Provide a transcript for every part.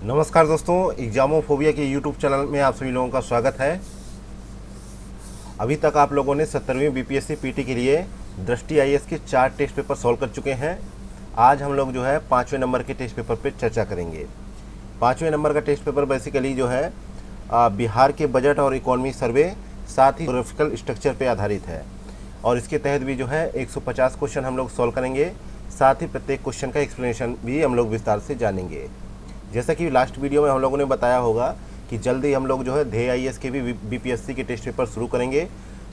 नमस्कार दोस्तों, एग्जामोफोबिया के यूट्यूब चैनल में आप सभी लोगों का स्वागत है। अभी तक आप लोगों ने 70वीं बीपीएससी पीटी के लिए दृष्टि आईएएस के 4 टेस्ट पेपर सॉल्व कर चुके हैं। आज हम लोग जो है 5वें नंबर के टेस्ट पेपर पर चर्चा करेंगे। 5वें नंबर का टेस्ट पेपर बेसिकली जो है बिहार के बजट और इकोनॉमी सर्वे, साथ ही ज्योग्राफिकल स्ट्रक्चर पर आधारित है और इसके तहत भी जो है 150 क्वेश्चन हम लोग सॉल्व करेंगे। साथ ही प्रत्येक क्वेश्चन का एक्सप्लेनेशन भी हम लोग विस्तार से जानेंगे। जैसा कि लास्ट वीडियो में हम लोगों ने बताया होगा कि जल्दी हम लोग जो है ध्येय आईएएस के भी बीपीएससी के टेस्ट पेपर शुरू करेंगे।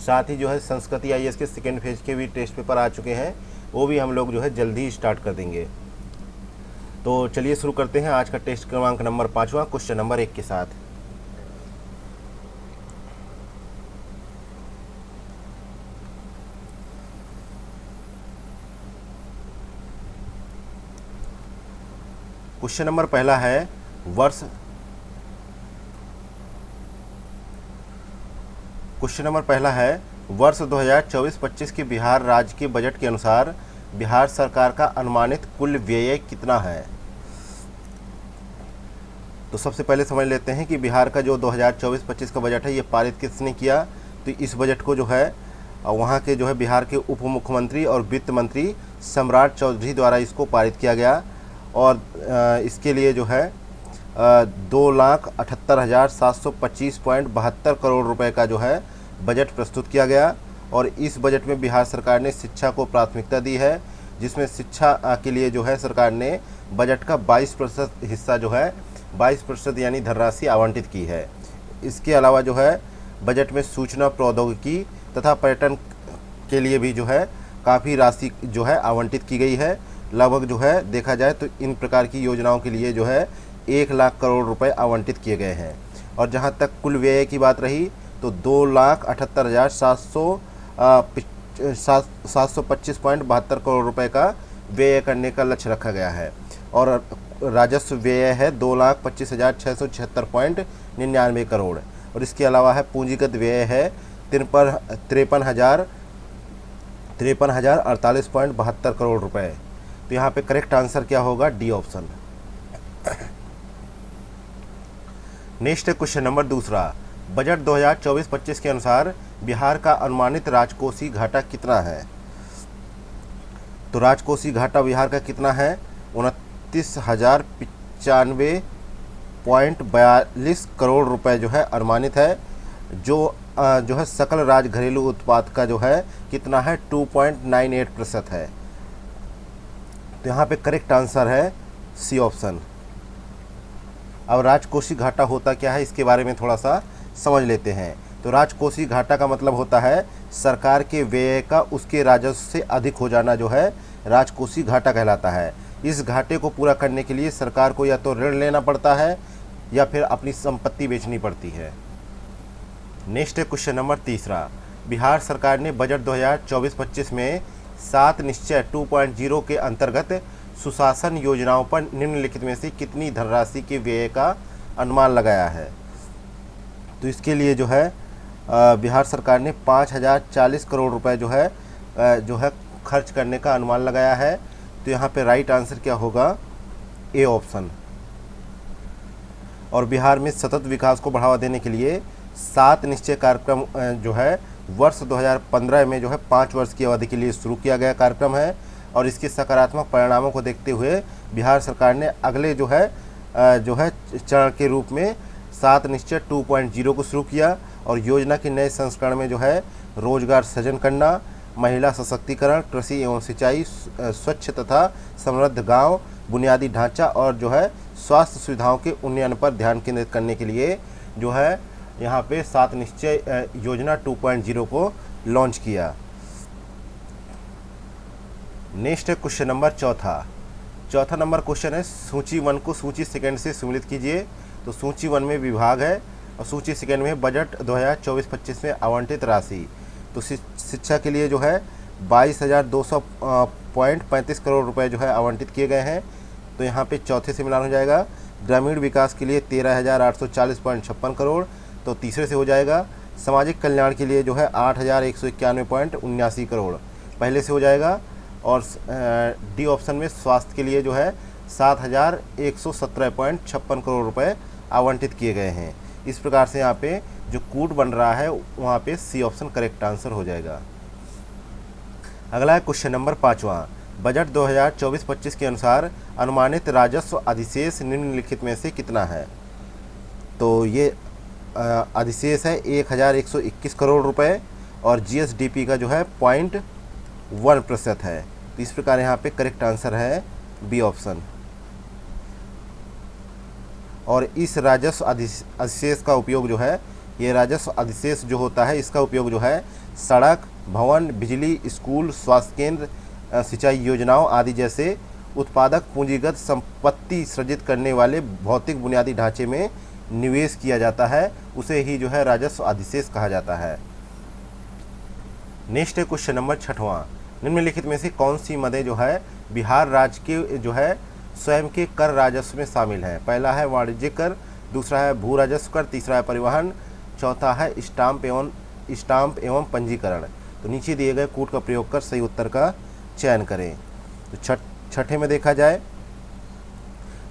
साथ ही जो है संस्कृति आईएएस के सेकेंड फेज के भी टेस्ट पेपर आ चुके हैं, वो भी हम लोग जो है जल्दी ही स्टार्ट कर देंगे। तो चलिए शुरू करते हैं आज का टेस्ट क्रमांक नंबर 5वां क्वेश्चन नंबर 1 के साथ। क्वेश्चन नंबर पहला है वर्ष 2024-25 के बिहार राज्य के बजट के अनुसार बिहार सरकार का अनुमानित कुल व्यय कितना है। तो सबसे पहले समझ लेते हैं कि बिहार का जो 2024-25 का बजट है ये पारित किसने किया। तो इस बजट को जो है वहाँ के जो है बिहार के उप मुख्यमंत्री और वित्त मंत्री सम्राट चौधरी द्वारा इसको पारित किया गया और इसके लिए जो है 2,78,725.72 करोड़ रुपए का जो है बजट प्रस्तुत किया गया। और इस बजट में बिहार सरकार ने शिक्षा को प्राथमिकता दी है, जिसमें शिक्षा के लिए जो है सरकार ने बजट का 22% हिस्सा जो है 22% यानी धनराशि आवंटित की है। इसके अलावा जो है बजट में सूचना प्रौद्योगिकी तथा पर्यटन के लिए भी जो है काफ़ी राशि जो है आवंटित की गई है। लगभग जो है देखा जाए तो इन प्रकार की योजनाओं के लिए जो है 1 लाख करोड़ रुपए आवंटित किए गए हैं। और जहां तक कुल व्यय की बात रही तो 2,78,725.72 करोड़ रुपए का व्यय करने का लक्ष्य रखा गया है। और राजस्व व्यय है 2,25,676.99 करोड़। और इसके अलावा है पूंजीगत व्यय है 53,048.72 करोड़ रुपए। तो यहाँ पे करेक्ट आंसर क्या होगा, डी ऑप्शन। नेक्स्ट है क्वेश्चन नंबर दूसरा। बजट 2024-25 के अनुसार बिहार का अनुमानित राजकोषीय घाटा कितना है। तो राजकोषीय घाटा बिहार का कितना है, 29,095.42 करोड़ रुपए जो है अनुमानित है। जो है सकल राज घरेलू उत्पाद का जो है कितना है, 2.98% है। तो यहाँ पे करेक्ट आंसर है सी ऑप्शन। अब राजकोषीय घाटा होता क्या है, इसके बारे में थोड़ा सा समझ लेते हैं। तो राजकोषीय घाटा का मतलब होता है सरकार के व्यय का उसके राजस्व से अधिक हो जाना जो है राजकोषीय घाटा कहलाता है। इस घाटे को पूरा करने के लिए सरकार को या तो ऋण लेना पड़ता है या फिर अपनी संपत्ति बेचनी पड़ती है। नेक्स्ट है क्वेश्चन नंबर तीसरा। बिहार सरकार ने बजट 2024-25 में 7 निश्चय 2.0 के अंतर्गत सुशासन योजनाओं पर निम्नलिखित में से कितनी धनराशि के व्यय का अनुमान लगाया है। तो इसके लिए जो है बिहार सरकार ने 5,040 करोड़ रुपए जो है खर्च करने का अनुमान लगाया है। तो यहाँ पे राइट आंसर क्या होगा, ए ऑप्शन। और बिहार में सतत विकास को बढ़ावा देने के लिए 7 निश्चय कार्यक्रम जो है वर्ष 2015 में जो है 5 वर्ष की अवधि के लिए शुरू किया गया कार्यक्रम है। और इसके सकारात्मक परिणामों को देखते हुए बिहार सरकार ने अगले जो है चरण के रूप में 7 निश्चय 2.0 को शुरू किया। और योजना के नए संस्करण में जो है रोजगार सृजन करना, महिला सशक्तिकरण, कृषि एवं सिंचाई, स्वच्छ तथा समृद्ध गांव, बुनियादी ढांचा और जो है स्वास्थ्य सुविधाओं के उन्नयन पर ध्यान केंद्रित करने के लिए जो है यहाँ पे 7 निश्चय योजना 2.0 को लॉन्च किया। नेक्स्ट है क्वेश्चन नंबर चौथा नंबर क्वेश्चन है सूची 1 को सूची सेकंड से सम्मिलित कीजिए। तो सूची 1 में विभाग है और सूची सेकंड में बजट 2024-25 में आवंटित राशि। तो शिक्षा के लिए जो है 22,200.35 करोड़ रुपए जो है आवंटित किए गए हैं। तो यहाँ पे चौथे से मिलान हो जाएगा। ग्रामीण विकास के लिए 13,840.56 करोड़, तो तीसरे से हो जाएगा। सामाजिक कल्याण के लिए जो है 8,191.79 करोड़ पहले से हो जाएगा। और डी ऑप्शन में स्वास्थ्य के लिए जो है 7,117.56 करोड़ रुपए आवंटित किए गए हैं। इस प्रकार से यहाँ पे जो कूट बन रहा है वहाँ पे सी ऑप्शन करेक्ट आंसर हो जाएगा। अगला है क्वेश्चन नंबर 5वां। बजट 2024-25 के अनुसार अनुमानित राजस्व अधिशेष निम्नलिखित में से कितना है? तो ये अधिशेष है 1,121 करोड़ रुपए और जीएसडीपी का जो है 0.1% है। तो इस प्रकार यहाँ पे करेक्ट आंसर है बी ऑप्शन। और इस राजस्व अधिशेष का उपयोग जो है, ये राजस्व अधिशेष जो होता है इसका उपयोग जो है सड़क, भवन, बिजली, स्कूल, स्वास्थ्य केंद्र, सिंचाई योजनाओं आदि जैसे उत्पादक पूंजीगत संपत्ति सृजित करने वाले भौतिक बुनियादी ढांचे में निवेश किया जाता है, उसे ही जो है राजस्व अधिशेष कहा जाता है। नेक्स्ट है क्वेश्चन नंबर 6वां। निम्नलिखित में से कौन सी मदें जो है बिहार राज्य के जो है स्वयं के कर राजस्व में शामिल है? पहला है वाणिज्यिक कर, दूसरा है भू राजस्व कर, तीसरा है परिवहन, चौथा है स्टाम्प एवं पंजीकरण। तो नीचे दिए गए कूट का प्रयोग कर सही उत्तर का चयन करें। तो छठे में देखा जाए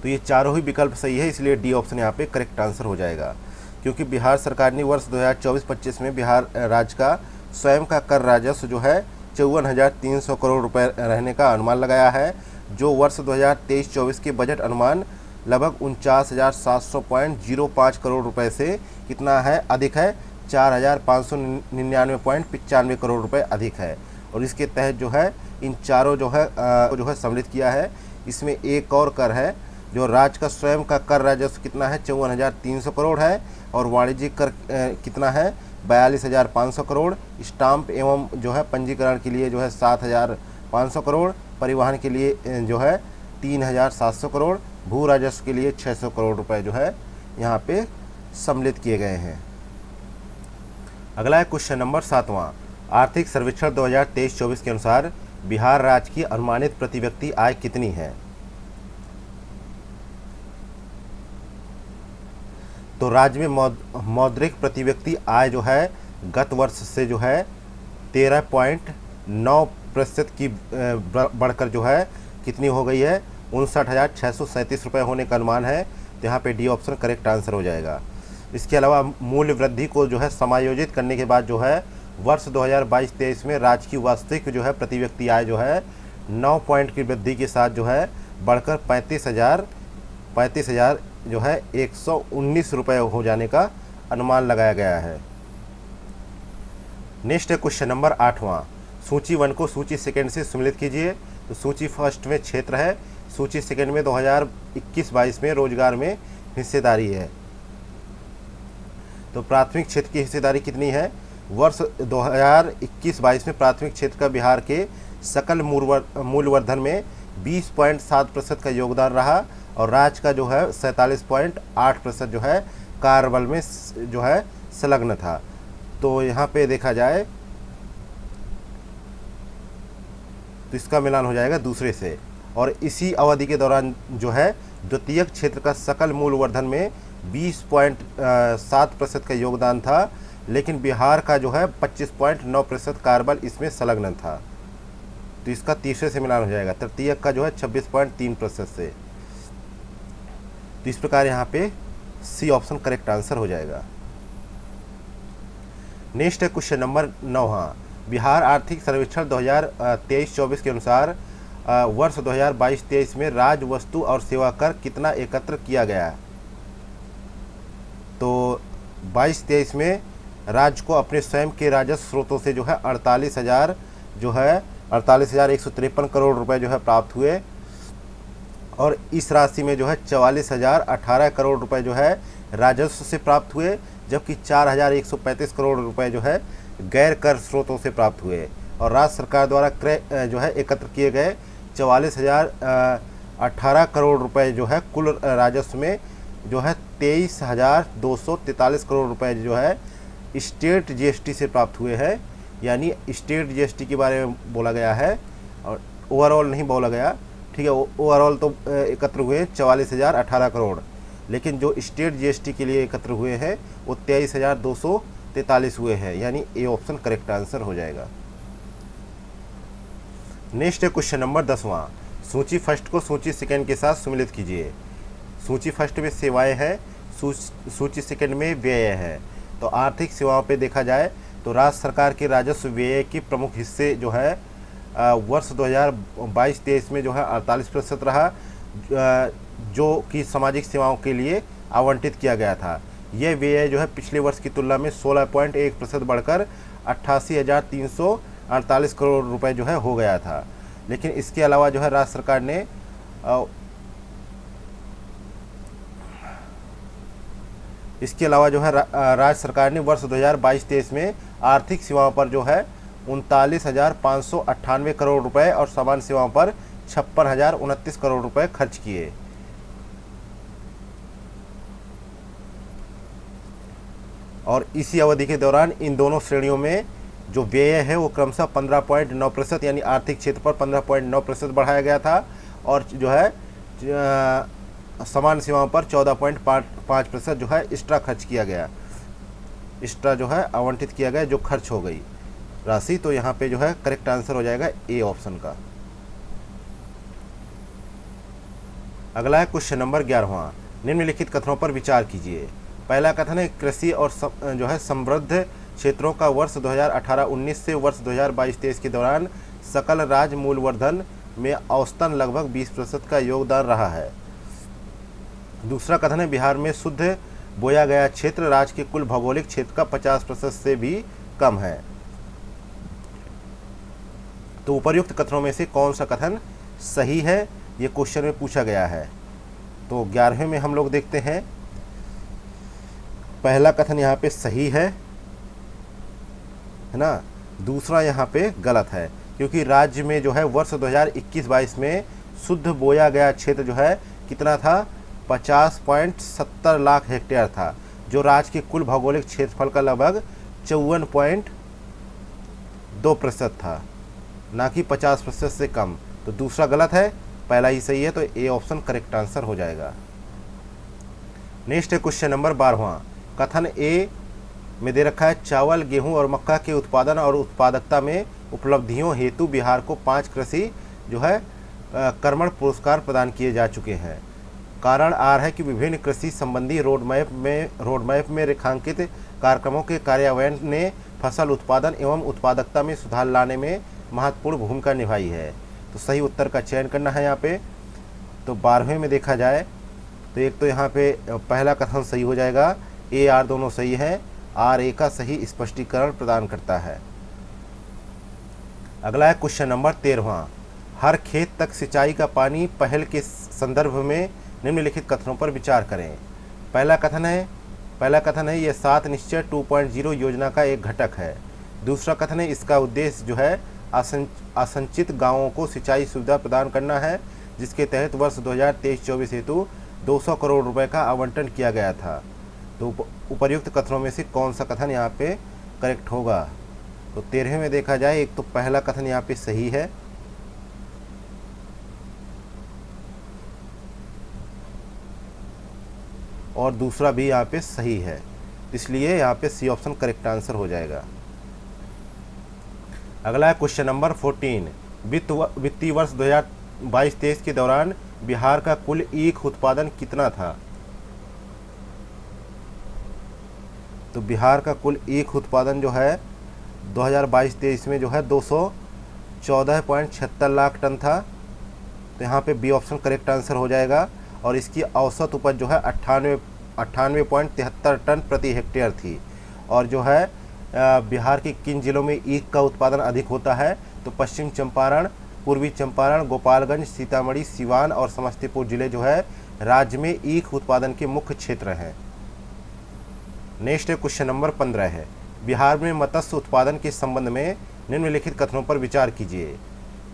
तो ये चारों ही विकल्प सही है, इसलिए डी ऑप्शन यहाँ पे करेक्ट आंसर हो जाएगा। क्योंकि बिहार सरकार ने वर्ष 2024-25 में बिहार राज्य का स्वयं का कर राजस्व जो है 54,300 करोड़ रुपए रहने का अनुमान लगाया है, जो वर्ष 2023-24 के बजट अनुमान लगभग 49,700.05 करोड़ रुपए से कितना है अधिक है, 4,599.95 करोड़ रुपए अधिक है। और इसके तहत जो है इन चारों जो है सम्मिलित किया है। इसमें एक और कर है जो राज्य का स्वयं का कर राजस्व कितना है 54,300 करोड़ है, और वाणिज्यिक कर कितना है 42,500 करोड़, स्टाम्प एवं जो है पंजीकरण के लिए जो है 7,500 करोड़, परिवहन के लिए जो है 3,700 करोड़, भू राजस्व के लिए 600 करोड़ रुपए जो है यहाँ पे सम्मिलित किए गए हैं। अगला है क्वेश्चन नंबर 7वां। आर्थिक सर्वेक्षण 2023-24 के अनुसार बिहार राज्य की अनुमानित प्रति व्यक्ति आय कितनी है? तो राज्य में मौद्रिक प्रति व्यक्ति आय जो है गत वर्ष से जो है 13.9% की बढ़कर जो है कितनी हो गई है 59,637 रुपये होने का अनुमान है। तो यहाँ पे डी ऑप्शन करेक्ट आंसर हो जाएगा। इसके अलावा मूल्य वृद्धि को जो है समायोजित करने के बाद जो है वर्ष 2022-23 में राज्य की वास्तविक जो है प्रति व्यक्ति आय जो है 9 पॉइंट की वृद्धि के साथ जो है बढ़कर 35,000 जो है 119 रुपये हो जाने का अनुमान लगाया गया है। नेक्स्ट है क्वेश्चन नंबर 8वां। सूची 1 को सूची सेकंड से सम्मिलित कीजिए। तो सूची फर्स्ट में क्षेत्र है, सूची सेकंड में 2021-22 में रोजगार में हिस्सेदारी है। तो प्राथमिक क्षेत्र की हिस्सेदारी कितनी है? वर्ष 2021-22 में प्राथमिक क्षेत्र का बिहार के सकल मूल्यवर्धन में 20.7% का योगदान रहा, और राज्य का जो है 47.8% जो है कार्यबल में जो है संलग्न था। तो यहाँ पे देखा जाए तो इसका मिलान हो जाएगा दूसरे से। और इसी अवधि के दौरान जो है द्वितीयक क्षेत्र का सकल मूल्यवर्धन में 20.7% का योगदान था, लेकिन बिहार का जो है 25.9% कार्यबल इसमें संलग्न था। तो इसका तीसरे से मिलान हो जाएगा। तृतीयक का जो है 26.3% से। तो इस प्रकार यहाँ पे सी ऑप्शन करेक्ट आंसर हो जाएगा। नेक्स्ट है क्वेश्चन नंबर 9वां। बिहार आर्थिक सर्वेक्षण 2023-24 के अनुसार वर्ष 2022-23 में राज्य वस्तु और सेवा कर कितना एकत्र किया गया? तो 22-23 में राज्य को अपने स्वयं के राजस्व स्रोतों से जो है 48,153 करोड़ रुपए जो है प्राप्त हुए, और इस राशि में जो है 44,018 करोड़ रुपए जो है राजस्व से प्राप्त हुए, जबकि 4,135 करोड़ रुपए जो है गैर कर स्रोतों से प्राप्त हुए। और राज्य सरकार द्वारा क्रय जो है एकत्र किए गए 44,018 करोड़ रुपए जो है कुल राजस्व में जो है 23,243 करोड़ रुपए जो है स्टेट जीएसटी से प्राप्त हुए हैं। यानी स्टेट जीएसटी के बारे में बोला गया है और ओवरऑल नहीं बोला गया, ठीक है। ओवरऑल तो एकत्र हुए 44,018 करोड़, लेकिन जो स्टेट जीएसटी के लिए एकत्र हुए हैं वो 23,243 हुए हैं, यानी ए ऑप्शन करेक्ट आंसर हो जाएगा। नेक्स्ट है क्वेश्चन नंबर 10वां। सूची फर्स्ट को सूची सेकंड के साथ सम्मिलित कीजिए। सूची फर्स्ट में सेवाएं हैं, सूची सेकंड में व्यय है। तो आर्थिक सेवाओं पे देखा जाए तो राज्य सरकार के राजस्व व्यय के प्रमुख हिस्से जो है वर्ष 2022-23 में जो है 48% रहा, जो कि सामाजिक सेवाओं के लिए आवंटित किया गया था। यह व्यय जो है पिछले वर्ष की तुलना में 16.1% बढ़कर 88,348 करोड़ रुपए जो है हो गया था। लेकिन इसके अलावा जो है राज्य सरकार ने राज्य सरकार ने वर्ष 2022-23 में आर्थिक सेवाओं पर जो है 39,598 करोड़ रुपए और सामान्य सेवाओं पर 56,029 करोड़ रुपए खर्च किए। और इसी अवधि के दौरान इन दोनों श्रेणियों में जो व्यय है वो क्रमशः 15.9% यानी आर्थिक क्षेत्र पर 15.9% बढ़ाया गया था, और जो है सामान्य सेवाओं पर 14.5% जो है एक्स्ट्रा खर्च किया गया, एक्स्ट्रा जो है आवंटित किया गया, जो खर्च हो गई राशि। तो यहाँ पे जो है करेक्ट आंसर हो जाएगा ए ऑप्शन का। अगला है क्वेश्चन नंबर 11वां। निम्नलिखित कथनों पर विचार कीजिए। पहला कथन है कृषि और जो है समृद्ध क्षेत्रों का वर्ष 2018-19 से वर्ष 2022-23 के दौरान सकल राज्य मूल्यवर्धन में औसतन लगभग 20% का योगदान रहा है। दूसरा कथन है बिहार में शुद्ध बोया गया क्षेत्र राज्य के कुल भौगोलिक क्षेत्र का 50% से भी कम है। तो उपर्युक्त कथनों में से कौन सा कथन सही है, ये क्वेश्चन में पूछा गया है। तो 11वें में हम लोग देखते हैं, पहला कथन यहाँ पे सही है ना, दूसरा यहाँ पे गलत है, क्योंकि राज्य में जो है वर्ष 2021-22 में शुद्ध बोया गया क्षेत्र जो है कितना था, 50.70 लाख हेक्टेयर था, जो राज्य के कुल भौगोलिक क्षेत्रफल का लगभग 54.2% था, ना कि 50% से कम। तो दूसरा गलत है, पहला ही सही है, तो ए ऑप्शन करेक्ट आंसर हो जाएगा। नेक्स्ट है क्वेश्चन नंबर 12वां। कथन ए में दे रखा है चावल, गेहूं और मक्का के उत्पादन और उत्पादकता में उपलब्धियों हेतु बिहार को 5 कृषि जो है कर्मण पुरस्कार प्रदान किए जा चुके हैं। कारण आर है कि विभिन्न कृषि संबंधी रोडमैप में रेखांकित कार्यक्रमों के कार्यान्वयन ने फसल उत्पादन एवं उत्पादकता में सुधार लाने में महत्वपूर्ण भूमिका निभाई है। तो सही उत्तर का चयन करना है यहाँ पे। तो 12वें में देखा जाए तो एक तो यहाँ पे पहला कथन सही हो जाएगा, ए आर दोनों सही है, आर ए का सही स्पष्टीकरण प्रदान करता है। अगला है क्वेश्चन नंबर 13वां। हर खेत तक सिंचाई का पानी पहल के संदर्भ में निम्नलिखित कथनों पर विचार करें। पहला कथन है यह 7 निश्चय 2.0 योजना का एक घटक है। दूसरा कथन है इसका उद्देश्य जो है असंचित गांवों को सिंचाई सुविधा प्रदान करना है, जिसके तहत वर्ष 2023-24 हेतु 200 करोड़ रुपए का आवंटन किया गया था। तो उपर्युक्त कथनों में से कौन सा कथन यहाँ पे करेक्ट होगा। तो 13वें में देखा जाए, एक तो पहला कथन यहाँ पे सही है, और दूसरा भी यहाँ पे सही है, इसलिए यहाँ पे सी ऑप्शन करेक्ट आंसर हो जाएगा। अगला है क्वेश्चन नंबर 14। वित्तीय वर्ष 2022-23 के दौरान बिहार का कुल ईख उत्पादन कितना था। तो बिहार का कुल ईख उत्पादन जो है 2022-23 में जो है 214.76 लाख टन था। तो यहाँ पे बी ऑप्शन करेक्ट आंसर हो जाएगा, और इसकी औसत उपज जो है 98.73 टन प्रति हेक्टेयर थी। और जो है बिहार के किन जिलों में ईख का उत्पादन अधिक होता है, तो पश्चिम चंपारण, पूर्वी चंपारण, गोपालगंज, सीतामढ़ी, सिवान और समस्तीपुर जिले जो है राज्य में ईख उत्पादन के मुख्य क्षेत्र हैं। नेक्स्ट क्वेश्चन नंबर 15 है। बिहार में मत्स्य उत्पादन के संबंध में निम्नलिखित कथनों पर विचार कीजिए।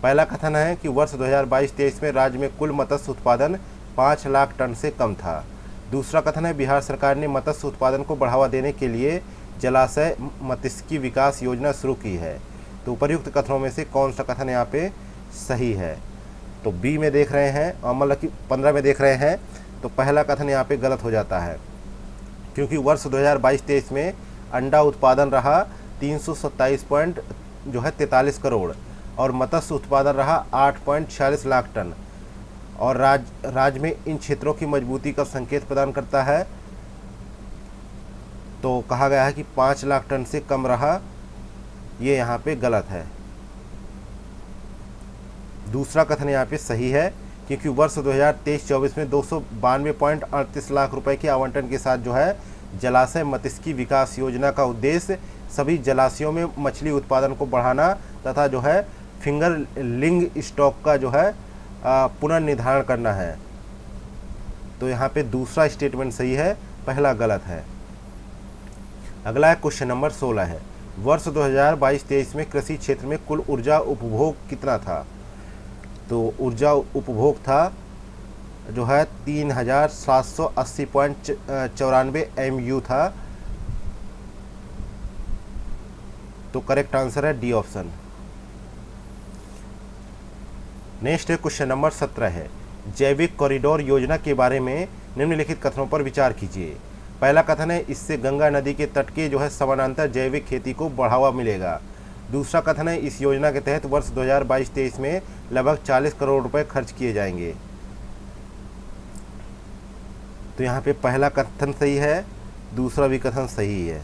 पहला कथन है कि वर्ष 2022-23 में राज्य में कुल मत्स्य उत्पादन 5 लाख टन से कम था। दूसरा कथन है बिहार सरकार ने मत्स्य उत्पादन को बढ़ावा देने के लिए जलाशय मत्स्यिकी विकास योजना शुरू की है। तो उपर्युक्त कथनों में से कौन सा कथन यहाँ पे सही है। तो बी में देख रहे हैं, और मतलब कि 15 में देख रहे हैं, तो पहला कथन यहाँ पे गलत हो जाता है, क्योंकि वर्ष 2022-23 में अंडा उत्पादन रहा 327.43 करोड़ और मत्स्य उत्पादन रहा 8.46 लाख टन। और राज्य में इन क्षेत्रों की मजबूती का संकेत प्रदान करता है। तो कहा गया है कि 5 लाख टन से कम रहा, ये यहाँ पे गलत है। दूसरा कथन यहाँ पे सही है, क्योंकि वर्ष 2023-24 में 292.38 लाख रुपए के आवंटन के साथ जो है जलाशय मत्स्यिकी विकास योजना का उद्देश्य सभी जलाशयों में मछली उत्पादन को बढ़ाना तथा जो है फिंगर लिंग स्टॉक का जो है पुनर्निर्धारण करना है। तो यहाँ पे दूसरा स्टेटमेंट सही है, पहला गलत है। अगला है क्वेश्चन नंबर 16 है, वर्ष 2022-23 में कृषि क्षेत्र में कुल ऊर्जा उपभोग कितना था? तो ऊर्जा उपभोग था जो है 3780.94 MU था। तो करेक्ट आंसर है डी ऑप्शन। नेक्स्ट है क्वेश्चन नंबर 17 है, जैविक कॉरिडोर योजना के बारे में निम्नलिखित कथनों पर विचार कीजिए। पहला कथन है, इससे गंगा नदी के तट के जो है समानांतर जैविक खेती को बढ़ावा मिलेगा। दूसरा कथन है, इस योजना के तहत वर्ष 2022-23 में लगभग 40 करोड़ रुपए खर्च किए जाएंगे। तो यहाँ पे पहला कथन सही है, दूसरा भी कथन सही है।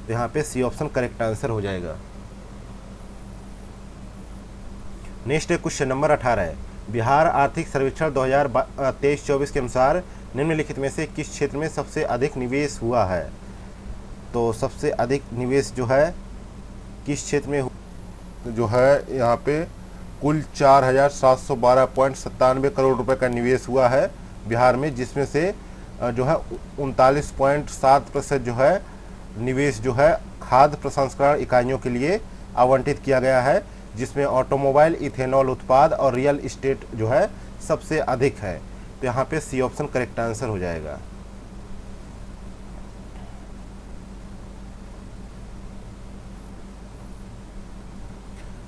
तो यहाँ पे सी ऑप्शन करेक्ट आंसर हो जाएगा। नेक्स्ट है क्वेश्चन नंबर 18 है, बिहार आर्थिक सर्वेक्षण 2023-24 के अनुसार निम्नलिखित में से किस क्षेत्र में सबसे अधिक निवेश हुआ है? तो सबसे अधिक निवेश जो है किस क्षेत्र में जो है यहाँ पे कुल 4712.97 करोड़ रुपए का निवेश हुआ है बिहार में, जिसमें से जो है 39.7% जो है निवेश जो है खाद्य प्रसंस्करण इकाइयों के लिए आवंटित किया गया है, जिसमें ऑटोमोबाइल, इथेनॉल उत्पाद और रियल इस्टेट जो है सबसे अधिक है। तो यहाँ पे सी ऑप्शन करेक्ट आंसर हो जाएगा।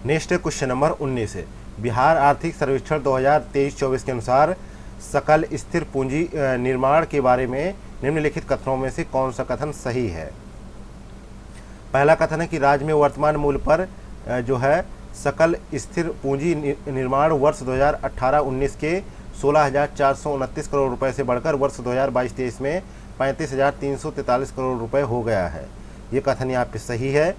नेक्स्ट है क्वेश्चन नंबर 19 है, बिहार आर्थिक सर्वेक्षण 2023-24 के अनुसार सकल स्थिर पूंजी निर्माण के बारे में निम्नलिखित कथनों में से कौन सा कथन सही है? पहला कथन है कि राज्य में वर्तमान मूल्य पर जो है सकल स्थिर पूंजी निर्माण वर्ष 2018-19 के 16,429 करोड़ रुपए से बढ़कर वर्ष 2022-23 में 35,343 करोड़ रुपए हो गया है। ये कथन यहाँ पे सही है।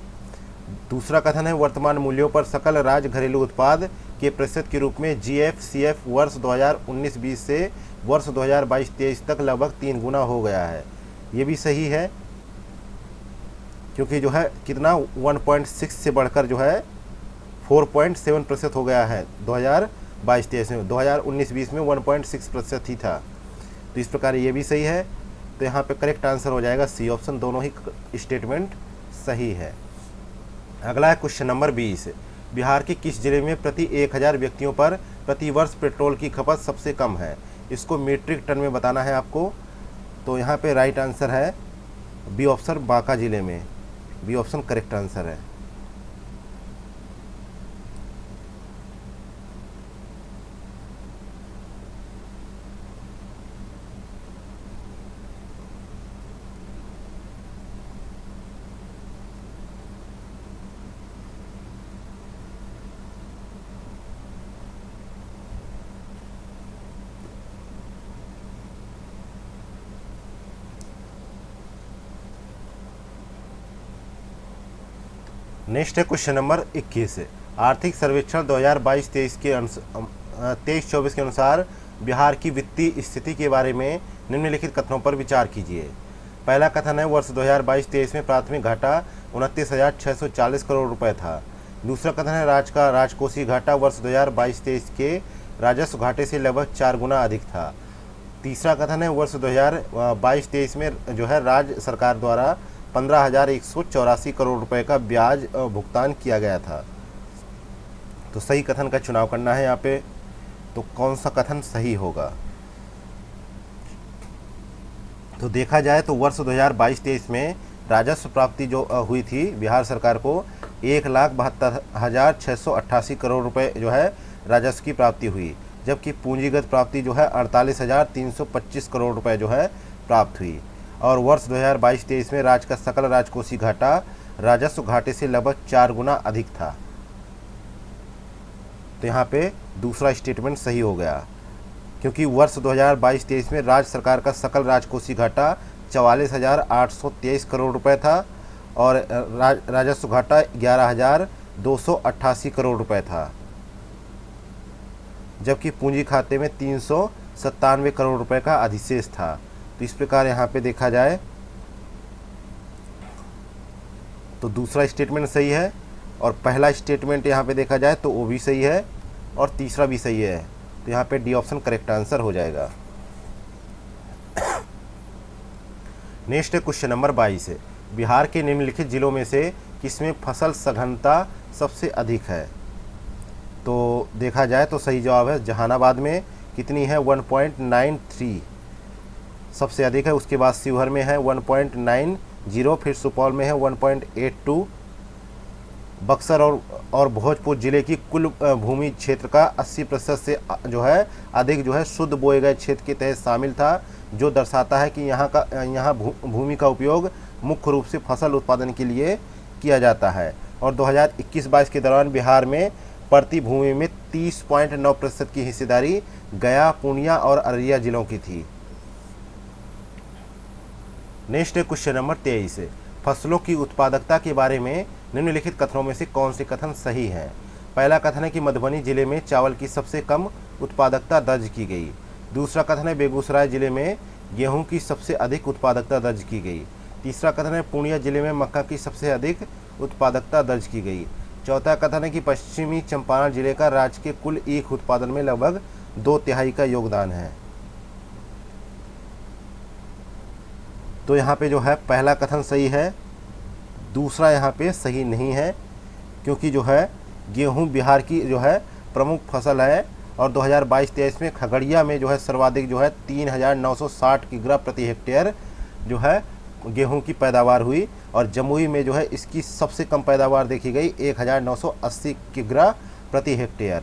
दूसरा कथन है, वर्तमान मूल्यों पर सकल राज्य घरेलू उत्पाद के प्रतिशत के रूप में GFCF वर्ष 2019-20 से वर्ष 2022-23 तक लगभग 3 गुना हो गया है। ये भी सही है, क्योंकि जो है कितना 1.6 से बढ़कर जो है 4.7% हो गया है 2022-23 में। 2019-20 में 1.6% ही था। तो इस प्रकार ये भी सही है। तो यहाँ पे करेक्ट आंसर हो जाएगा सी ऑप्शन, दोनों ही स्टेटमेंट सही है। अगला है क्वेश्चन नंबर 20, बिहार के किस जिले में प्रति 1000 व्यक्तियों पर प्रति वर्ष पेट्रोल की खपत सबसे कम है? इसको मीट्रिक टन में बताना है आपको। तो यहाँ पे राइट आंसर है बी ऑप्शन, बांका जिले में। बी ऑप्शन करेक्ट आंसर है। नेक्स्ट है क्वेश्चन नंबर 21, आर्थिक सर्वेक्षण 2022-23 के 23-24 के अनुसार बिहार की वित्तीय स्थिति के बारे में निम्नलिखित कथनों पर विचार कीजिए। पहला कथन है, वर्ष 2022-23 में प्राथमिक घाटा 29,640 करोड़ रुपए था। दूसरा कथन है, राज्य का राजकोषीय घाटा वर्ष 2022-23 के राजस्व घाटे से लगभग 4 गुना अधिक था। तीसरा कथन है, वर्ष 2022-23 में जो है राज्य सरकार द्वारा 15,184 करोड़ रुपए का ब्याज भुगतान किया गया था। तो सही कथन का चुनाव करना है यहाँ पे। तो कौन सा कथन सही होगा? तो देखा जाए तो वर्ष 2022-23 में राजस्व प्राप्ति जो हुई थी बिहार सरकार को 1,72,688 करोड़ रुपए जो है राजस्व की प्राप्ति हुई, जबकि पूंजीगत प्राप्ति जो है 48,325 करोड़ रुपए जो है प्राप्त हुई। और वर्ष 2022-23 में राज्य का सकल राजकोषीय घाटा राजस्व घाटे से लगभग 4 गुना अधिक था। तो यहाँ पे दूसरा स्टेटमेंट सही हो गया, क्योंकि वर्ष 2022-23 में राज्य सरकार का सकल राजकोषीय घाटा 44,823 करोड़ रुपए था और राजस्व घाटा 11,288 करोड़ रुपए था, जबकि पूंजी खाते में 397 करोड़ रुपए का अधिशेष था। तो इस प्रकार यहाँ पे देखा जाए तो दूसरा स्टेटमेंट सही है और पहला स्टेटमेंट यहाँ पे देखा जाए तो वो भी सही है और तीसरा भी सही है। तो यहाँ पे डी ऑप्शन करेक्ट आंसर हो जाएगा। नेक्स्ट है क्वेश्चन नंबर 22 है, बिहार के निम्नलिखित जिलों में से किसमें फसल सघनता सबसे अधिक है? तो देखा जाए तो सही जवाब है जहानाबाद में। कितनी है? 1.93 सबसे अधिक है। उसके बाद शिवहर में है 1.90, फिर सुपौल में है 1.82। बक्सर और भोजपुर जिले की कुल भूमि क्षेत्र का 80% से जो है अधिक जो है शुद्ध बोए गए क्षेत्र के तहत शामिल था, जो दर्शाता है कि यहाँ भूमि का उपयोग मुख्य रूप से फसल उत्पादन के लिए किया जाता है। और 2021-22 के दौरान बिहार में प्रति भूमि में 30.9% की हिस्सेदारी गया, पूर्णिया और अररिया जिलों की थी। नेक्स्ट है क्वेश्चन नंबर 23 है, फसलों की उत्पादकता के बारे में निम्नलिखित कथनों में से कौन से कथन सही हैं? पहला कथन है कि मधुबनी जिले में चावल की सबसे कम उत्पादकता दर्ज की गई। दूसरा कथन है बेगूसराय जिले में गेहूं की सबसे अधिक उत्पादकता दर्ज की गई। तीसरा कथन है पूर्णिया जिले में मक्का की सबसे अधिक उत्पादकता दर्ज की गई। चौथा कथन है कि पश्चिमी चंपारण जिले का राज्य के कुल ईख उत्पादन में लगभग 2/3 का योगदान है। तो यहाँ पे जो है पहला कथन सही है, दूसरा यहाँ पे सही नहीं है, क्योंकि जो है गेहूं बिहार की जो है प्रमुख फसल है और 2022-23 में खगड़िया में जो है सर्वाधिक जो है 3,960 किग्रा प्रति हेक्टेयर जो है गेहूं की पैदावार हुई और जमुई में जो है इसकी सबसे कम पैदावार देखी गई 1,980 किग्रा प्रति हेक्टेयर।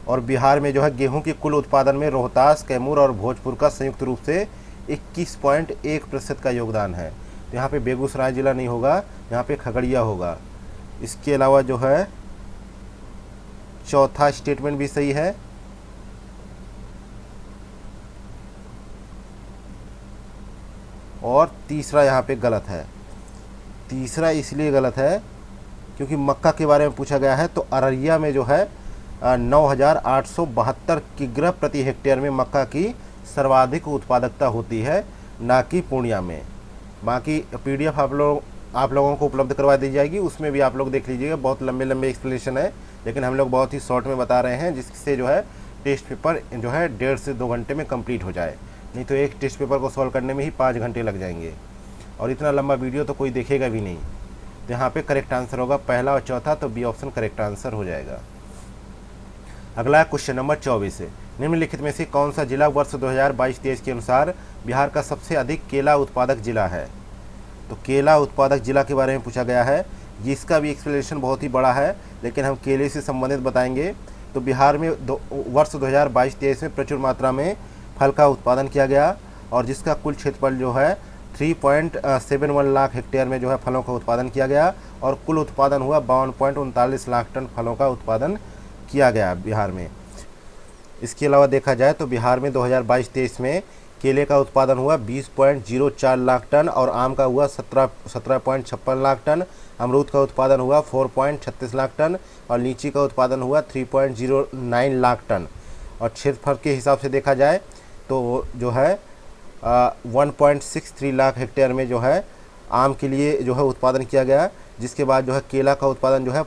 और बिहार में जो है गेहूं के कुल उत्पादन में रोहतास, कैमूर और भोजपुर का संयुक्त रूप से 21.1% का योगदान है। तो यहाँ पे बेगूसराय जिला नहीं होगा, यहाँ पे खगड़िया होगा। इसके अलावा जो है चौथा स्टेटमेंट भी सही है और तीसरा यहाँ पे गलत है। तीसरा इसलिए गलत है क्योंकि मक्का के बारे में पूछा गया है, तो अररिया में जो है 9,872 किग्रा प्रति हेक्टेयर में मक्का की सर्वाधिक उत्पादकता होती है, ना कि पूर्णिया में। बाकी पीडीएफ आप लोगों को उपलब्ध करवा दी जाएगी, उसमें भी आप लोग देख लीजिएगा। बहुत लंबे एक्सप्लेनेशन है, लेकिन हम लोग बहुत ही शॉर्ट में बता रहे हैं, जिससे जो है टेस्ट पेपर जो है 1.5 से 2 घंटे में कंप्लीट हो जाए। नहीं तो एक टेस्ट पेपर को सॉल्व करने में ही 5 घंटे लग जाएंगे और इतना लंबा वीडियो तो कोई देखेगा भी नहीं। तो यहाँ पे करेक्ट आंसर होगा पहला और चौथा, तो बी ऑप्शन करेक्ट आंसर हो जाएगा। अगला क्वेश्चन नंबर 24 है, निम्नलिखित में से कौन सा जिला वर्ष 2022-23 के अनुसार बिहार का सबसे अधिक केला उत्पादक जिला है? तो केला उत्पादक जिला के बारे में पूछा गया है, जिसका भी एक्सप्लेनेशन बहुत ही बड़ा है, लेकिन हम केले से संबंधित बताएंगे। तो बिहार में वर्ष 2022-23 में प्रचुर मात्रा में फल का उत्पादन किया गया और जिसका कुल क्षेत्रफल जो है 3.71 लाख हेक्टेयर में जो है फलों का उत्पादन किया गया और कुल उत्पादन हुआ 52.39 लाख टन फलों का उत्पादन किया गया बिहार में। इसके अलावा देखा जाए तो बिहार में 2022-23 में केले का उत्पादन हुआ 20.04 लाख टन और आम का हुआ 17.56 लाख टन, अमरूद का उत्पादन हुआ 4.36 लाख टन और लीची का उत्पादन हुआ 3.09 लाख टन। और क्षेत्रफल के हिसाब से देखा जाए तो जो है 1.63 लाख हेक्टेयर में जो है आम के लिए जो है उत्पादन किया गया, जिसके बाद जो है केला का उत्पादन जो है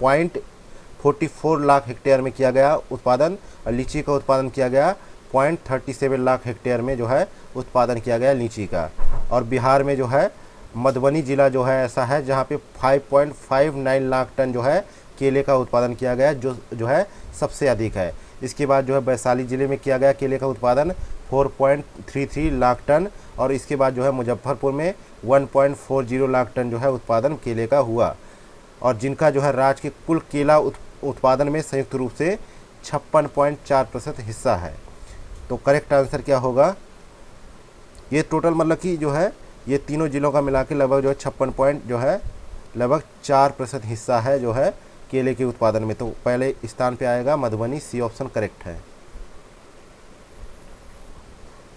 0.44 लाख हेक्टेयर में किया गया उत्पादन और लीची का उत्पादन किया गया 0.37 लाख हेक्टेयर में जो है उत्पादन किया गया लीची का। और बिहार में जो है मधुबनी जिला जो है ऐसा है जहाँ पे 5.59 लाख टन जो है केले का उत्पादन किया गया, जो है सबसे अधिक है। इसके बाद जो है वैशाली ज़िले में किया गया केले का उत्पादन 4.33 लाख टन और इसके बाद जो है मुजफ्फरपुर में 1.40 लाख टन जो है उत्पादन केले का हुआ। और जिनका जो है राज्य के कुल केला उत्पादन में संयुक्त रूप से 56.4% हिस्सा है। तो करेक्ट आंसर क्या होगा? ये टोटल मतलब कि जो है ये तीनों जिलों का मिला के लगभग जो है 56 पॉइंट जो है लगभग 4% हिस्सा है जो है केले के उत्पादन में। तो पहले स्थान पे आएगा मधुबनी, सी ऑप्शन करेक्ट है।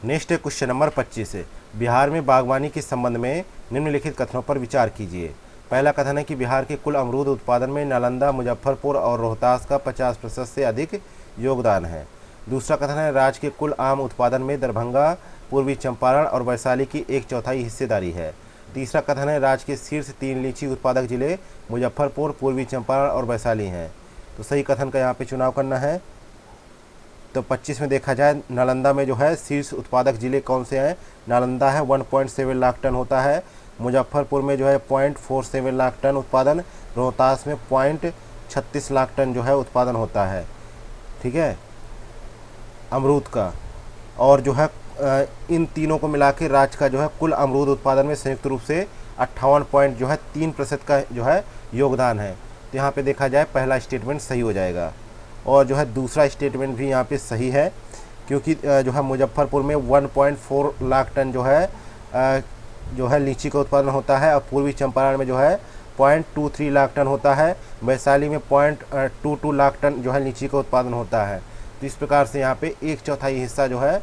नेक्स्ट है क्वेश्चन नंबर 25 है, बिहार में बागवानी के संबंध में निम्नलिखित कथनों पर विचार कीजिए। पहला कथन है कि बिहार के कुल अमरूद उत्पादन में नालंदा, मुजफ्फरपुर और रोहतास का 50% से अधिक योगदान है। दूसरा कथन है राज्य के कुल आम उत्पादन में दरभंगा, पूर्वी चंपारण और वैशाली की 1/4 हिस्सेदारी है। तीसरा कथन है राज्य के शीर्ष 3 लीची उत्पादक जिले मुजफ्फरपुर, पूर्वी चंपारण और वैशाली हैं। तो सही कथन का यहाँ पे चुनाव करना है। तो 25 में देखा जाए नालंदा में जो है शीर्ष उत्पादक जिले कौन से हैं। नालंदा है 1.7 लाख टन होता है, मुजफ्फरपुर में जो है 0.47 लाख टन उत्पादन, रोहतास में 0.36 लाख टन जो है उत्पादन होता है, ठीक है, अमरूद का। और जो है इन तीनों को मिला के राज्य का जो है कुल अमरूद उत्पादन में संयुक्त रूप से 58.3% का जो है योगदान है। तो यहाँ पे देखा जाए पहला स्टेटमेंट सही हो जाएगा। और जो है दूसरा स्टेटमेंट भी यहाँ पे सही है, क्योंकि जो है मुजफ्फरपुर में 1.4 लाख टन जो है लीची का उत्पादन होता है, और पूर्वी चंपारण में जो है 0.23 लाख टन होता है, वैशाली में 0.22 लाख टन जो है लीची का उत्पादन होता है। तो इस प्रकार से यहाँ पे 1/4 हिस्सा जो है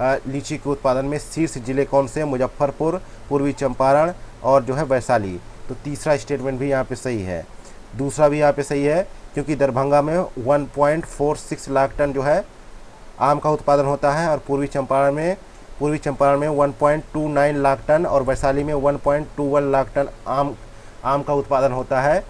लीची के उत्पादन में शीर्ष जिले कौन से, मुजफ्फरपुर, पूर्वी चंपारण और जो है वैशाली। तो तीसरा स्टेटमेंट भी यहाँ पे सही है। दूसरा भी यहाँ पे सही है, क्योंकि दरभंगा में 1.46 लाख टन जो है आम का उत्पादन होता है, और पूर्वी चंपारण में 1.29 लाख टन और वैशाली में 1.21 लाख टन आम का उत्पादन होता है,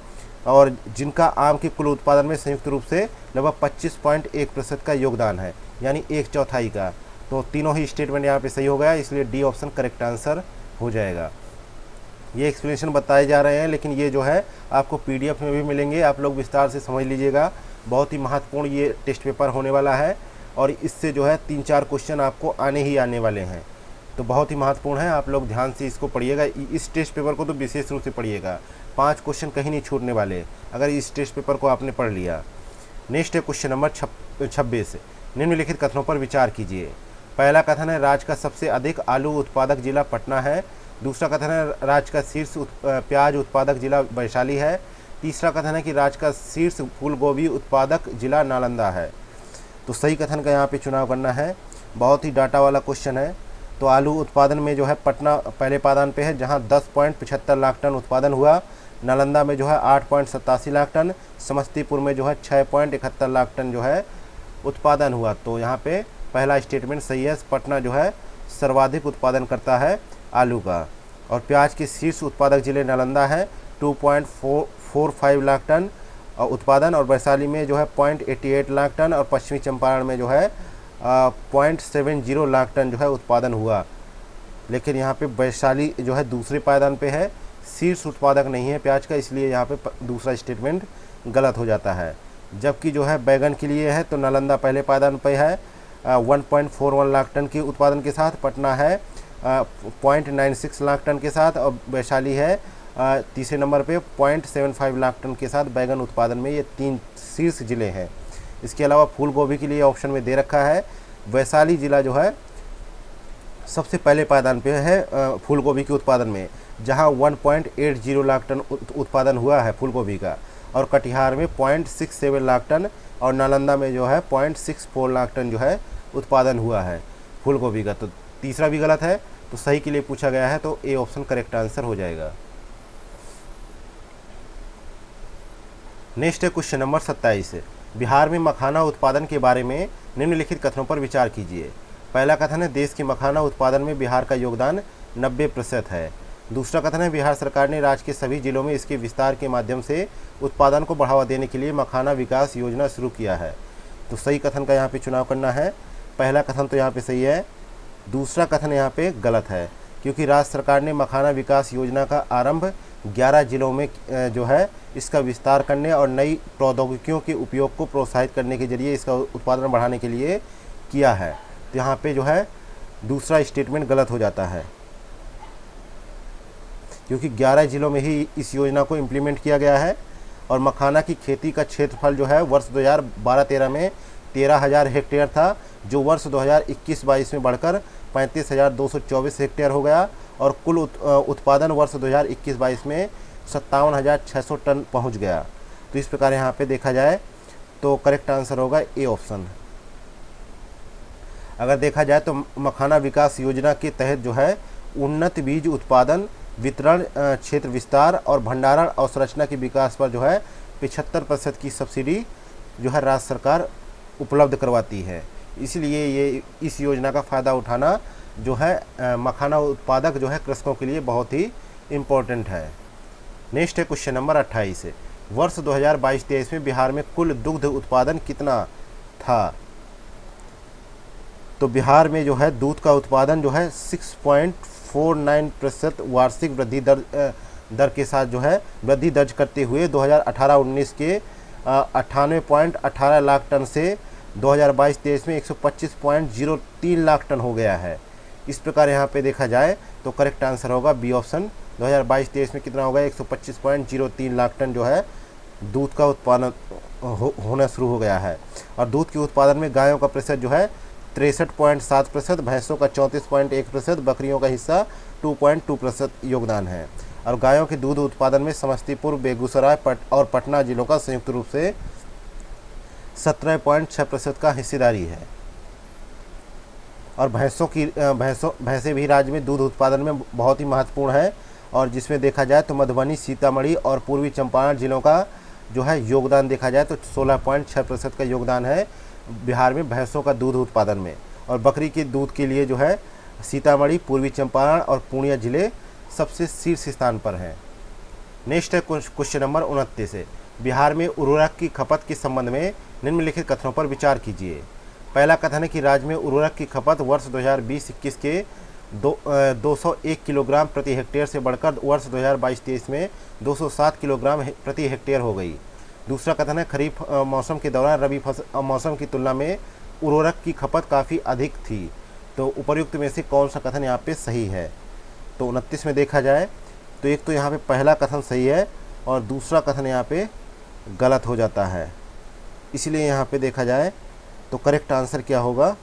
और जिनका आम के कुल उत्पादन में संयुक्त रूप से लगभग 25.1% का योगदान है, यानी 1/4 का। तो तीनों ही स्टेटमेंट यहाँ पे सही हो गया, इसलिए डी ऑप्शन करेक्ट आंसर हो जाएगा। ये एक्सप्लेनेशन बताए जा रहे हैं, लेकिन ये जो है आपको PDF में भी मिलेंगे, आप लोग विस्तार से समझ लीजिएगा। बहुत ही महत्वपूर्ण ये टेस्ट पेपर होने वाला है, और इससे जो है 3-4 क्वेश्चन आपको आने ही आने वाले हैं। तो बहुत ही महत्वपूर्ण है, आप लोग ध्यान से इसको पढ़िएगा। इस टेस्ट पेपर को तो विशेष रूप से पढ़िएगा, 5 क्वेश्चन कहीं नहीं छूटने वाले अगर इस टेस्ट पेपर को आपने पढ़ लिया। नेक्स्ट है क्वेश्चन नंबर 26, निम्नलिखित कथनों पर विचार कीजिए। पहला कथन है राज्य का सबसे अधिक आलू उत्पादक जिला पटना है। दूसरा कथन है राज्य का शीर्ष प्याज उत्पादक जिला वैशाली है। तीसरा कथन है कि राज्य का शीर्ष फूल गोभी उत्पादक जिला नालंदा है। तो सही कथन का यहाँ पे चुनाव करना है। बहुत ही डाटा वाला क्वेश्चन है। तो आलू उत्पादन में जो है पटना पहले पायदान पे है, जहाँ 10.75 लाख टन उत्पादन हुआ। नालंदा में जो है 8.87 लाख टन, समस्तीपुर में जो है 6.71 लाख टन जो है उत्पादन हुआ। तो यहाँ पे पहला स्टेटमेंट सही है, पटना जो है सर्वाधिक उत्पादन करता है आलू का। और प्याज के शीर्ष उत्पादक जिले नालंदा है 2.45 लाख टन उत्पादन, और वैशाली में जो है 0.88 लाख टन, और पश्चिमी चंपारण में जो है 0.70 लाख टन जो है उत्पादन हुआ। लेकिन यहाँ पे वैशाली जो है दूसरे पायदान पे है, शीर्ष उत्पादक नहीं है प्याज का, इसलिए यहाँ पे दूसरा स्टेटमेंट गलत हो जाता है। जबकि जो है बैगन के लिए है तो नालंदा पहले पायदान पे है 1.41 लाख टन के उत्पादन के साथ, पटना है 0.96 लाख टन के साथ, और वैशाली है तीसरे नंबर पे 0.75 लाख टन के साथ बैगन उत्पादन में। ये 3 शीर्ष जिले हैं। इसके अलावा फूल गोभी के लिए ऑप्शन में दे रखा है, वैशाली जिला जो है सबसे पहले पायदान पे है फूल गोभी के उत्पादन में, जहां 1.80 लाख टन उत्पादन हुआ है फूल गोभी का, और कटिहार में 0.67 लाख टन, और नालंदा में जो है 0.64 लाख टन जो है उत्पादन हुआ है फूल गोभी का। तो तीसरा भी गलत है, तो सही के लिए पूछा गया है, तो ए ऑप्शन करेक्ट आंसर हो जाएगा। नेक्स्ट है क्वेश्चन नंबर 27, बिहार में मखाना उत्पादन के बारे में निम्नलिखित कथनों पर विचार कीजिए। पहला कथन है देश के मखाना उत्पादन में बिहार का योगदान 90% है। दूसरा कथन है बिहार सरकार ने राज्य के सभी जिलों में इसके विस्तार के माध्यम से उत्पादन को बढ़ावा देने के लिए मखाना विकास योजना शुरू किया है। तो सही कथन का यहाँ पे चुनाव करना है। पहला कथन तो यहाँ पे सही है, दूसरा कथन यहाँ पे गलत है, क्योंकि राज्य सरकार ने मखाना विकास योजना का आरंभ 11 जिलों में जो है इसका विस्तार करने और नई प्रौद्योगिकियों के उपयोग को प्रोत्साहित करने के जरिए इसका उत्पादन बढ़ाने के लिए किया है। तो यहाँ पे जो है दूसरा स्टेटमेंट गलत हो जाता है, क्योंकि 11 जिलों में ही इस योजना को इम्प्लीमेंट किया गया है, और मखाना की खेती का क्षेत्रफल जो है वर्ष 2012-13 में 13,000 हेक्टेयर था, जो वर्ष 2021-22 में बढ़कर 35,224 हेक्टेयर हो गया, और कुल उत्पादन वर्ष 2021-22 में 57,600 टन पहुंच गया। तो इस प्रकार यहाँ पे देखा जाए तो करेक्ट आंसर होगा ए ऑप्शन। अगर देखा जाए तो मखाना विकास योजना के तहत जो है उन्नत बीज उत्पादन, वितरण, क्षेत्र विस्तार और भंडारण अवसंरचना के विकास पर जो है 75% की सब्सिडी जो है राज्य सरकार उपलब्ध करवाती है। इसलिए ये इस योजना का फ़ायदा उठाना जो है मखाना उत्पादक जो है कृषकों के लिए बहुत ही इम्पोर्टेंट है। नेक्स्ट है क्वेश्चन नंबर 28। वर्ष 2022-23 में बिहार में कुल दुग्ध उत्पादन कितना था? तो बिहार में जो है दूध का उत्पादन जो है 6.49% वार्षिक वृद्धि दर के साथ जो है वृद्धि दर्ज करते हुए 2018-19 के 98.18 लाख टन से 2022-23 में 125.03 लाख टन हो गया है। इस प्रकार यहाँ पे देखा जाए तो करेक्ट आंसर होगा बी ऑप्शन। 2022-23 में कितना होगा? 125.03 लाख टन जो है दूध का उत्पादन होना शुरू हो गया है। और दूध के उत्पादन में गायों का प्रतिशत जो है 63.7%, भैंसों का 34.1%, बकरियों का हिस्सा 2.2% योगदान है। और गायों के दूध उत्पादन में समस्तीपुर, बेगूसराय और पटना जिलों का संयुक्त रूप से 17.6% का हिस्सेदारी है। और भैंसें भी राज्य में दूध उत्पादन में बहुत ही महत्वपूर्ण है। और जिसमें देखा जाए तो मधुबनी, सीतामढ़ी और पूर्वी चंपारण जिलों का जो है योगदान देखा जाए तो 16.6% का योगदान है बिहार में भैंसों का दूध उत्पादन में। और बकरी के दूध के लिए जो है सीतामढ़ी, पूर्वी चंपारण और पूर्णिया जिले सबसे शीर्ष स्थान पर हैं। नेक्स्ट है क्वेश्चन नंबर 29 है। बिहार में उर्वरक की खपत के संबंध में निम्नलिखित कथनों पर विचार कीजिए। पहला कथन है कि राज्य में उर्वरक की खपत वर्ष 2020-21 के 201 किलोग्राम प्रति हेक्टेयर से बढ़कर वर्ष 2022-23 में 207 किलोग्राम प्रति हेक्टेयर हो गई। दूसरा कथन है खरीफ मौसम के दौरान रबी मौसम की तुलना में उर्वरक की खपत काफ़ी अधिक थी। तो उपर्युक्त में से कौन सा कथन यहाँ पे सही है? तो 29 में देखा जाए तो एक तो यहाँ पे पहला कथन सही है और दूसरा कथन यहाँ पे गलत हो जाता है। इसलिए यहाँ पे देखा जाए तो करेक्ट आंसर क्या होगा?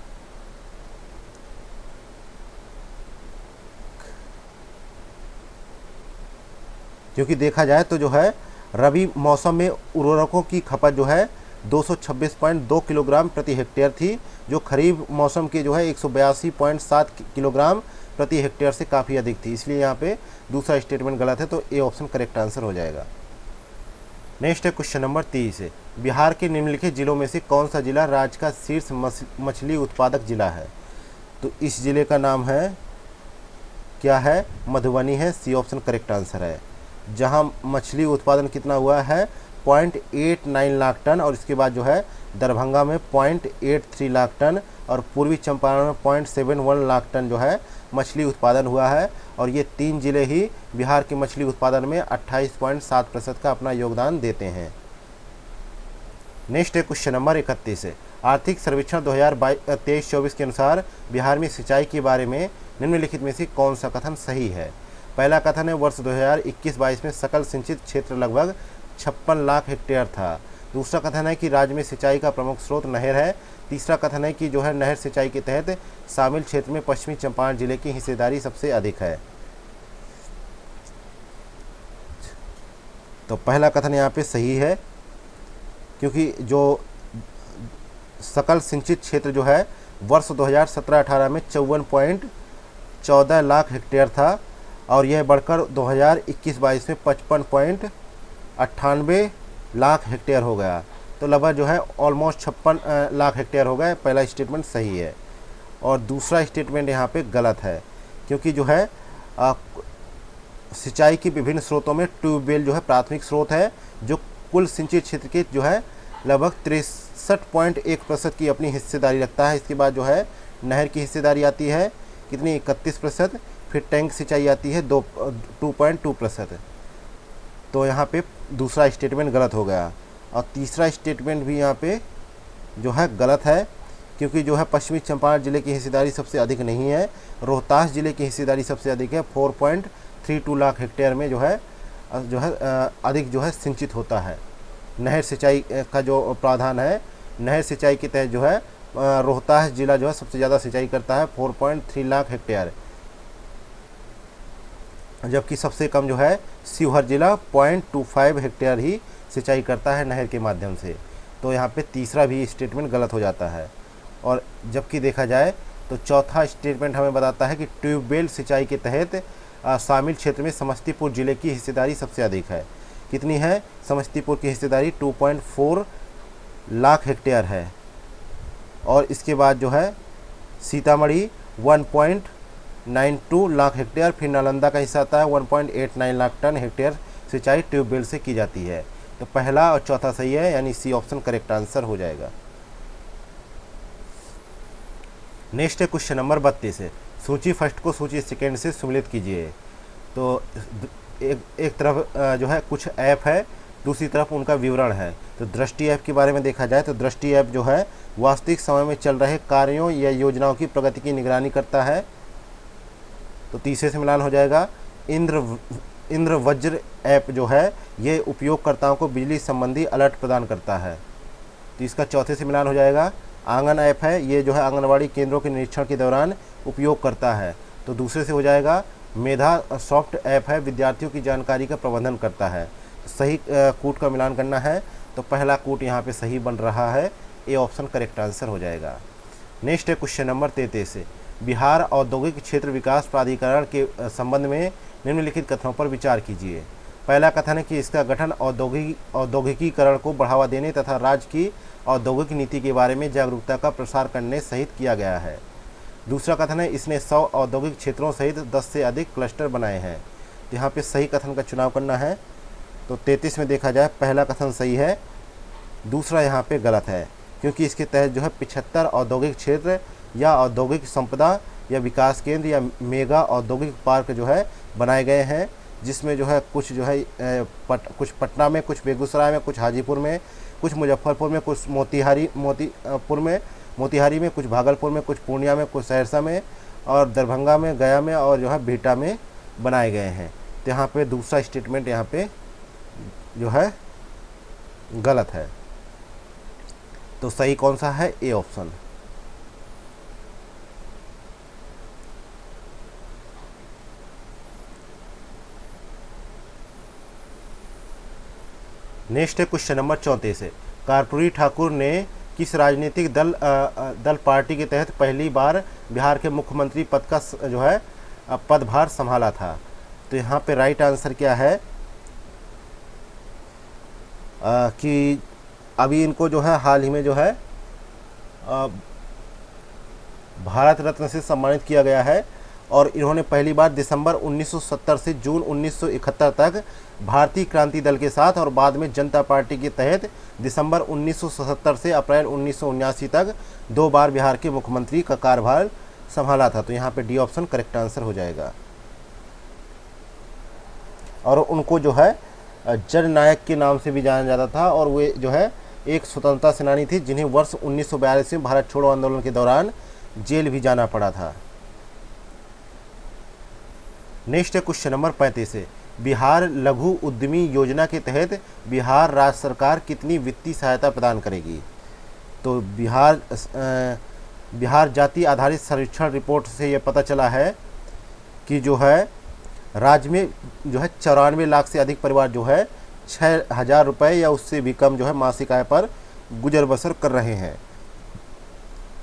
क्योंकि देखा जाए तो जो है रबी मौसम में उर्वरकों की खपत जो है 226.2 किलोग्राम प्रति हेक्टेयर थी, जो खरीफ मौसम के जो है 182.7 किलोग्राम प्रति हेक्टेयर से काफ़ी अधिक थी। इसलिए यहाँ पे दूसरा स्टेटमेंट गलत है, तो ए ऑप्शन करेक्ट आंसर हो जाएगा। नेक्स्ट है क्वेश्चन नंबर 30 है। बिहार के निम्नलिखित जिलों में से कौन सा जिला राज्य का शीर्ष मछली उत्पादक जिला है? तो इस जिले का नाम है क्या है? मधुबनी है। सी ऑप्शन करेक्ट आंसर है। जहां मछली उत्पादन कितना हुआ है? 0.89 लाख टन। और इसके बाद जो है दरभंगा में 0.83 लाख टन और पूर्वी चंपारण में 0.71 लाख टन जो है मछली उत्पादन हुआ है। और ये 3 जिले ही बिहार के मछली उत्पादन में 28.7% का अपना योगदान देते हैं। नेक्स्ट है क्वेश्चन नंबर 31 है। आर्थिक सर्वेक्षण 2023-24 के अनुसार बिहार में सिंचाई के बारे में निम्नलिखित में से कौन सा कथन सही है? पहला कथन है वर्ष 2021-22 में सकल सिंचित क्षेत्र लगभग 56 लाख हेक्टेयर था। दूसरा कथन है कि राज्य में सिंचाई का प्रमुख स्रोत नहर है। तीसरा कथन है कि जो है नहर सिंचाई के तहत शामिल क्षेत्र में पश्चिमी चंपारण जिले की हिस्सेदारी सबसे अधिक है। तो पहला कथन यहाँ पे सही है, क्योंकि जो सकल सिंचित क्षेत्र जो है वर्ष 2017-18 में 54.14 लाख हेक्टेयर था और यह बढ़कर 2021-22 में 55.98 लाख हेक्टेयर हो गया। तो लगभग जो है ऑलमोस्ट 56 लाख हेक्टेयर हो गए। पहला स्टेटमेंट सही है और दूसरा स्टेटमेंट यहाँ पे गलत है, क्योंकि जो है सिंचाई की विभिन्न स्रोतों में ट्यूबवेल जो है प्राथमिक स्रोत है, जो कुल सिंचित क्षेत्र के जो है लगभग 63.1% की अपनी हिस्सेदारी रखता है। इसके बाद जो है नहर की हिस्सेदारी आती है कितनी? 31%। फिर टैंक सिंचाई आती है 2.2%। तो यहाँ पे दूसरा स्टेटमेंट गलत हो गया। और तीसरा स्टेटमेंट भी यहाँ पे जो है गलत है, क्योंकि जो है पश्चिमी चंपारण जिले की हिस्सेदारी सबसे अधिक नहीं है। रोहतास जिले की हिस्सेदारी सबसे अधिक है। 4.32 लाख हेक्टेयर में जो है अधिक जो है सिंचित होता है। नहर सिंचाई का जो प्रावधान है, नहर सिंचाई के तहत जो है रोहतास जिला जो है सबसे ज़्यादा सिंचाई करता है, 4.3 लाख हेक्टेयर। जबकि सबसे कम जो है शिवहर जिला 0.25 हेक्टेयर ही सिंचाई करता है नहर के माध्यम से। तो यहाँ पे तीसरा भी स्टेटमेंट गलत हो जाता है। और जबकि देखा जाए तो चौथा स्टेटमेंट हमें बताता है कि ट्यूबवेल सिंचाई के तहत शामिल क्षेत्र में समस्तीपुर जिले की हिस्सेदारी सबसे अधिक है। कितनी है? समस्तीपुर की हिस्सेदारी 2.4 लाख हेक्टेयर है। और इसके बाद जो है सीतामढ़ी 1.92 लाख हेक्टेयर, फिर नालंदा का हिस्सा आता है 1.89 लाख टन हेक्टेयर सिंचाई ट्यूबवेल से की जाती है। तो पहला और चौथा सही है, यानी सी ऑप्शन करेक्ट आंसर हो जाएगा। नेक्स्ट है क्वेश्चन नंबर 32 है, सूची फर्स्ट को सूची सेकेंड से सम्मिलित कीजिए। तो एक तरफ जो है कुछ ऐप है, दूसरी तरफ उनका विवरण है। तो दृष्टि ऐप के बारे में देखा जाए तो दृष्टि ऐप जो है वास्तविक समय में चल रहे कार्यों या योजनाओं की प्रगति की निगरानी करता है। तो तीसरे से मिलान हो जाएगा। इंद्र वज्र ऐप जो है ये उपयोगकर्ताओं को बिजली संबंधी अलर्ट प्रदान करता है। तो इसका चौथे से मिलान हो जाएगा। आंगन ऐप है, ये जो है आंगनवाड़ी केंद्रों के निरीक्षण के दौरान उपयोग करता है। तो दूसरे से हो जाएगा। मेधा सॉफ्ट ऐप है, विद्यार्थियों की जानकारी का प्रबंधन करता है। सही कूट का मिलान करना है, तो पहला कूट यहाँ पे सही बन रहा है, ए ऑप्शन करेक्ट आंसर हो जाएगा। नेक्स्ट है क्वेश्चन नंबर 33 है, बिहार औद्योगिक क्षेत्र विकास प्राधिकरण के संबंध में निम्नलिखित कथनों पर विचार कीजिए। पहला कथन है कि इसका गठन औद्योगिकीकरण को बढ़ावा देने तथा राज्य की औद्योगिक नीति के बारे में जागरूकता का प्रसार करने सहित किया गया है। दूसरा कथन है इसने 100 औद्योगिक क्षेत्रों सहित 10 से अधिक क्लस्टर बनाए हैं। तो यहाँ पे सही कथन का चुनाव करना है। तो 33 में देखा जाए पहला कथन सही है, दूसरा यहाँ पे गलत है, क्योंकि इसके तहत जो है 75 औद्योगिक क्षेत्र या औद्योगिक संपदा या विकास केंद्र या मेगा औद्योगिक पार्क जो है बनाए गए हैं, जिसमें जो है कुछ जो है कुछ पटना में, कुछ बेगूसराय में, कुछ हाजीपुर में, कुछ मुजफ्फरपुर में, कुछ मोतिहारी में, कुछ भागलपुर में, कुछ पूर्णिया में, कुछ सहरसा में और दरभंगा में, गया में और जो है बिहटा में बनाए गए हैं। तो यहाँ पे दूसरा स्टेटमेंट यहाँ पे जो है गलत है। तो सही कौन सा है? A option. नेक्स्ट है क्वेश्चन नंबर 34 है, कर्पूरी ठाकुर ने किस राजनीतिक दल पार्टी के तहत पहली बार बिहार के मुख्यमंत्री पद का जो है पदभार संभाला था? तो यहाँ पे राइट आंसर क्या है कि अभी इनको जो है हाल ही में जो है भारत रत्न से सम्मानित किया गया है और इन्होंने पहली बार दिसंबर 1970 से जून 1971 तक भारतीय क्रांति दल के साथ और बाद में जनता पार्टी के तहत दिसंबर 1977 से अप्रैल 1979 तक 2 बार बिहार के मुख्यमंत्री का कार्यभार संभाला था। तो यहाँ पे डी ऑप्शन करेक्ट आंसर हो जाएगा। और उनको जो है जननायक के नाम से भी जाना जाता था और वे जो है एक स्वतंत्रता सेनानी थी जिन्हें वर्ष 1942 में भारत छोड़ो आंदोलन के दौरान जेल भी जाना पड़ा था। नेक्स्ट है क्वेश्चन नंबर 35 है, बिहार लघु उद्यमी योजना के तहत बिहार राज्य सरकार कितनी वित्तीय सहायता प्रदान करेगी? तो बिहार जाति आधारित सर्वेक्षण रिपोर्ट से यह पता चला है कि जो है राज्य में जो है 94 लाख से अधिक परिवार जो है 6,000 रुपये या उससे भी कम जो है मासिक आय पर गुजर बसर कर रहे हैं।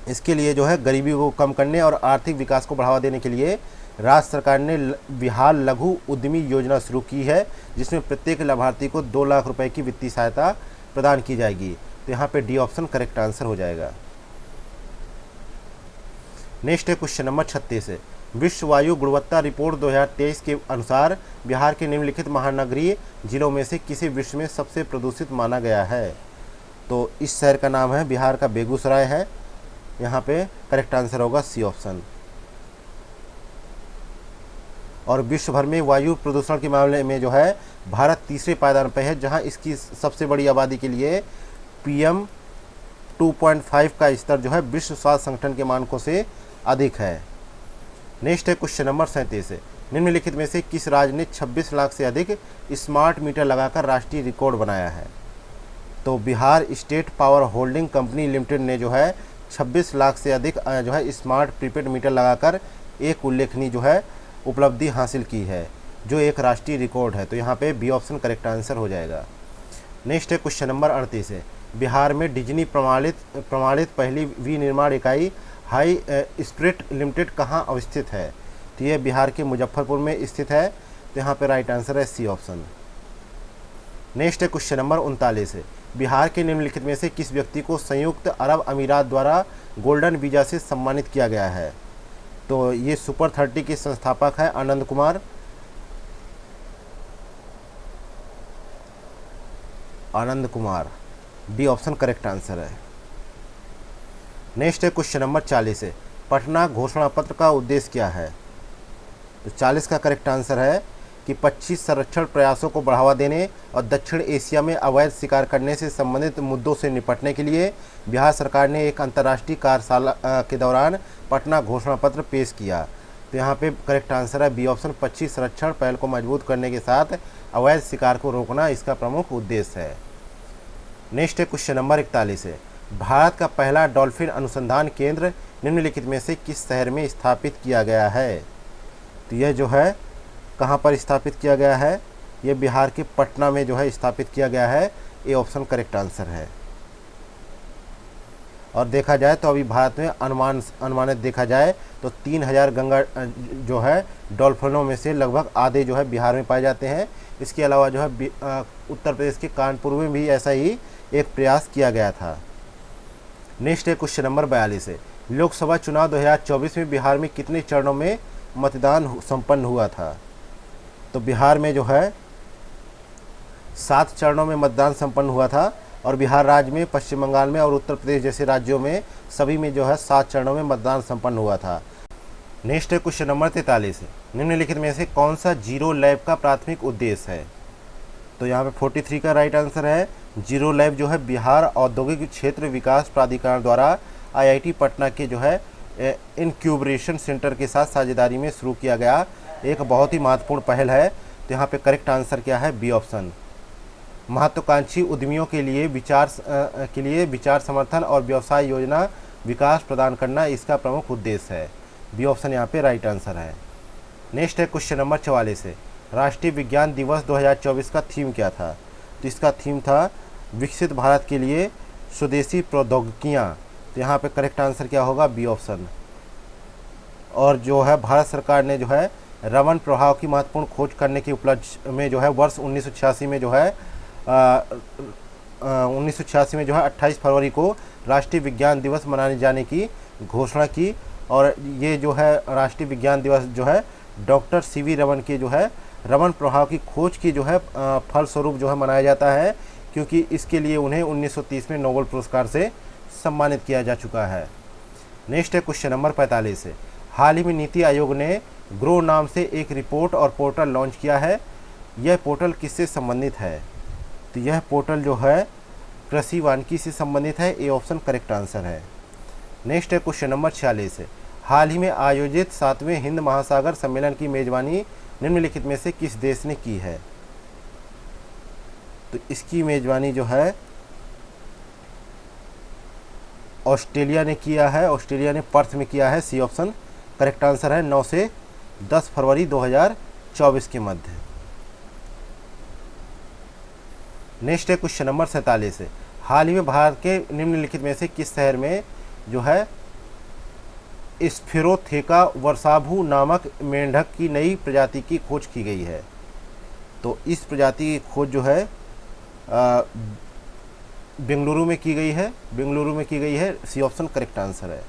इसके लिए जो है गरीबी को कम करने और आर्थिक विकास को बढ़ावा देने के लिए राज्य सरकार ने बिहार लघु उद्यमी योजना शुरू की है, जिसमें प्रत्येक लाभार्थी को 2 लाख रुपए की वित्तीय सहायता प्रदान की जाएगी। तो यहाँ पे डी ऑप्शन करेक्ट आंसर हो जाएगा। नेक्स्ट है क्वेश्चन नंबर 36 है, विश्व वायु गुणवत्ता रिपोर्ट 2023 के अनुसार बिहार के निम्नलिखित महानगरीय जिलों में से किसे विश्व में सबसे प्रदूषित माना गया है? तो इस शहर का नाम है बिहार का बेगूसराय है। यहाँ पे करेक्ट आंसर होगा सी ऑप्शन। और विश्व भर में वायु प्रदूषण के मामले में जो है भारत तीसरे पायदान पर है, जहां इसकी सबसे बड़ी आबादी के लिए PM 2.5 का स्तर जो है विश्व स्वास्थ्य संगठन के मानकों से अधिक है। नेक्स्ट है क्वेश्चन नंबर 37 है, निम्नलिखित में से किस राज्य ने 26 लाख से अधिक स्मार्ट मीटर लगाकर राष्ट्रीय रिकॉर्ड बनाया है? तो Bihar state power holding company limited ने जो है 26 लाख से अधिक जो है स्मार्ट प्रीपेड मीटर लगाकर एक उल्लेखनीय जो है उपलब्धि हासिल की है। जो एक राष्ट्रीय रिकॉर्ड है। तो यहाँ पे बी ऑप्शन करेक्ट आंसर हो जाएगा। नेक्स्ट है क्वेश्चन नंबर 38 है, बिहार में डिज्नी प्रमाणित पहली विनिर्माण इकाई हाई स्प्रिट लिमिटेड कहाँ अवस्थित है? तो ये बिहार के मुजफ्फरपुर में स्थित है। तो यहाँ पे राइट आंसर है सी ऑप्शन। नेक्स्ट है क्वेश्चन नंबर 39 है, बिहार के निम्नलिखित में से किस व्यक्ति को संयुक्त अरब अमीरात द्वारा गोल्डन वीज़ा से सम्मानित किया गया है? तो ये सुपर 30 के संस्थापक है Anand Kumar. Anand Kumar, B option correct answer है। नेक्स्ट है क्वेश्चन नंबर 40 है, पटना घोषणा पत्र का उद्देश्य क्या है? तो 40 का करेक्ट आंसर है कि 25 संरक्षण प्रयासों को बढ़ावा देने और दक्षिण एशिया में अवैध शिकार करने से संबंधित मुद्दों से निपटने के लिए बिहार सरकार ने एक अंतर्राष्ट्रीय कार्यशाला के दौरान पटना घोषणा पत्र पेश किया। तो यहाँ पे करेक्ट आंसर है बी ऑप्शन, 25 संरक्षण पहल को मजबूत करने के साथ अवैध शिकार को रोकना इसका प्रमुख उद्देश्य है। नेक्स्ट है क्वेश्चन नंबर 41 है, भारत का पहला डॉल्फिन अनुसंधान केंद्र निम्नलिखित में से किस शहर में स्थापित किया गया है? तो यह जो है कहाँ पर स्थापित किया गया है? ये बिहार के पटना में जो है स्थापित किया गया है। ए ऑप्शन करेक्ट आंसर है। और देखा जाए तो अभी भारत में अनुमानित देखा जाए तो 3000 गंगा जो है डॉल्फिनों में से लगभग आधे जो है बिहार में पाए जाते हैं। इसके अलावा जो है उत्तर प्रदेश के कानपुर में भी ऐसा ही एक प्रयास किया गया था। नेक्स्ट है क्वेश्चन नंबर 42 है, लोकसभा चुनाव 2024 में बिहार में कितने चरणों में मतदान संपन्न हुआ था? तो बिहार में जो है 7 चरणों में मतदान संपन्न हुआ था और बिहार राज्य में, पश्चिम बंगाल में और उत्तर प्रदेश जैसे राज्यों में सभी में जो है 7 चरणों में मतदान संपन्न हुआ था। नेक्स्ट है क्वेश्चन नंबर 43 है, निम्नलिखित में से कौन सा जीरो लैब का प्राथमिक उद्देश्य है? तो यहाँ पे 43 का राइट आंसर है। जीरो लैब जो है बिहार औद्योगिक क्षेत्र विकास प्राधिकरण द्वारा IIT पटना के जो है इनक्यूबरेशन सेंटर के साथ साझेदारी में शुरू किया गया एक बहुत ही महत्वपूर्ण पहल है। तो यहाँ पे करेक्ट आंसर क्या है? B option. महत्वाकांक्षी उद्यमियों के लिए विचार समर्थन और व्यवसाय योजना विकास प्रदान करना इसका प्रमुख उद्देश्य है। बी ऑप्शन यहाँ पे राइट आंसर है। नेक्स्ट है क्वेश्चन नंबर 44 है, राष्ट्रीय विज्ञान दिवस 2024 का थीम क्या था? तो इसका थीम था विकसित भारत के लिए स्वदेशी प्रौद्योगिकियाँ। तो यहाँ पे करेक्ट आंसर क्या होगा? B option. और जो है भारत सरकार ने जो है रमन प्रभाव की महत्वपूर्ण खोज करने के उपलक्ष्य में जो है वर्ष 1986 में जो है 28 फरवरी को राष्ट्रीय विज्ञान दिवस मनाने जाने की घोषणा की। और ये जो है राष्ट्रीय विज्ञान दिवस जो है डॉक्टर CV रमन के जो है रमन प्रभाव की खोज की जो है फलस्वरूप जो है मनाया जाता है, क्योंकि इसके लिए उन्हें 1930 में नोबेल पुरस्कार से सम्मानित किया जा चुका है। नेक्स्ट है क्वेश्चन नंबर 45 है, हाल ही में नीति आयोग ने ग्रो नाम से एक रिपोर्ट और पोर्टल लॉन्च किया है। यह पोर्टल किससे संबंधित है? तो यह पोर्टल जो है कृषि वानिकी से संबंधित है। ए ऑप्शन करेक्ट आंसर है। नेक्स्ट है क्वेश्चन नंबर 46 है, हाल ही में आयोजित 7वें हिंद महासागर सम्मेलन की मेजबानी निम्नलिखित में से किस देश ने की है? तो इसकी मेजबानी जो है ऑस्ट्रेलिया ने किया है। ऑस्ट्रेलिया ने पर्थ में किया है। सी ऑप्शन करेक्ट आंसर है। 9 से 10 फरवरी 2024 के मध्य। नेक्स्ट है क्वेश्चन नंबर 47 है, हाल ही में भारत के निम्नलिखित में से किस शहर में जो है स्फेरोथेका वर्साभू नामक मेंढक की नई प्रजाति की खोज की गई है? तो इस प्रजाति की खोज जो है बेंगलुरु में की गई है। बेंगलुरु में की गई है। सी ऑप्शन करेक्ट आंसर है।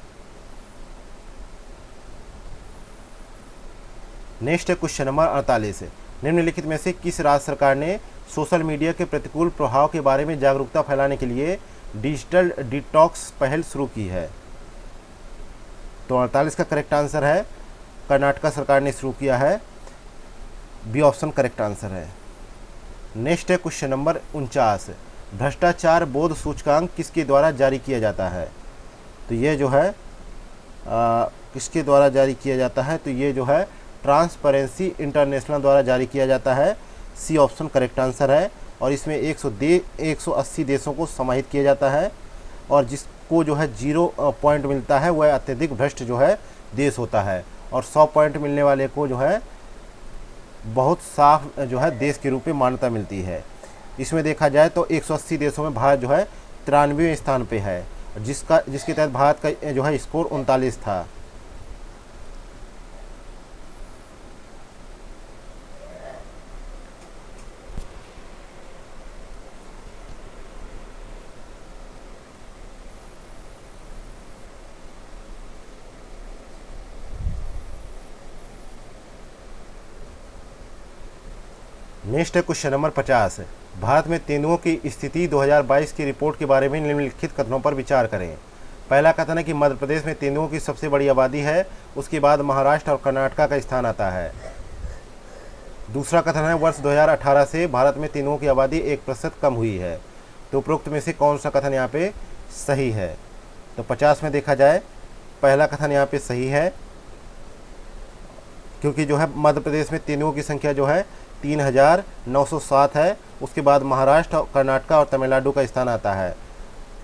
नेक्स्ट है क्वेश्चन नंबर 48 है, निम्नलिखित में से किस राज्य सरकार ने सोशल मीडिया के प्रतिकूल प्रभाव के बारे में जागरूकता फैलाने के लिए डिजिटल डिटॉक्स पहल शुरू की है? तो 48 का करेक्ट आंसर है कर्नाटक सरकार ने शुरू किया है। बी ऑप्शन करेक्ट आंसर है। नेक्स्ट है क्वेश्चन नंबर 49, भ्रष्टाचार बोध सूचकांक किसके द्वारा जारी किया जाता है? तो ये जो है किसके द्वारा जारी किया जाता है? तो ये जो है ट्रांसपेरेंसी इंटरनेशनल द्वारा जारी किया जाता है। सी ऑप्शन करेक्ट आंसर है। और इसमें 180 देशों को समाहित किया जाता है और जिसको जो है 0 पॉइंट मिलता है वह अत्यधिक भ्रष्ट जो है देश होता है और 100 पॉइंट मिलने वाले को जो है बहुत साफ जो है देश के रूप में मान्यता मिलती है। इसमें देखा जाए तो 180 देशों में भारत जो है 93वें स्थान पे है, जिसके तहत भारत का जो है स्कोर 39 था। नेक्स्ट है क्वेश्चन नंबर 50। भारत में तेंदुओं की स्थिति 2022 की रिपोर्ट के बारे में निम्नलिखित कथनों पर विचार करें। पहला कथन है कि मध्य प्रदेश में तेंदुओं की सबसे बड़ी आबादी है, उसके बाद महाराष्ट्र और कर्नाटक का स्थान आता है। दूसरा कथन है वर्ष 2018 से भारत में तेंदुओं की आबादी 1% कम हुई है। तो उपरोक्त में से कौन सा कथन यहाँ पे सही है? तो 50 में देखा जाए पहला कथन यहाँ पे सही है, क्योंकि जो है मध्य प्रदेश में तेंदुओं की संख्या जो है 3907 है, उसके बाद महाराष्ट्र, कर्नाटक और तमिलनाडु का स्थान आता है।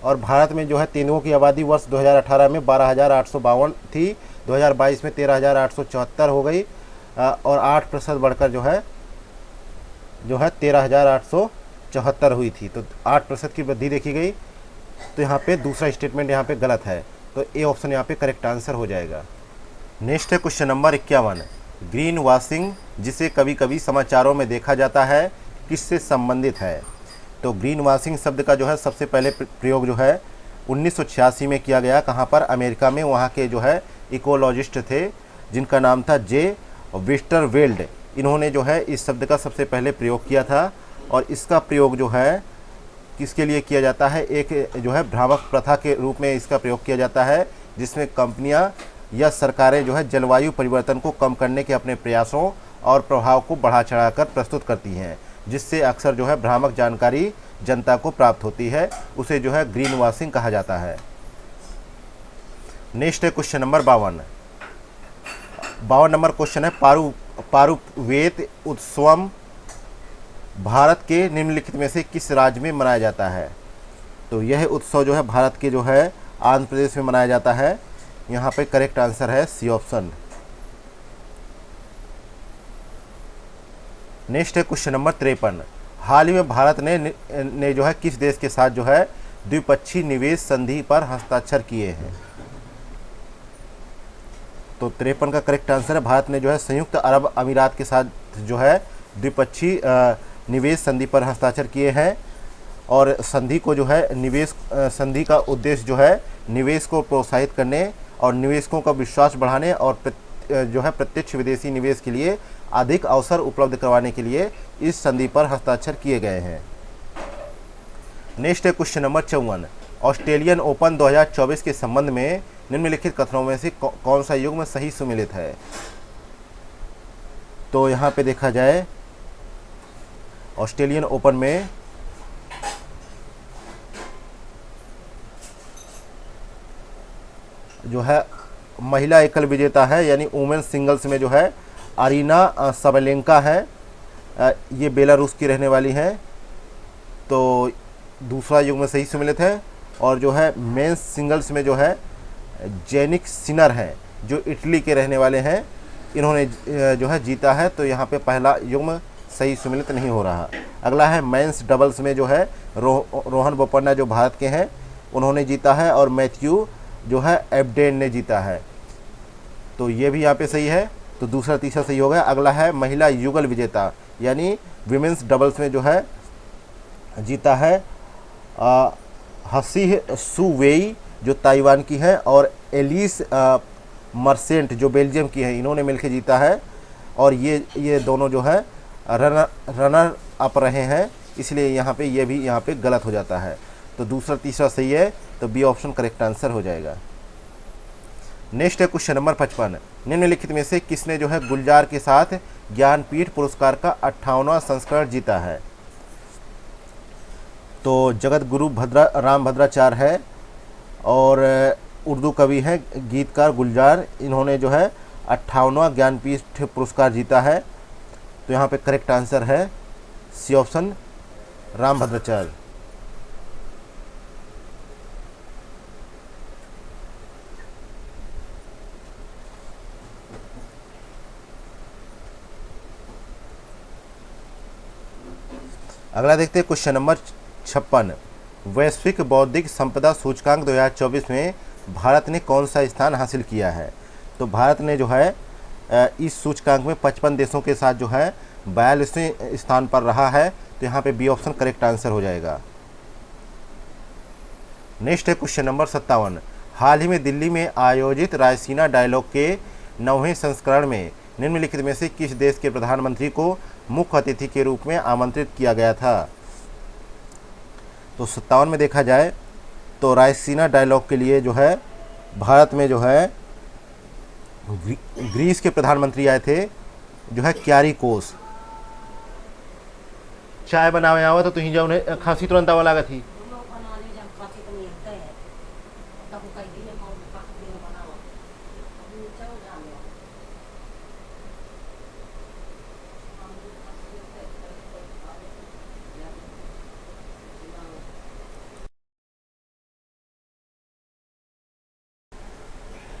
और भारत में जो है तेंदुओं की आबादी वर्ष 2018 में 12,852 थी, 2022 में 13,874 हो गई और 8% बढ़कर जो है 13,874 हुई थी। तो 8% की वृद्धि देखी गई। तो यहाँ पे दूसरा स्टेटमेंट यहाँ पे गलत है, तो ए ऑप्शन यहाँ पे करेक्ट आंसर हो जाएगा। नेक्स्ट है क्वेश्चन नंबर 51। ग्रीन वॉशिंग, जिसे कभी कभी समाचारों में देखा जाता है, किससे संबंधित है? तो ग्रीन वॉशिंग शब्द का जो है सबसे पहले प्रयोग जो है 1986 में किया गया। कहाँ पर? अमेरिका में। वहाँ के जो है इकोलॉजिस्ट थे जिनका नाम था जे वेस्टरवेल्ड। इन्होंने जो है इस शब्द का सबसे पहले प्रयोग किया था। और इसका प्रयोग जो है किसके लिए किया जाता है? एक जो है भ्रामक प्रथा के रूप में इसका प्रयोग किया जाता है, जिसमें कंपनियां या सरकारें जो है जलवायु परिवर्तन को कम करने के अपने प्रयासों और प्रभाव को बढ़ा चढ़ाकर प्रस्तुत करती हैं, जिससे अक्सर जो है भ्रामक जानकारी जनता को प्राप्त होती है। उसे जो है ग्रीन वॉशिंग कहा जाता है। नेक्स्ट है क्वेश्चन नंबर 52। 52 नंबर क्वेश्चन है पारुवेत उत्सवम भारत के निम्नलिखित में से किस राज्य में मनाया जाता है? तो यह उत्सव जो है भारत के जो है आंध्र प्रदेश में मनाया जाता है। यहाँ पे करेक्ट आंसर है सी ऑप्शन। नेक्स्ट है क्वेश्चन नंबर 53। हाल ही में भारत ने जो है किस देश के साथ जो है द्विपक्षीय निवेश संधि पर हस्ताक्षर किए हैं? तो 53 का करेक्ट आंसर है भारत ने जो है संयुक्त अरब अमीरात के साथ जो है द्विपक्षीय निवेश संधि पर हस्ताक्षर किए हैं। और संधि को जो है संधि का उद्देश्य जो है निवेश को प्रोत्साहित करने और निवेशकों का विश्वास बढ़ाने और जो है प्रत्यक्ष विदेशी निवेश के लिए अधिक अवसर उपलब्ध करवाने के लिए इस संधि पर हस्ताक्षर किए गए हैं। नेक्स्ट है क्वेश्चन नंबर 54। ऑस्ट्रेलियन ओपन 2024 के संबंध में निम्नलिखित कथनों में से कौन सा युग्म सही सुमेलित है? तो यहाँ पे देखा जाए ऑस्ट्रेलियन ओपन में जो है महिला एकल विजेता है, यानी वुमेन्स सिंगल्स में जो है अरीना सबलेंका है। ये बेलारूस की रहने वाली हैं। तो दूसरा युग्म सही सुमेलित है। और जो है मेंस सिंगल्स में जो है जेनिक सिनर हैं, जो इटली के रहने वाले हैं। इन्होंने जो है जीता है। तो यहाँ पे पहला युग्म सही सुमेलित नहीं हो रहा। अगला है मेंस डबल्स में जो है रोहन बोपन्ना जो भारत के हैं, उन्होंने जीता है। और मैथ्यू जो है एबडेन ने जीता है। तो ये भी यहाँ पे सही है। तो दूसरा तीसरा सही हो गया। अगला है महिला युगल विजेता, यानी विमेंस डबल्स में जो है जीता है हसी सुवेई जो ताइवान की है, और एलिस मर्सेंट जो बेल्जियम की है, इन्होंने मिलकर जीता है। और ये दोनों जो है रनर अप रहे हैं, इसलिए यहाँ पे ये भी यहाँ पे गलत हो जाता है। तो दूसरा तीसरा सही है, तो बी ऑप्शन करेक्ट आंसर हो जाएगा। नेक्स्ट है क्वेश्चन नंबर 55। निम्नलिखित में से किसने जो है गुलजार के साथ ज्ञानपीठ पुरस्कार का 58वां संस्करण जीता है? तो जगत गुरु राम भद्राचार्य है और उर्दू कवि हैं, गीतकार गुलजार। इन्होंने जो है 58वां ज्ञानपीठ पुरस्कार जीता है। तो यहाँ पे करेक्ट आंसर है सी ऑप्शन, राम भद्राचार्य। अगला देखते हैं क्वेश्चन नंबर 56। वैश्विक बौद्धिक संपदा सूचकांक 2024 में भारत ने कौन सा स्थान हासिल किया है? तो भारत ने जो है इस सूचकांक में 55 देशों के साथ जो है 42वें स्थान पर रहा है। तो यहाँ पे बी ऑप्शन करेक्ट आंसर हो जाएगा। नेक्स्ट है क्वेश्चन नंबर 57। हाल ही में दिल्ली में आयोजित रायसीना डायलॉग के 9वें संस्करण में निम्नलिखित में से किस देश के प्रधानमंत्री को मुख्य अतिथि के रूप में आमंत्रित किया गया था? तो 57 में देखा जाए तो रायसीना डायलॉग के लिए जो है भारत में जो है ग्रीस के प्रधानमंत्री आए थे, जो है क्यारिकोस। चाय बनावे आवा तो तुही जाओ खांसी तुरंत आवा लागत थी।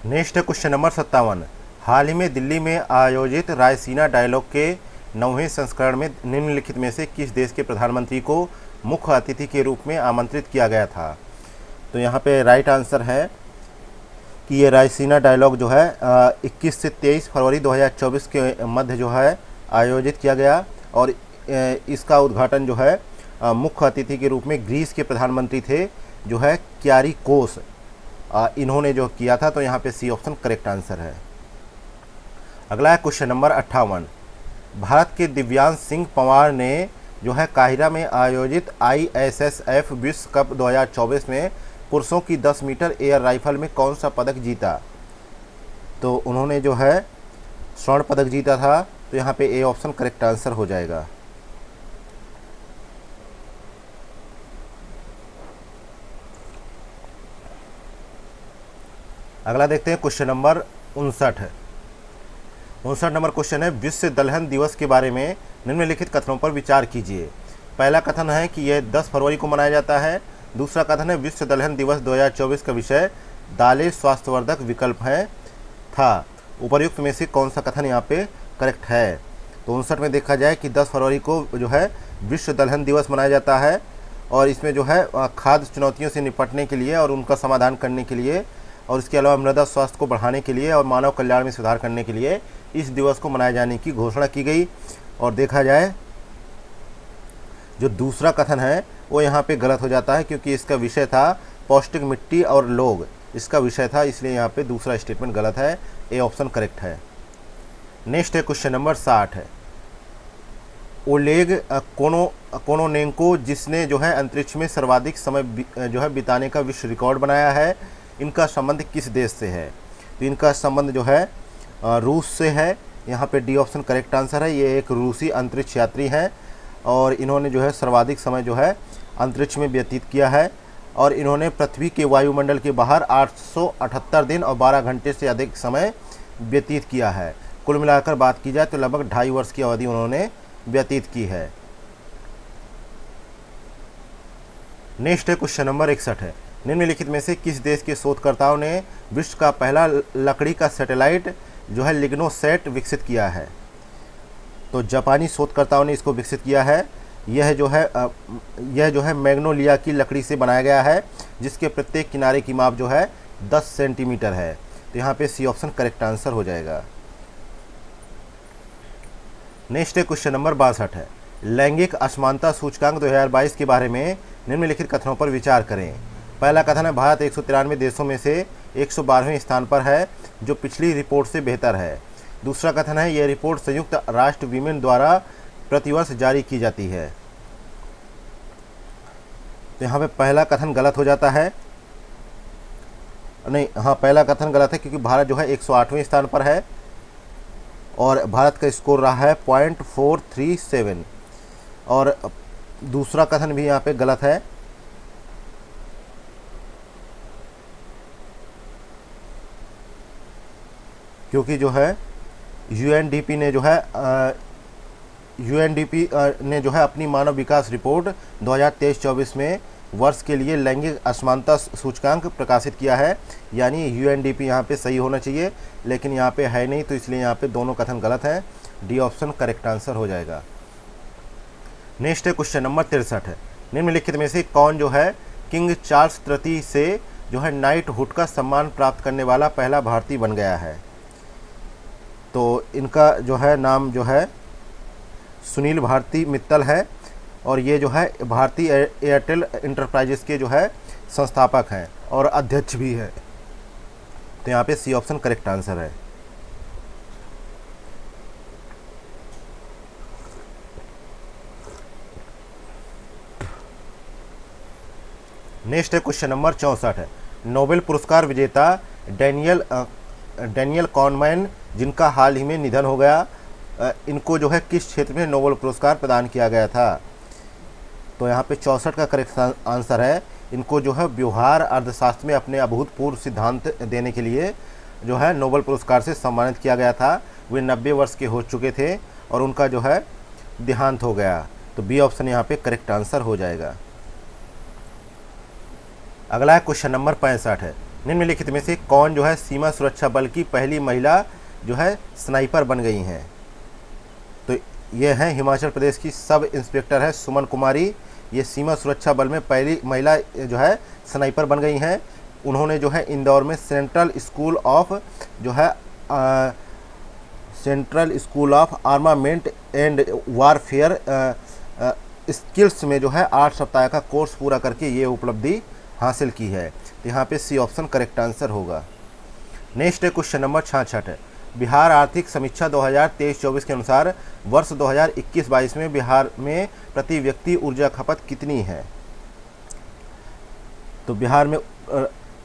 नेक्स्ट है क्वेश्चन नंबर 57। हाल ही में दिल्ली में आयोजित रायसीना डायलॉग के 9वें संस्करण में निम्नलिखित में से किस देश के प्रधानमंत्री को मुख्य अतिथि के रूप में आमंत्रित किया गया था? तो यहाँ पे राइट आंसर है कि ये रायसीना डायलॉग जो है 21 से 23 फरवरी 2024 के मध्य जो है आयोजित किया गया और इसका उद्घाटन जो है मुख्य अतिथि के रूप में ग्रीस के प्रधानमंत्री थे, जो है क्यारिकोस, इन्होंने जो किया था। तो यहाँ पे सी ऑप्शन करेक्ट आंसर है। अगला है क्वेश्चन नंबर 58। भारत के दिव्यांश सिंह पंवार ने जो है काहिरा में आयोजित ISSF विश्व कप 2024 में पुरुषों की 10 मीटर एयर राइफल में कौन सा पदक जीता? तो उन्होंने जो है स्वर्ण पदक जीता था। तो यहाँ पे ए ऑप्शन करेक्ट आंसर हो जाएगा। अगला देखते हैं क्वेश्चन नंबर 59। 59 नंबर क्वेश्चन है विश्व दलहन दिवस के बारे में निम्नलिखित कथनों पर विचार कीजिए। पहला कथन है कि यह 10 फरवरी को मनाया जाता है। दूसरा कथन है विश्व दलहन दिवस 2024 का विषय दालें स्वास्थ्यवर्धक विकल्प है था। उपर्युक्त में से कौन सा कथन यहाँ पे करेक्ट है? तो 59 में देखा जाए कि 10 फरवरी को जो है विश्व दलहन दिवस मनाया जाता है और इसमें जो है खाद्य चुनौतियों से निपटने के लिए और उनका समाधान करने के लिए और इसके अलावा मृदा स्वास्थ्य को बढ़ाने के लिए और मानव कल्याण में सुधार करने के लिए इस दिवस को मनाए जाने की घोषणा की गई। और देखा जाए जो दूसरा कथन है वो यहाँ पे गलत हो जाता है, क्योंकि इसका विषय था पौष्टिक मिट्टी और लोग, इसका विषय था, इसलिए यहाँ पे दूसरा स्टेटमेंट गलत है। ए ऑप्शन करेक्ट है। नेक्स्ट है क्वेश्चन नंबर 60 है। ओलेग कोनोनेंको, जिसने जो है अंतरिक्ष में सर्वाधिक समय जो है बिताने का विश्व रिकॉर्ड बनाया है, इनका संबंध किस देश से है? तो इनका संबंध जो है रूस से है। यहाँ पे डी ऑप्शन करेक्ट आंसर है। ये एक रूसी अंतरिक्ष यात्री हैं और इन्होंने जो है सर्वाधिक समय जो है अंतरिक्ष में व्यतीत किया है और इन्होंने पृथ्वी के वायुमंडल के बाहर 878 दिन और 12 घंटे से अधिक समय व्यतीत किया है। कुल मिलाकर बात की जाए तो लगभग 2.5 वर्ष की अवधि उन्होंने व्यतीत की है। नेक्स्ट है क्वेश्चन नंबर 61 है। निम्नलिखित में से किस देश के शोधकर्ताओं ने विश्व का पहला लकड़ी का सैटेलाइट जो है लिग्नोसैट विकसित किया है? तो जापानी शोधकर्ताओं ने इसको विकसित किया है। यह जो है मैग्नोलिया की लकड़ी से बनाया गया है, जिसके प्रत्येक किनारे की माप जो है 10 सेंटीमीटर है। तो यहाँ पे सी ऑप्शन करेक्ट आंसर हो जाएगा। नेक्स्ट है क्वेश्चन नंबर 62 है। लैंगिक असमानता सूचकांक 2022 के बारे में निम्नलिखित कथनों पर विचार करें। पहला कथन है भारत 193 देशों में से 112वें स्थान पर है, जो पिछली रिपोर्ट से बेहतर है। दूसरा कथन है यह रिपोर्ट संयुक्त राष्ट्र विमेन द्वारा प्रतिवर्ष जारी की जाती है। तो यहाँ पे पहला कथन गलत हो जाता है। नहीं, हाँ, पहला कथन गलत है क्योंकि भारत जो है 108वें स्थान पर है और भारत का स्कोर रहा है 0.437। और दूसरा कथन भी यहाँ पे गलत है। क्योंकि जो है यूएनडीपी ने जो है अपनी मानव विकास रिपोर्ट 2023-24 में वर्ष के लिए लैंगिक असमानता सूचकांक प्रकाशित किया है। यानी यूएनडीपी यहाँ पे सही होना चाहिए, लेकिन यहाँ पे है नहीं, तो इसलिए यहाँ पे दोनों कथन गलत हैं। डी ऑप्शन करेक्ट आंसर हो जाएगा। नेक्स्ट है क्वेश्चन नंबर 63 है, निम्नलिखित में से कौन जो है किंग चार्ल्स तृतीय से जो है नाइटहुड का सम्मान प्राप्त करने वाला पहला भारतीय बन गया है। तो इनका जो है नाम जो है सुनील भारती मित्तल है और ये जो है भारतीय एयरटेल इंटरप्राइजेस के जो है संस्थापक हैं और अध्यक्ष भी हैं। तो यहाँ पे सी ऑप्शन करेक्ट आंसर है। नेक्स्ट है क्वेश्चन नंबर 64 है, नोबेल पुरस्कार विजेता डैनियल कॉनमैन जिनका हाल ही में निधन हो गया, इनको जो है किस क्षेत्र में नोबेल पुरस्कार प्रदान किया गया था। तो यहाँ पे 64 का करेक्ट आंसर है, इनको जो है व्यवहार अर्थशास्त्र में अपने अभूतपूर्व सिद्धांत देने के लिए जो है नोबेल पुरस्कार से सम्मानित किया गया था। वे 90 वर्ष के हो चुके थे और उनका जो है देहांत हो गया। तो बी ऑप्शन यहाँ पे करेक्ट आंसर हो जाएगा। अगला क्वेश्चन नंबर 65 है, निम्नलिखित में से कौन जो है सीमा सुरक्षा बल की पहली महिला जो है स्नाइपर बन गई हैं। तो ये हैं हिमाचल प्रदेश की सब इंस्पेक्टर है सुमन कुमारी, ये सीमा सुरक्षा बल में पहली महिला जो है स्नाइपर बन गई हैं। उन्होंने जो है इंदौर में central school of armament and warfare skills में जो है 8 सप्ताह का कोर्स पूरा करके ये उपलब्धि हासिल की है। तो यहाँ पे सी ऑप्शन करेक्ट आंसर होगा। नेक्स्ट है क्वेश्चन नंबर 66 है, बिहार आर्थिक समीक्षा 2023-24 के अनुसार वर्ष 2021-22 में बिहार में प्रति व्यक्ति ऊर्जा खपत कितनी है। तो बिहार में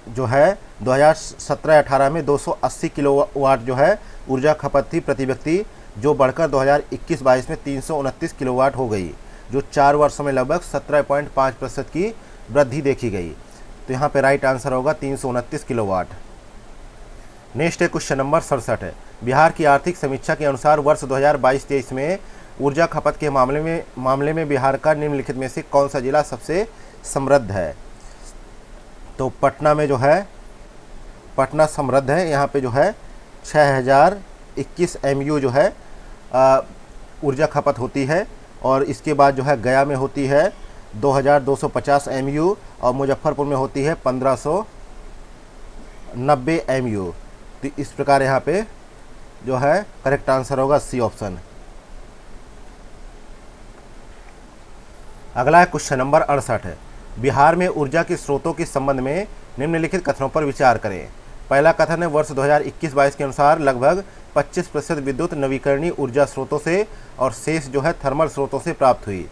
जो है 2017-18 में 280 किलोवाट जो है ऊर्जा खपत थी प्रति व्यक्ति, जो बढ़कर 2021-22 में 329 किलोवाट हो गई, जो 4 वर्षों में लगभग 17.5% की वृद्धि देखी गई। तो यहाँ पे राइट आंसर होगा 329 किलोवाट। नेक्स्ट है क्वेश्चन नंबर 67 है, बिहार की आर्थिक समीक्षा के अनुसार वर्ष 2022-23 में ऊर्जा खपत के मामले में बिहार का निम्नलिखित में से कौन सा जिला सबसे समृद्ध है। तो पटना में जो है पटना समृद्ध है, यहाँ पे जो है 6021 MU जो है ऊर्जा खपत होती है और इसके बाद जो है गया में होती है 2250 MU और मुजफ्फरपुर में होती है 1590 MU। तो इस प्रकार यहाँ पे जो है करेक्ट आंसर होगा सी ऑप्शन। अगला है क्वेश्चन नंबर 68 है, बिहार में ऊर्जा के स्रोतों के संबंध में निम्नलिखित कथनों पर विचार करें। पहला कथन है वर्ष 2021-22 के अनुसार लगभग 25% विद्युत नवीकरणीय ऊर्जा स्रोतों से और शेष जो है थर्मल स्रोतों से प्राप्त हुई।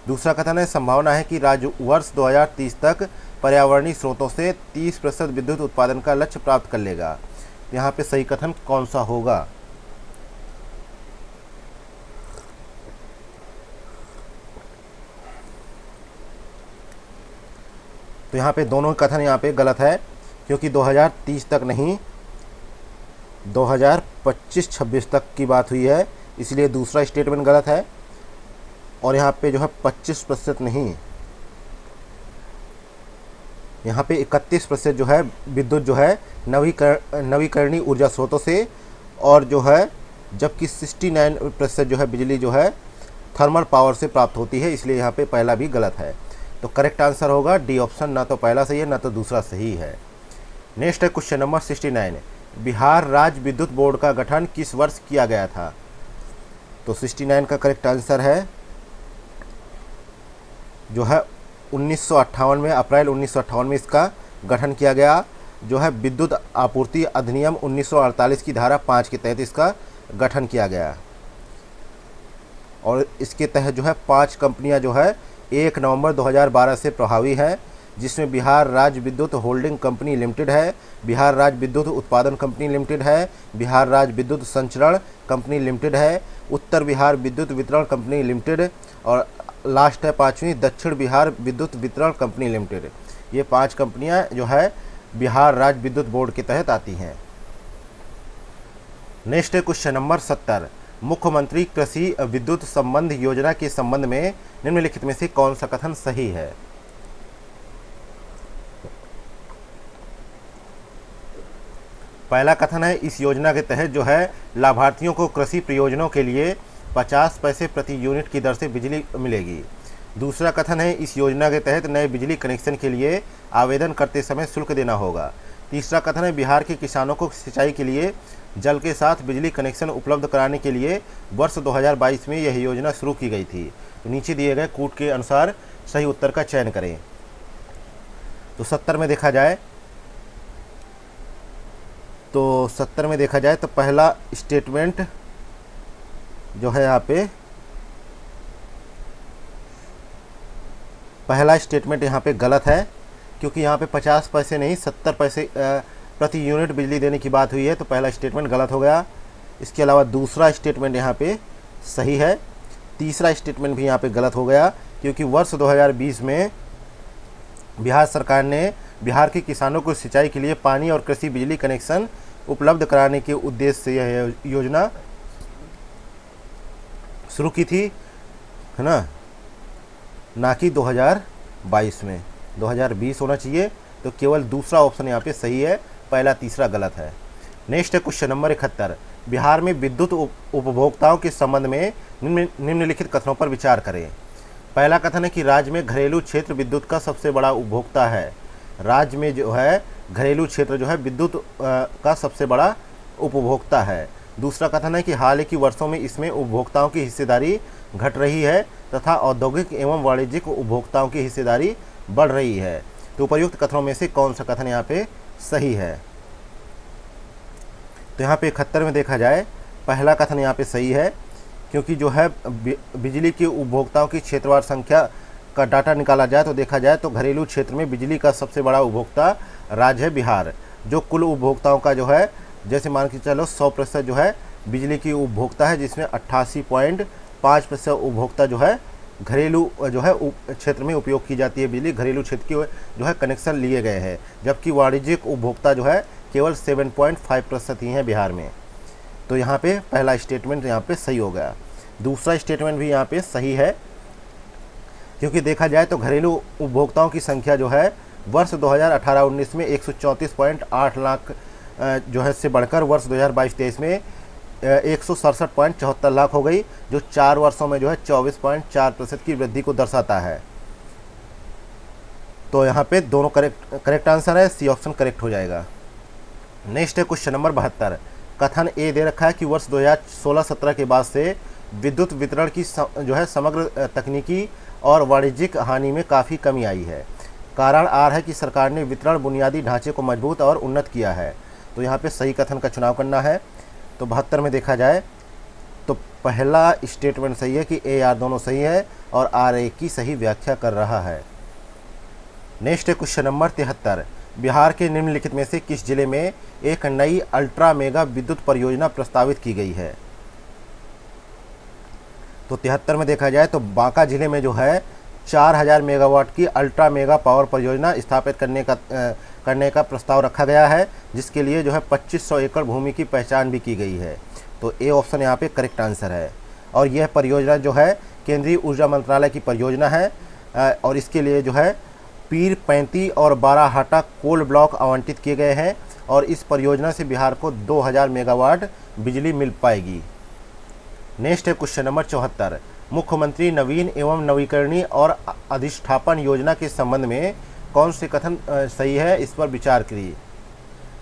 दूसरा कथन है संभावना है कि राज्य वर्ष 2030 तक पर्यावरणीय स्रोतों से 30% विद्युत उत्पादन का लक्ष्य प्राप्त कर लेगा। यहाँ पे सही कथन कौन सा होगा। तो यहाँ पे दोनों कथन यहाँ पे गलत है, क्योंकि 2030 तक नहीं 2025-26 तक की बात हुई है, इसलिए दूसरा स्टेटमेंट गलत है। और यहाँ पे जो है 25% नहीं, यहाँ पे 31% जो है विद्युत जो है नवीकरणीय ऊर्जा स्रोतों से, और जो है जबकि 69% जो है बिजली जो है थर्मल पावर से प्राप्त होती है, इसलिए यहाँ पे पहला भी गलत है। तो करेक्ट आंसर होगा डी ऑप्शन, ना तो पहला सही है ना तो दूसरा सही है। नेक्स्ट है क्वेश्चन नंबर 69, बिहार राज्य विद्युत बोर्ड का गठन किस वर्ष किया गया था। तो 69 का करेक्ट आंसर है जो है 1958 में, अप्रैल 1958 में इसका गठन किया गया। जो है विद्युत आपूर्ति अधिनियम 1948 की धारा 5 के तहत इसका गठन किया गया और इसके तहत जो है 5 कंपनियां जो है 1 नवंबर 2012 से प्रभावी हैं, जिसमें बिहार राज्य विद्युत होल्डिंग कंपनी लिमिटेड है, बिहार राज्य विद्युत उत्पादन कंपनी लिमिटेड है, बिहार राज्य विद्युत संचरण कंपनी लिमिटेड है, उत्तर बिहार विद्युत वितरण कंपनी लिमिटेड और लास्ट है 5वीं दक्षिण बिहार विद्युत वितरण कंपनी लिमिटेड। ये 5 कंपनियां जो है बिहार राज्य विद्युत बोर्ड के तहत आती हैं। नेक्स्ट है क्वेश्चन नंबर 70, मुख्यमंत्री कृषि विद्युत संबंध योजना के संबंध में निम्नलिखित में से कौन सा कथन सही है। पहला कथन है इस योजना के तहत जो है लाभार्थियों को कृषि प्रयोजनों के लिए 50 पैसे प्रति यूनिट की दर से बिजली मिलेगी। दूसरा कथन है इस योजना के तहत नए बिजली कनेक्शन के लिए आवेदन करते समय शुल्क देना होगा। तीसरा कथन है बिहार के किसानों को सिंचाई के लिए जल के साथ बिजली कनेक्शन उपलब्ध कराने के लिए वर्ष 2022 में यह योजना शुरू की गई थी। तो नीचे दिए गए कूट के अनुसार सही उत्तर का चयन करें। तो 70 में देखा जाए तो पहला स्टेटमेंट जो है यहाँ पे गलत है, क्योंकि यहाँ पे 50 पैसे नहीं 70 पैसे प्रति यूनिट बिजली देने की बात हुई है, तो पहला स्टेटमेंट गलत हो गया। इसके अलावा दूसरा स्टेटमेंट यहाँ पे सही है। तीसरा स्टेटमेंट भी यहाँ पे गलत हो गया, क्योंकि वर्ष 2020 में बिहार सरकार ने बिहार के किसानों को सिंचाई के लिए पानी और कृषि बिजली कनेक्शन उपलब्ध कराने के उद्देश्य से यह योजना शुरू की थी, है ना कि 2022 में। 2020 होना चाहिए, तो केवल दूसरा ऑप्शन यहाँ पे सही है, पहला तीसरा गलत है। नेक्स्ट है क्वेश्चन नंबर 71। बिहार में विद्युत उपभोक्ताओं के संबंध में निम्नलिखित कथनों पर विचार करें। पहला कथन है कि राज्य में घरेलू क्षेत्र विद्युत का सबसे बड़ा उपभोक्ता है। राज्य में जो है घरेलू क्षेत्र जो है विद्युत का सबसे बड़ा उपभोक्ता है। दूसरा कथन है कि हाल के वर्षों में इसमें उपभोक्ताओं की हिस्सेदारी घट रही है तथा औद्योगिक एवं वाणिज्यिक उपभोक्ताओं की हिस्सेदारी बढ़ रही है। तो उपर्युक्त कथनों में से कौन सा कथन यहाँ पे सही है? तो यहाँ पे 71 में देखा जाए पहला कथन यहाँ पे सही है, क्योंकि जो है बिजली के उपभोक्ताओं की क्षेत्रवार संख्या का डाटा निकाला जाए तो देखा जाए तो घरेलू क्षेत्र में बिजली का सबसे बड़ा उपभोक्ता राज्य है बिहार। जो कुल उपभोक्ताओं का जो है, जैसे मान के चलो 100% जो है बिजली की उपभोक्ता है, जिसमें 88.5% उपभोक्ता जो है घरेलू जो है क्षेत्र में उपयोग की जाती है बिजली, घरेलू क्षेत्र की जो है कनेक्शन लिए गए हैं, जबकि वाणिज्यिक उपभोक्ता जो है केवल 7.5% ही है बिहार में। तो यहाँ पे पहला स्टेटमेंट यहाँ पे सही हो गया। दूसरा स्टेटमेंट भी यहाँ पे सही है, क्योंकि देखा जाए तो घरेलू उपभोक्ताओं की संख्या जो है वर्ष 2018-19 में 134.8 लाख जो है से बढ़कर वर्ष 2022-23 में 167.74 लाख हो गई, जो 4 वर्षों में जो है 24.4% की वृद्धि को दर्शाता है। तो यहाँ पे दोनों करेक्ट आंसर है, सी ऑप्शन करेक्ट हो जाएगा। नेक्स्ट है क्वेश्चन नंबर 72। कथन ए दे रखा है कि वर्ष 2016-17 के बाद से विद्युत वितरण की जो है समग्र तकनीकी और वाणिज्यिक हानि में काफ़ी कमी आई है। कारण आर है कि सरकार ने वितरण बुनियादी ढांचे को मजबूत और उन्नत किया है। तो यहाँ पे सही कथन का चुनाव करना है। तो 72 में देखा जाए तो पहला स्टेटमेंट सही है कि ए आर दोनों सही है और आर ए की सही व्याख्या कर रहा है। नेक्स्ट है क्वेश्चन नंबर 73। बिहार के निम्नलिखित में से किस जिले में एक नई अल्ट्रा मेगा विद्युत परियोजना प्रस्तावित की गई है? तो 73 में देखा जाए तो बांका जिले में जो है 4000 मेगावाट की अल्ट्रा मेगा पावर परियोजना स्थापित करने का प्रस्ताव रखा गया है, जिसके लिए जो है 2500 एकड़ भूमि की पहचान भी की गई है। तो ए ऑप्शन यहाँ पे करेक्ट आंसर है। और यह परियोजना जो है केंद्रीय ऊर्जा मंत्रालय की परियोजना है, और इसके लिए जो है पीर 35 और 12 हाटा कोल ब्लॉक आवंटित किए गए हैं, और इस परियोजना से बिहार को 2000 मेगावाट बिजली मिल पाएगी। नेक्स्ट है क्वेश्चन नंबर 74। मुख्यमंत्री नवीन एवं नवीकरणीय और अधिष्ठापन योजना के संबंध में कौन से कथन सही है, इस पर विचार करिए।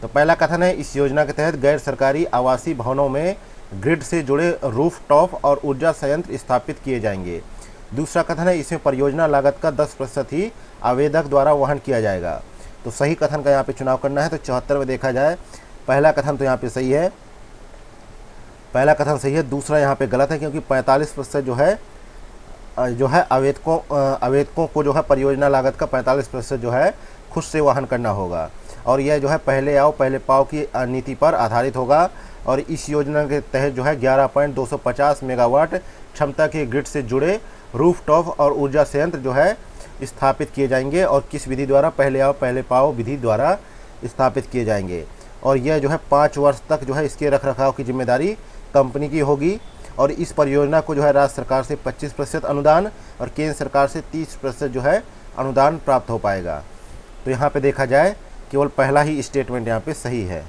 तो पहला कथन है इस योजना के तहत गैर सरकारी आवासीय भवनों में ग्रिड से जुड़े रूफटॉप और ऊर्जा संयंत्र स्थापित किए जाएंगे। दूसरा कथन है इसमें परियोजना लागत का 10% ही आवेदक द्वारा वहन किया जाएगा। तो सही कथन का यहाँ पे चुनाव करना है। तो 74 में देखा जाए पहला कथन तो यहाँ पे सही है, पहला कथन सही है। दूसरा यहाँ पे गलत है, क्योंकि 45% जो है आवेदकों को जो है परियोजना लागत का 45% जो है खुद से वहन करना होगा, और यह जो है पहले आओ पहले पाओ की नीति पर आधारित होगा। और इस योजना के तहत जो है 11.250 मेगावाट क्षमता के ग्रिड से जुड़े रूफटॉप और ऊर्जा संयंत्र जो है स्थापित किए जाएंगे, और किस विधि द्वारा? पहले आओ पहले पाओ विधि द्वारा स्थापित किए जाएंगे। और यह जो है 5 वर्ष तक जो है इसके रखरखाव की जिम्मेदारी कंपनी की होगी, और इस परियोजना को जो है राज्य सरकार से 25% अनुदान और केंद्र सरकार से 30% जो है अनुदान प्राप्त हो पाएगा। तो यहाँ पे देखा जाए केवल पहला ही स्टेटमेंट यहाँ पे सही है।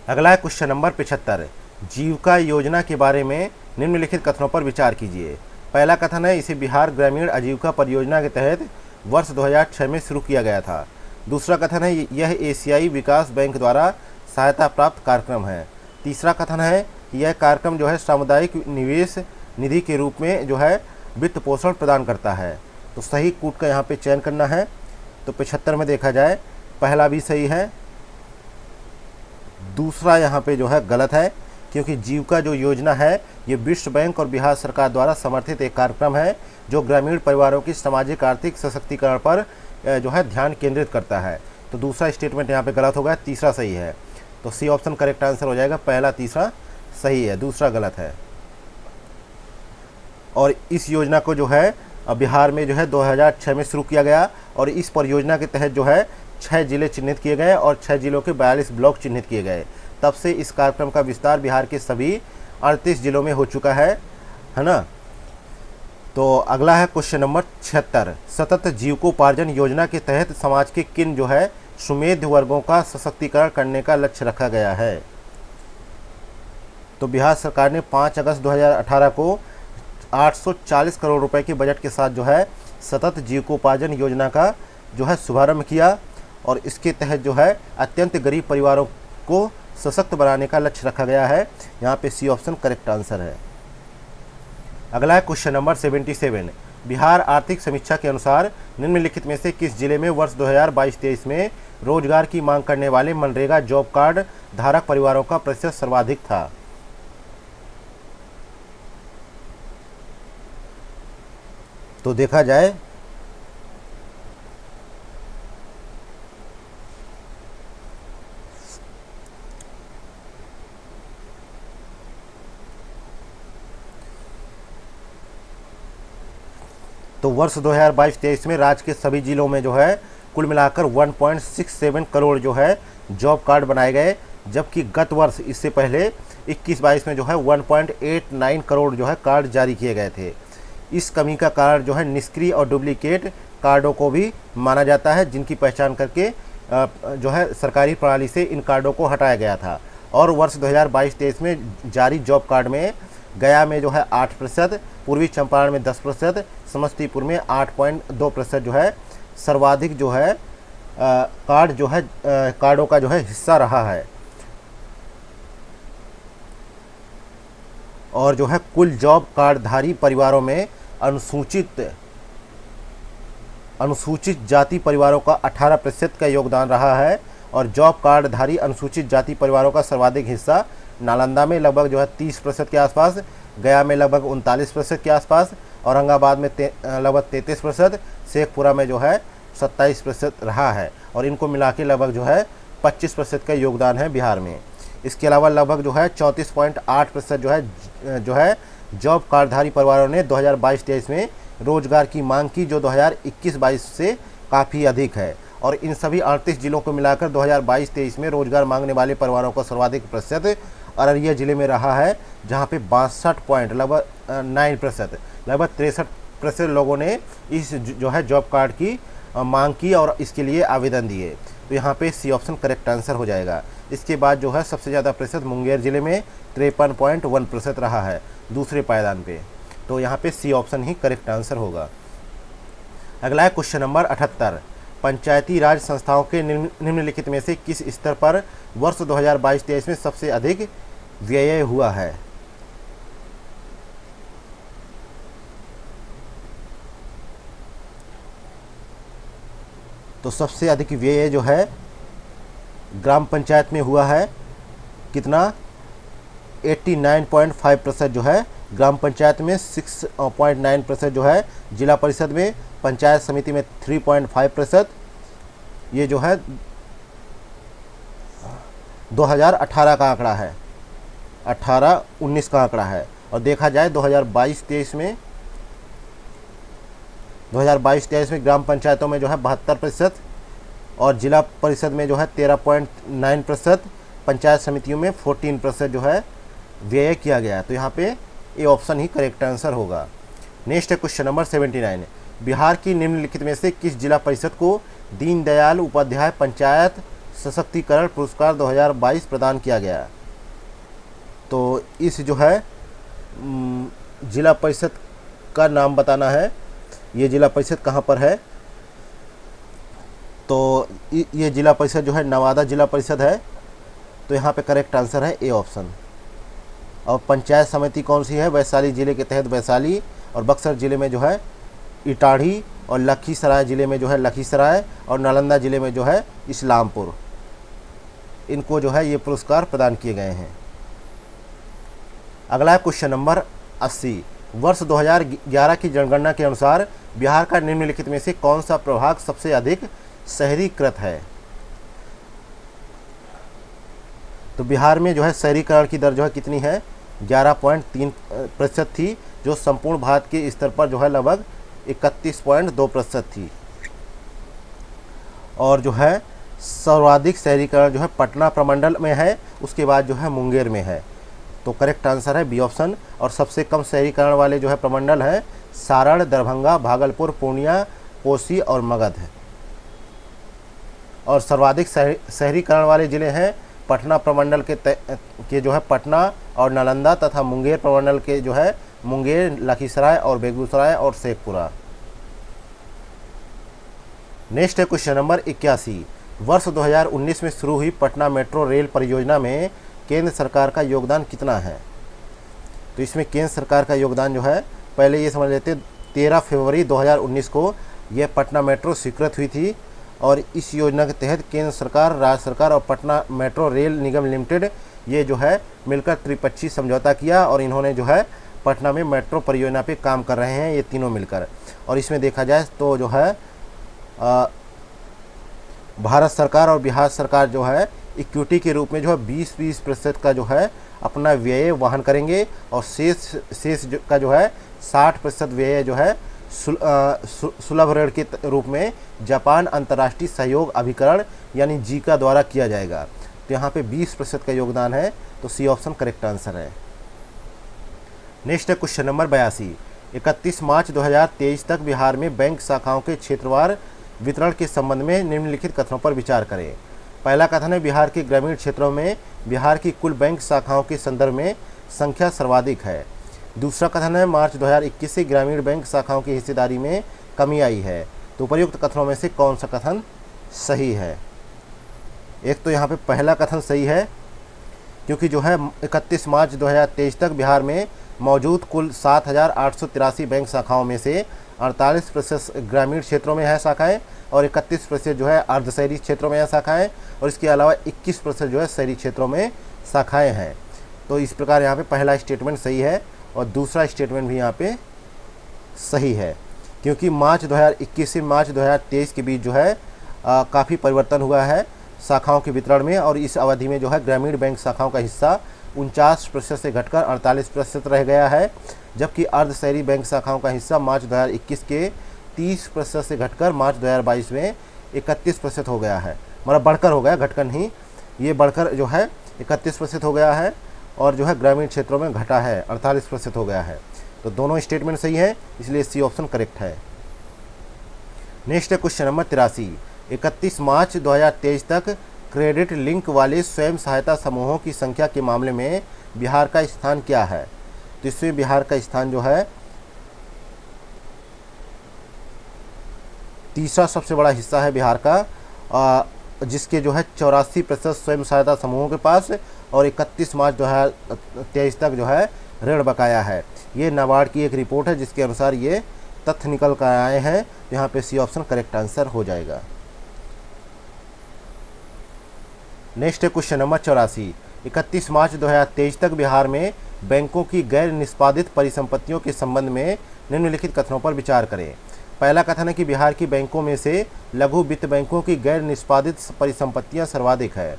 अगला है क्वेश्चन नंबर 75। जीविका योजना के बारे में निम्नलिखित कथनों पर विचार कीजिए। पहला कथन है, इसे बिहार ग्रामीण आजीविका परियोजना के तहत वर्ष 2006 में शुरू किया गया था। दूसरा कथन है, यह एशियाई विकास बैंक द्वारा सहायता प्राप्त कार्यक्रम है। तीसरा कथन है कि यह कार्यक्रम जो है सामुदायिक निवेश निधि के रूप में जो है वित्त पोषण प्रदान करता है। तो सही कूट का यहाँ पे चयन करना है। तो 75 में देखा जाए पहला भी सही है, दूसरा यहाँ पे जो है गलत है, क्योंकि जीविका जो योजना है ये विश्व बैंक और बिहार सरकार द्वारा समर्थित एक कार्यक्रम है जो ग्रामीण परिवारों की सामाजिक आर्थिक सशक्तिकरण पर जो है ध्यान केंद्रित करता है। तो दूसरा स्टेटमेंट यहाँ पे गलत होगा, तीसरा सही है। तो सी ऑप्शन करेक्ट आंसर हो जाएगा, पहला तीसरा सही है, दूसरा गलत है। और इस योजना को जो है बिहार में जो है 2006 में शुरू किया गया और इस परियोजना के तहत जो है 6 जिले चिन्हित किए गए और 6 जिलों के 42 ब्लॉक चिन्हित किए गए। तब से इस कार्यक्रम का विस्तार बिहार के सभी 38 जिलों में हो चुका है ना। तो अगला है क्वेश्चन नंबर 76, सतत जीविकोपार्जन योजना के तहत समाज के किन जो है सुमेध वर्गों का सशक्तिकरण करने का लक्ष्य रखा गया है। तो बिहार सरकार ने 5 अगस्त 2018 को 840 करोड़ रुपए के बजट के साथ जो है सतत जीविकोपार्जन योजना का जो है शुभारंभ किया और इसके तहत जो है अत्यंत गरीब परिवारों को सशक्त बनाने का लक्ष्य रखा गया है। यहाँ पे सी ऑप्शन करेक्ट आंसर है। अगला है क्वेश्चन नंबर 77, बिहार आर्थिक समीक्षा के अनुसार निम्नलिखित में से किस जिले में वर्ष 2022-23 में रोजगार की मांग करने वाले मनरेगा जॉब कार्ड धारक परिवारों का प्रतिशत सर्वाधिक था। तो देखा जाए तो वर्ष 2022-23 में राज्य के सभी जिलों में जो है कुल मिलाकर 1.67 करोड़ जो है जॉब कार्ड बनाए गए, जबकि गत वर्ष इससे पहले 21-22 में जो है 1.89 करोड़ जो है कार्ड जारी किए गए थे। इस कमी का कारण जो है निष्क्रिय और डुप्लीकेट कार्डों को भी माना जाता है, जिनकी पहचान करके जो है सरकारी प्रणाली से इन कार्डों को हटाया गया था। और वर्ष 2022-23 में जारी जॉब कार्ड में गया में जो है 8%, पूर्वी चंपारण में 10%, समस्तीपुर में 8.2% जो है सर्वाधिक जो है कार्ड जो है कार्डों का जो है हिस्सा रहा है। और जो है कुल जॉब कार्डधारी परिवारों में अनुसूचित जाति परिवारों का 18% का योगदान रहा है और जॉब कार्डधारी अनुसूचित जाति परिवारों का सर्वाधिक हिस्सा नालंदा में लगभग जो है 30% के आसपास, गया में लगभग 39% के आसपास, औरंगाबाद में लगभग 33%, शेखपुरा में जो है 27% रहा है और इनको मिला के लगभग जो है 25% का योगदान है बिहार में। इसके अलावा लगभग जो है 34.8% जो है जॉब कार्डधारी परिवारों ने 2022-23 में रोजगार की मांग की, जो 2021-22 से काफ़ी अधिक है। और इन सभी 38 जिलों को मिलाकर 2022-23 में रोजगार मांगने वाले परिवारों का सर्वाधिक प्रतिशत अररिया जिले में रहा है, जहां पे 62 लगभग 9% लगभग 63% लोगों ने इस जो है जॉब कार्ड की मांग की और इसके लिए आवेदन दिए। तो यहाँ पे सी ऑप्शन करेक्ट आंसर हो जाएगा। इसके बाद जो है सबसे ज़्यादा प्रतिशत मुंगेर जिले में 53.1% रहा है दूसरे पायदान पे। तो यहाँ पे सी ऑप्शन ही करेक्ट आंसर होगा। अगला है क्वेश्चन नंबर 78, पंचायती राज संस्थाओं के निम्नलिखित में से किस स्तर पर वर्ष 2022-23 में सबसे अधिक व्यय हुआ है। तो सबसे अधिक व्यय जो है ग्राम पंचायत में हुआ है, कितना 89.5% जो है ग्राम पंचायत में, 6.9% जो है जिला परिषद में, पंचायत समिति में 3.5%। ये जो है 2018 का आंकड़ा है, 18-19 का आंकड़ा है। और देखा जाए 2022-23 में ग्राम पंचायतों में जो है 72% और जिला परिषद में जो है 13.9%, पंचायत समितियों में 14% जो है व्यय किया गया। तो यहाँ पे ये ऑप्शन ही करेक्ट आंसर होगा। नेक्स्ट है क्वेश्चन नंबर 79, बिहार की निम्नलिखित में से किस जिला परिषद को दीनदयाल उपाध्याय पंचायत सशक्तिकरण पुरस्कार 2022 प्रदान किया गया। तो इस जो है जिला परिषद का नाम बताना है। ये जिला परिषद कहाँ पर है, तो ये जिला परिषद जो है नवादा जिला परिषद है। तो यहाँ पे करेक्ट आंसर है ए ऑप्शन। और पंचायत समिति कौन सी है, वैशाली जिले के तहत वैशाली, और बक्सर जिले में जो है इटाढ़ी, और लखीसराय जिले में जो है लखीसराय, और नालंदा जिले में जो है इस्लामपुर। इनको जो है ये पुरस्कार प्रदान किए गए हैं। अगला है क्वेश्चन नंबर 80। वर्ष 2011 की जनगणना के अनुसार बिहार का निम्नलिखित में से कौन सा प्रभाग सबसे अधिक शहरीकृत है। तो बिहार में जो है शहरीकरण की दर जो है कितनी है, 11.3% थी, जो संपूर्ण भारत के स्तर पर जो है लगभग 31.2% थी। और जो है सर्वाधिक शहरीकरण जो है पटना प्रमंडल में है, उसके बाद जो है मुंगेर में है। तो करेक्ट आंसर है बी ऑप्शन। और सबसे कम शहरीकरण वाले जो है प्रमंडल हैं सारण, दरभंगा, भागलपुर, पूर्णिया, कोसी और मगध है। और सर्वाधिक शहरीकरण वाले ज़िले हैं पटना प्रमंडल के जो है पटना और नालंदा, तथा मुंगेर प्रमंडल के जो है मुंगेर, लखीसराय और बेगूसराय और शेखपुरा। नेक्स्ट है क्वेश्चन नंबर 81। वर्ष 2019 में शुरू हुई पटना मेट्रो रेल परियोजना में केंद्र सरकार का योगदान कितना है। तो इसमें केंद्र सरकार का योगदान जो है, पहले ये समझ लेते, 13 फरवरी 2019 को यह पटना मेट्रो स्वीकृत हुई थी। और इस योजना के तहत केंद्र सरकार, राज्य सरकार और पटना मेट्रो रेल निगम लिमिटेड ये जो है मिलकर त्रिपक्षीय समझौता किया, और इन्होंने जो है पटना में मेट्रो परियोजना पे काम कर रहे हैं ये तीनों मिलकर। और इसमें देखा जाए तो जो है भारत सरकार और बिहार सरकार जो है इक्विटी के रूप में जो है 20% का जो है अपना व्यय वहन करेंगे, और शेष का जो है 60% व्यय जो है सुलभ ऋण के रूप में जापान अंतर्राष्ट्रीय सहयोग अभिकरण यानी जीका द्वारा किया जाएगा। तो यहाँ पे 20% का योगदान है, तो सी ऑप्शन करेक्ट आंसर है। नेक्स्ट है क्वेश्चन नंबर 82। 31 मार्च 2023 तक बिहार में बैंक शाखाओं के क्षेत्रवार वितरण के संबंध में निम्नलिखित कथनों पर विचार करें। पहला कथन है बिहार के ग्रामीण क्षेत्रों में बिहार की कुल बैंक शाखाओं के संदर्भ में संख्या सर्वाधिक है। दूसरा कथन है मार्च 2021 से ग्रामीण बैंक शाखाओं की हिस्सेदारी में कमी आई है। तो उपयुक्त कथनों में से कौन सा कथन सही है। एक तो यहाँ पे पहला कथन सही है, क्योंकि जो है 31 मार्च 2023 तक बिहार में मौजूद कुल 7,883 बैंक शाखाओं में से 48% ग्रामीण क्षेत्रों में है शाखाएं, और 31% जो है अर्ध शहरी क्षेत्रों में है शाखाएं, और इसके अलावा 21% जो है शहरी क्षेत्रों में शाखाएं हैं। तो इस प्रकार यहाँ पे पहला स्टेटमेंट सही है, और दूसरा स्टेटमेंट भी यहाँ पे सही है, क्योंकि मार्च 2021 से मार्च 2023 के बीच जो है काफ़ी परिवर्तन हुआ है शाखाओं के वितरण में, और इस अवधि में जो है ग्रामीण बैंक शाखाओं का हिस्सा 49% से घटकर 48% रह गया है, जबकि अर्ध शहरी बैंक शाखाओं का हिस्सा मार्च 2021 के 30% से घटकर मार्च 2022 में 31% हो गया है। मतलब बढ़कर हो गया, घटकर नहीं, ये बढ़कर जो है 31% हो गया है, और जो है ग्रामीण क्षेत्रों में घटा है, 48% हो गया है। तो दोनों स्टेटमेंट सही है, इसलिए सी ऑप्शन करेक्ट है। नेक्स्ट है क्वेश्चन नंबर 83। 31 मार्च 2023 तक क्रेडिट लिंक वाले स्वयं सहायता समूहों की संख्या के मामले में बिहार का स्थान क्या है। तो इसमें बिहार का स्थान जो है तीसरा सबसे बड़ा हिस्सा है बिहार का, जिसके जो है 84% स्वयं सहायता समूहों के पास, और 31 मार्च 2023 तक जो है ऋण बकाया है। ये नाबार्ड की एक रिपोर्ट है जिसके अनुसार ये तथ्य निकल कर आए हैं। यहाँ पे सी ऑप्शन करेक्ट आंसर हो जाएगा। नेक्स्ट है क्वेश्चन नंबर 84। 31 मार्च 2023 तक बिहार में बैंकों की गैर निष्पादित परिसंपत्तियों के संबंध में निम्नलिखित कथनों पर विचार करें। पहला कथन है कि बिहार की बैंकों में से लघु वित्त बैंकों की गैर निष्पादित परिसंपत्तियां सर्वाधिक है।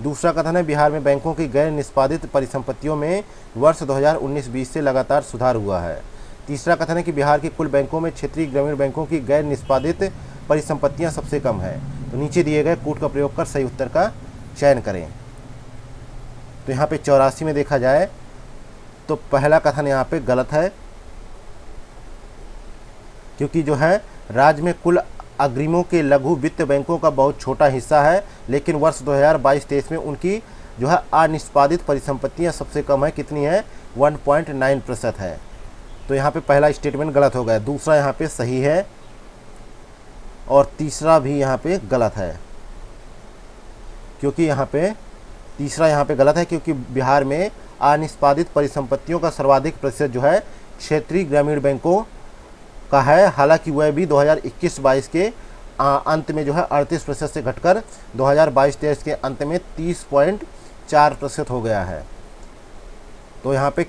दूसरा कथन है बिहार में बैंकों की गैर निष्पादित परिसंपत्तियों में वर्ष 2019-20 से लगातार सुधार हुआ है। तीसरा कथन है कि बिहार की कुल बैंकों में क्षेत्रीय ग्रामीण बैंकों की गैर निष्पादित परिसंपत्तियां सबसे कम है। तो नीचे दिए गए कूट का प्रयोग कर सही उत्तर का चयन करें। तो यहाँ पे 84 में देखा जाए तो पहला कथन यहाँ पे गलत है, क्योंकि जो है राज्य में कुल अग्रिमों के लघु वित्त बैंकों का बहुत छोटा हिस्सा है, लेकिन वर्ष 2022-23 में उनकी जो है अनिष्पादित परिसंपत्तियां सबसे कम है, कितनी है, 1.9% है। तो यहाँ पे पहला स्टेटमेंट गलत हो गया, दूसरा यहाँ पे सही है और तीसरा भी यहाँ पे गलत है, क्योंकि यहाँ पे तीसरा यहाँ पे गलत है क्योंकि बिहार में अनिष्पादित परिसंपत्तियों का सर्वाधिक प्रतिशत जो है क्षेत्रीय ग्रामीण बैंकों का है। हालांकि वह भी 2021-22 के अंत में जो है 38% से घटकर 2022-23 के अंत में 30.4% हो गया है। तो यहाँ पे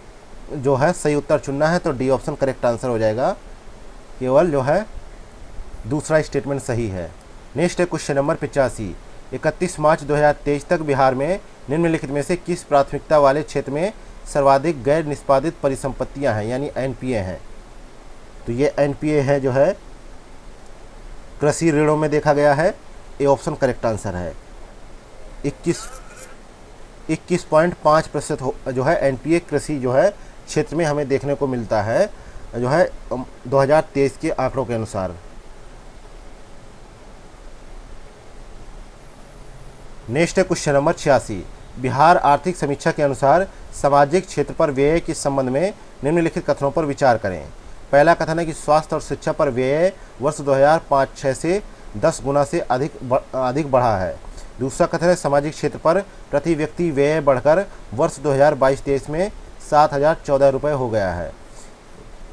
जो है सही उत्तर चुनना है, तो डी ऑप्शन करेक्ट आंसर हो जाएगा, केवल जो है दूसरा स्टेटमेंट सही है। नेक्स्ट है क्वेश्चन नंबर 85। 31 मार्च 2023 तक बिहार में निम्नलिखित में से किस प्राथमिकता वाले क्षेत्र में सर्वाधिक गैर निष्पादित परिसंपत्तियां हैं, यानी एनपीए हैं। तो ये एनपीए है जो है कृषि ऋणों में देखा गया है, ए ऑप्शन करेक्ट आंसर है। 21.5% जो है एनपीए कृषि जो है क्षेत्र में हमें देखने को मिलता है, जो है 2023 के आंकड़ों के अनुसार। नेक्स्ट है क्वेश्चन नंबर 86। बिहार आर्थिक समीक्षा के अनुसार सामाजिक क्षेत्र पर व्यय के संबंध में निम्नलिखित कथनों पर विचार करें। पहला कथन है कि स्वास्थ्य और शिक्षा पर व्यय वर्ष 2005-06 से 10 गुना से अधिक बढ़ा है। दूसरा कथन है सामाजिक क्षेत्र पर प्रति व्यक्ति व्यय बढ़कर वर्ष 2022-23 में 7,014 रुपये हो गया है।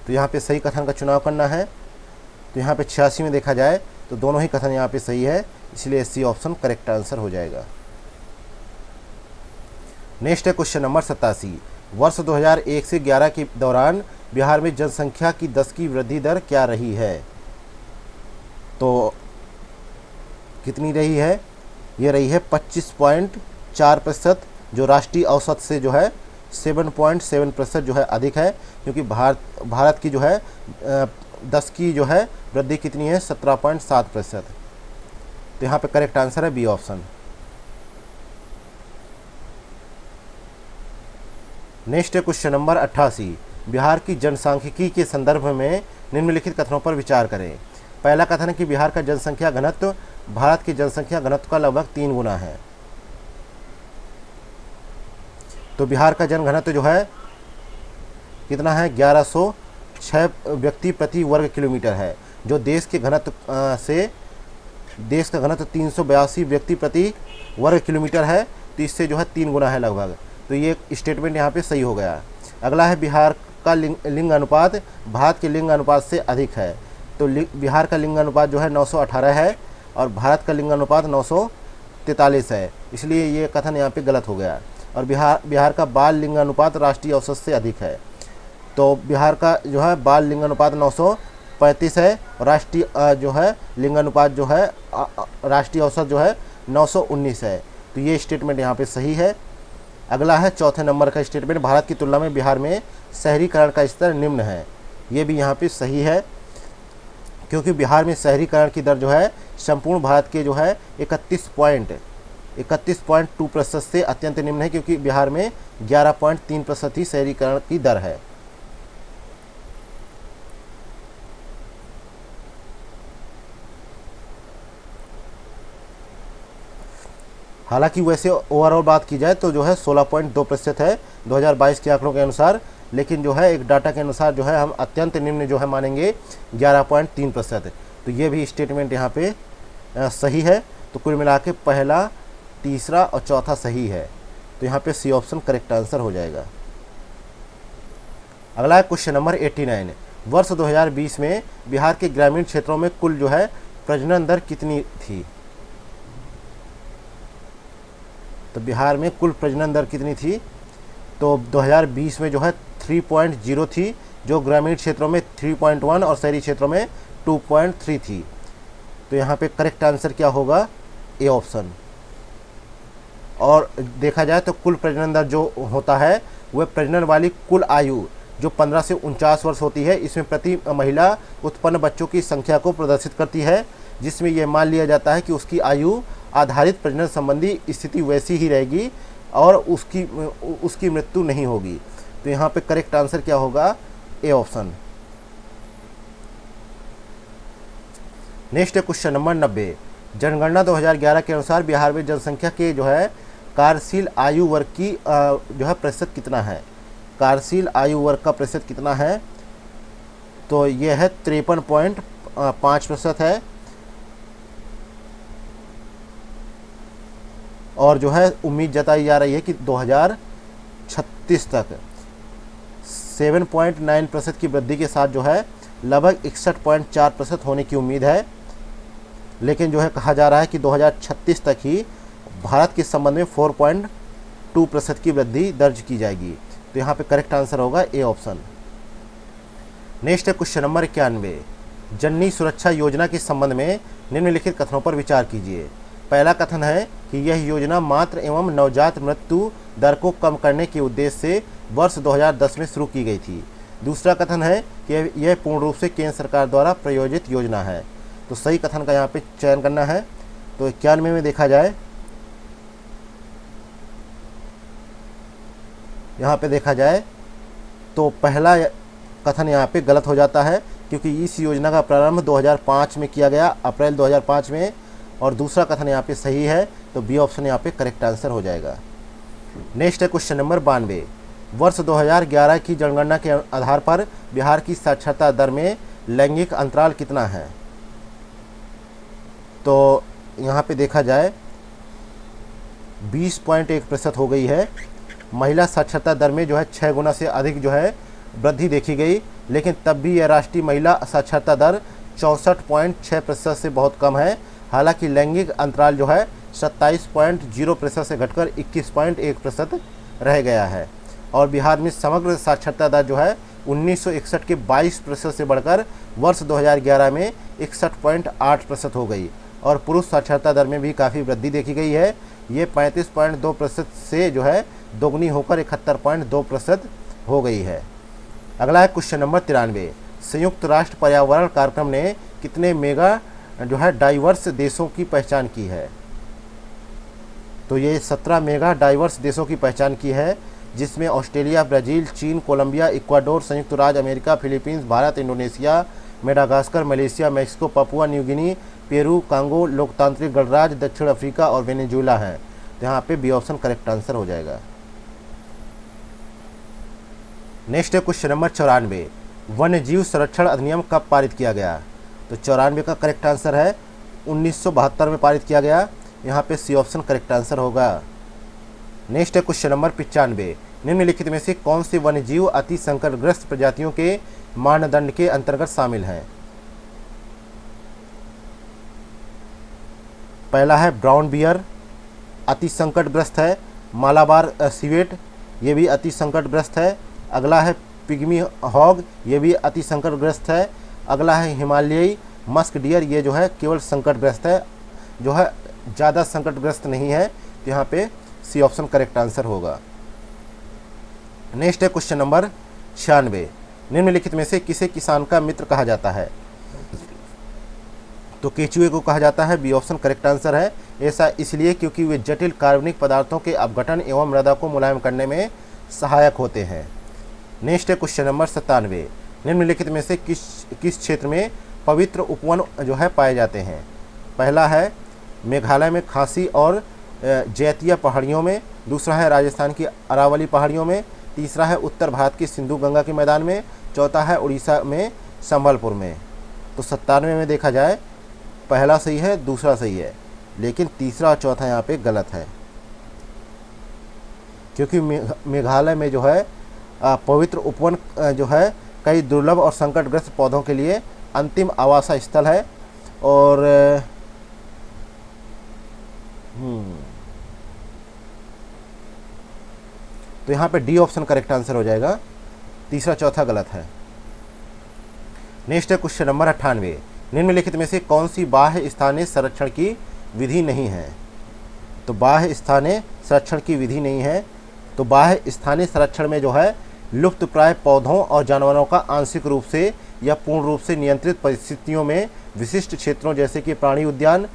तो यहाँ पे सही कथन का चुनाव करना है। तो यहाँ पे 86 में देखा जाए तो दोनों ही कथन यहाँ पे सही है, इसलिए सी ऑप्शन करेक्ट आंसर हो जाएगा। नेक्स्ट है क्वेश्चन नंबर 87। वर्ष 2001 से 11 के दौरान बिहार में जनसंख्या की 10 की वृद्धि दर क्या रही है। तो कितनी रही है, ये रही है 25.4%, जो राष्ट्रीय औसत से जो है 7.7% जो है अधिक है, क्योंकि भारत की जो है 10 की जो है वृद्धि कितनी है, 17.7%। तो यहाँ पे करेक्ट आंसर है बी ऑप्शन। नेक्स्ट है क्वेश्चन नंबर 88। बिहार की जनसांख्यिकी के संदर्भ में निम्नलिखित कथनों पर विचार करें। पहला कथन है कि बिहार का जनसंख्या घनत्व भारत की जनसंख्या घनत्व का लगभग 3 गुना है। तो बिहार का जनघनत्व जो है कितना है, 1106 व्यक्ति प्रति वर्ग किलोमीटर है, जो देश के घनत्व से देश का घनत्व 382 व्यक्ति प्रति वर्ग किलोमीटर है। तो इससे जो है 3 गुना है लगभग। तो ये स्टेटमेंट यहाँ पे सही हो गया। अगला है बिहार का लिंग अनुपात भारत के लिंग अनुपात से अधिक है। तो बिहार का लिंग अनुपात जो है 918 है और भारत का लिंग अनुपात 943 है, इसलिए ये कथन यहाँ पे गलत हो गया। और बिहार का बाल लिंग अनुपात राष्ट्रीय औसत से अधिक है। तो बिहार का जो है बाल लिंग अनुपात 935 है, राष्ट्रीय जो है लिंग अनुपात जो है राष्ट्रीय औसत जो है 919 है। तो ये स्टेटमेंट यहाँ पे सही है। अगला है चौथे नंबर का स्टेटमेंट, भारत की तुलना में बिहार में शहरीकरण का स्तर निम्न है। ये भी यहाँ पे सही है, क्योंकि बिहार में शहरीकरण की दर जो है संपूर्ण भारत के जो है 31.2% से अत्यंत निम्न है, क्योंकि बिहार में 11.3% ही शहरीकरण की दर है। हालांकि वैसे ओवरऑल बात की जाए तो जो है 16.2% है 2022 के आंकड़ों के अनुसार, लेकिन जो है एक डाटा के अनुसार जो है हम अत्यंत निम्न जो है मानेंगे 11.3%। तो ये भी स्टेटमेंट यहाँ पे सही है। तो कुल मिला के पहला, तीसरा और चौथा सही है। तो यहाँ पे सी ऑप्शन करेक्ट आंसर हो जाएगा। अगला है क्वेश्चन नंबर 89। वर्ष 2020 में बिहार के ग्रामीण क्षेत्रों में कुल जो है प्रजनन दर कितनी थी। तो बिहार में कुल प्रजनन दर कितनी थी, तो 2020 में जो है 3.0 थी, जो ग्रामीण क्षेत्रों में 3.1 और शहरी क्षेत्रों में 2.3 थी। तो यहाँ पे करेक्ट आंसर क्या होगा, ए ऑप्शन। और देखा जाए तो कुल प्रजनन दर जो होता है वह प्रजनन वाली कुल आयु जो 15 से 49 वर्ष होती है, इसमें प्रति महिला उत्पन्न बच्चों की संख्या को प्रदर्शित करती है, जिसमें यह मान लिया जाता है कि उसकी आयु आधारित प्रजनन संबंधी स्थिति वैसी ही रहेगी और उसकी मृत्यु नहीं होगी। तो यहाँ पे करेक्ट आंसर क्या होगा, ए ऑप्शन। नेक्स्ट है क्वेश्चन नंबर 90। जनगणना 2011 के अनुसार बिहार में जनसंख्या के जो है कार्यशील आयु वर्ग की जो है प्रतिशत कितना है। कार्यशील आयु वर्ग का प्रतिशत कितना है, तो ये है 53.5% है। और जो है उम्मीद जताई जा रही है कि 2036 तक 7.9% की वृद्धि के साथ जो है लगभग 61.4% होने की उम्मीद है। लेकिन जो है कहा जा रहा है कि 2036 तक ही भारत के संबंध में 4.2% की वृद्धि दर्ज की जाएगी। तो यहाँ पे करेक्ट आंसर होगा ए ऑप्शन। नेक्स्ट है क्वेश्चन नंबर 91, जननी सुरक्षा योजना के संबंध में निम्नलिखित कथनों पर विचार कीजिए। पहला कथन है कि यह योजना मातृ एवं नवजात मृत्यु दर को कम करने के उद्देश्य से वर्ष 2010 में शुरू की गई थी। दूसरा कथन है कि यह पूर्ण रूप से केंद्र सरकार द्वारा प्रायोजित योजना है। तो सही कथन का यहाँ पे चयन करना है। तो 91 में देखा जाए, यहाँ पे देखा जाए तो पहला कथन यहाँ पे गलत हो जाता है, क्योंकि इस योजना का प्रारंभ 2005 में किया गया, अप्रैल 2005 में। और दूसरा कथन यहाँ पे सही है, तो बी ऑप्शन यहाँ पे करेक्ट आंसर हो जाएगा। नेक्स्ट है क्वेश्चन नंबर 92, वर्ष 2011 की जनगणना के आधार पर बिहार की साक्षरता दर में लैंगिक अंतराल कितना है। तो यहाँ पे देखा जाए 20.1% हो गई है। महिला साक्षरता दर में जो है 6 गुना से अधिक जो है वृद्धि देखी गई, लेकिन तब भी यह राष्ट्रीय महिला साक्षरता दर 64.6% से बहुत कम है। हालांकि लैंगिक अंतराल जो है 27.0% से घटकर 21.1% रह गया है। और बिहार में समग्र साक्षरता दर जो है 1961 के 22% से बढ़कर वर्ष 2011 में 61.8% हो गई। और पुरुष साक्षरता दर में भी काफ़ी वृद्धि देखी गई है। ये 35.2% से जो है दोगुनी होकर 71.2% हो गई है। अगला है क्वेश्चन नंबर 93, संयुक्त राष्ट्र पर्यावरण कार्यक्रम ने कितने मेगा जो है डाइवर्स देशों की पहचान की है। तो ये 17 मेगा डाइवर्स देशों की पहचान की है, जिसमें ऑस्ट्रेलिया, ब्राज़ील, चीन, कोलंबिया, इक्वाडोर, संयुक्त राज्य America, Philippines, Bharat, Indonesia, Madagascar, Malaysia, Mexico, Papua New Guinea, Peru, Congo, लोकतांत्रिक गणराज्य, दक्षिण अफ्रीका और वेनेजुएला है। तो यहाँ पे बी ऑप्शन करेक्ट आंसर हो जाएगा। नेक्स्ट है क्वेश्चन नंबर 94, वन्य जीव संरक्षण अधिनियम कब पारित किया गया। तो 94 का करेक्ट आंसर है 1972 में पारित किया गया। यहाँ पे सी ऑप्शन करेक्ट आंसर होगा। नेक्स्ट है क्वेश्चन नंबर 95, निम्नलिखित में से कौन से वन्य जीव अति संकटग्रस्त प्रजातियों के मानदंड के अंतर्गत शामिल हैं। पहला है ब्राउन बियर, अति संकटग्रस्त है। मालाबार सिवेट, ये भी अति संकटग्रस्त है। अगला है पिग्मी हॉग, ये भी अति संकटग्रस्त है। अगला है हिमालयी मस्क डियर, ये जो है केवल संकटग्रस्त है, जो है ज़्यादा संकटग्रस्त नहीं है। तो यहाँ पे सी ऑप्शन करेक्ट आंसर होगा। नेक्स्ट है क्वेश्चन नंबर 96, निम्नलिखित में से किसे किसान का मित्र कहा जाता है। तो केचुए को कहा जाता है, बी ऑप्शन करेक्ट आंसर है। ऐसा इसलिए क्योंकि वे जटिल कार्बनिक पदार्थों के अपघटन एवं मृदा को मुलायम करने में सहायक होते हैं। नेक्स्ट है क्वेश्चन नंबर 97, निम्नलिखित में से किस क्षेत्र में पवित्र उपवन जो है पाए जाते हैं। पहला है मेघालय में खासी और जैतिया पहाड़ियों में। दूसरा है राजस्थान की अरावली पहाड़ियों में। तीसरा है उत्तर भारत की सिंधु गंगा के मैदान में। चौथा है उड़ीसा में संबलपुर में। तो 97 में देखा जाए पहला सही है, दूसरा सही है, लेकिन तीसरा और चौथा यहाँ पे गलत है, क्योंकि मेघालय में जो है पवित्र उपवन जो है कई दुर्लभ और संकटग्रस्त पौधों के लिए अंतिम आवास स्थल है। और तो यहाँ पे डी ऑप्शन करेक्ट आंसर हो जाएगा, तीसरा चौथा गलत है। नेक्स्ट है क्वेश्चन नंबर 98, निम्नलिखित में से कौन सी बाह्य स्थानीय संरक्षण की विधि नहीं है। तो बाह्य स्थानीय संरक्षण की विधि नहीं है। तो बाह्य स्थानीय संरक्षण में जो है लुप्त प्राय पौधों और जानवरों का आंशिक रूप से या पूर्ण रूप से नियंत्रित परिस्थितियों में विशिष्ट क्षेत्रों जैसे कि प्राणी उद्यान,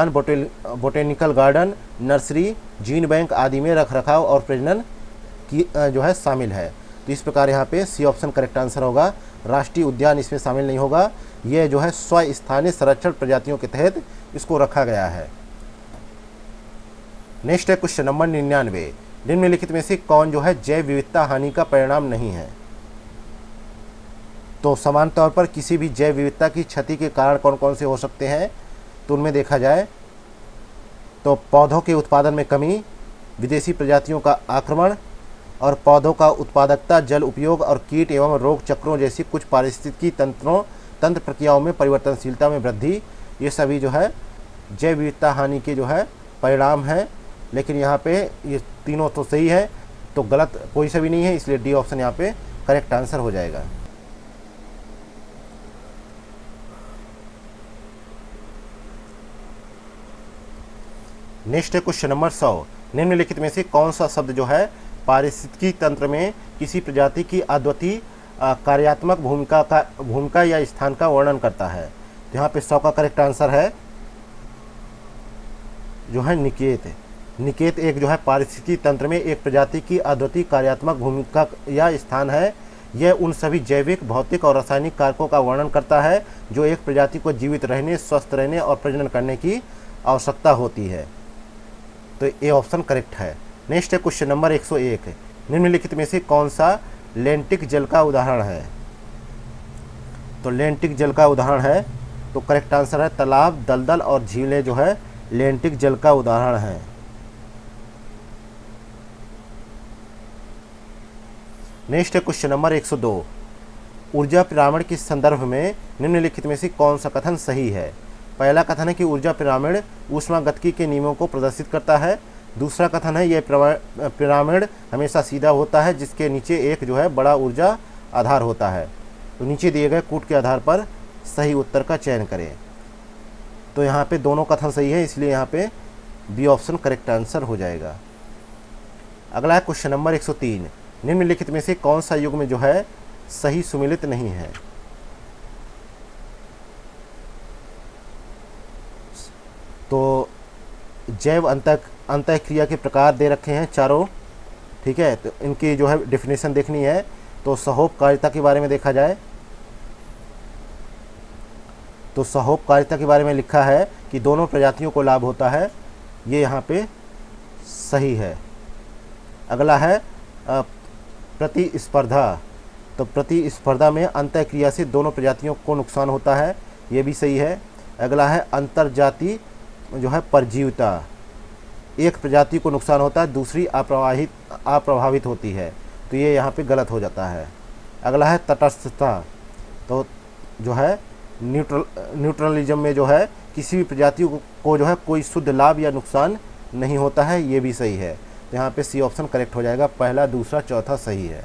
botanical garden, nursery, gene bank आदि में रखरखाव और प्रजनन की जो है शामिल है। तो इस प्रकार यहाँ पे सी ऑप्शन करेक्ट आंसर होगा। राष्ट्रीय उद्यान इसमें शामिल नहीं होगा। यह जो है स्व स्थानीय संरक्षण प्रजातियों के तहत इसको रखा गया है। नेक्स्ट है क्वेश्चन नंबर 99, निम्नलिखित में से कौन जो है जैव विविधता हानि का परिणाम नहीं है। तो समान तौर पर किसी भी जैव विविधता की क्षति के कारण कौन कौन से हो सकते हैं, तो उनमें देखा जाए तो पौधों के उत्पादन में कमी, विदेशी प्रजातियों का आक्रमण और पौधों का उत्पादकता, जल उपयोग और कीट एवं रोग चक्रों जैसी कुछ पारिस्थितिकी तंत्र प्रक्रियाओं में परिवर्तनशीलता में वृद्धि, ये सभी जो है जैव विविधता हानि के जो है परिणाम हैं। लेकिन यहाँ पे ये तीनों तो सही है, तो गलत कोई सा भी नहीं है, इसलिए डी ऑप्शन यहाँ पे करेक्ट आंसर हो जाएगा। नेक्स्ट है क्वेश्चन नंबर 100, निम्नलिखित में से कौन सा शब्द जो है पारिस्थितिकी तंत्र में किसी प्रजाति की अद्वितीय कार्यात्मक भूमिका या स्थान का वर्णन करता है। तो यहाँ पे 100 का करेक्ट आंसर है जो है निकेत। निकेत एक जो है पारिस्थितिकी तंत्र में एक प्रजाति की अद्वितीय कार्यात्मक भूमिका या स्थान है। यह उन सभी जैविक, भौतिक और रासायनिक कारकों का वर्णन करता है जो एक प्रजाति को जीवित रहने, स्वस्थ रहने और प्रजनन करने की आवश्यकता होती है। तो ये ऑप्शन करेक्ट है। नेक्स्ट है क्वेश्चन नंबर 101, निम्नलिखित में से कौन सा लेंटिक जल का उदाहरण है। तो लेंटिक जल का उदाहरण है, तो करेक्ट आंसर है तालाब, दलदल और झीलें जो है लेंटिक जल का उदाहरण है। नेक्स्ट है क्वेश्चन नंबर 102, ऊर्जा पिरामिड के संदर्भ में निम्नलिखित में से कौन सा कथन सही है। पहला कथन है कि ऊर्जा पिरामिड ऊष्मागतिकी के नियमों को प्रदर्शित करता है। दूसरा कथन है यह पिरामिड हमेशा सीधा होता है जिसके नीचे एक जो है बड़ा ऊर्जा आधार होता है। तो नीचे दिए गए कूट के आधार पर सही उत्तर का चयन करें। तो यहाँ पे दोनों कथन सही है, इसलिए यहाँ पे बी ऑप्शन करेक्ट आंसर हो जाएगा। अगला है क्वेश्चन नंबर 103, निम्नलिखित में से कौन सा युग्म जो है सही सुमेलित नहीं है। तो जैव अंतःक्रिया के प्रकार दे रखे हैं चारों, ठीक है। तो इनकी जो है डेफिनेशन देखनी है। तो सहोपकारिता के बारे में देखा जाए तो सहोपकारिता के बारे में लिखा है कि दोनों प्रजातियों को लाभ होता है, ये यहाँ पे सही है। अगला है प्रतिस्पर्धा। तो प्रतिस्पर्धा में अंतःक्रिया से दोनों प्रजातियों को नुकसान होता है, ये भी सही है। अगला है अंतर्जातीय जो है परजीविता, एक प्रजाति को नुकसान होता है, दूसरी अप्रभावित होती है, तो ये यहाँ पे गलत हो जाता है। अगला है तटस्थता। तो जो है न्यूट्रलिज्म में जो है किसी भी प्रजाति को जो है कोई शुद्ध लाभ या नुकसान नहीं होता है, ये भी सही है। तो यहाँ पे सी ऑप्शन करेक्ट हो जाएगा, पहला, दूसरा, चौथा सही है।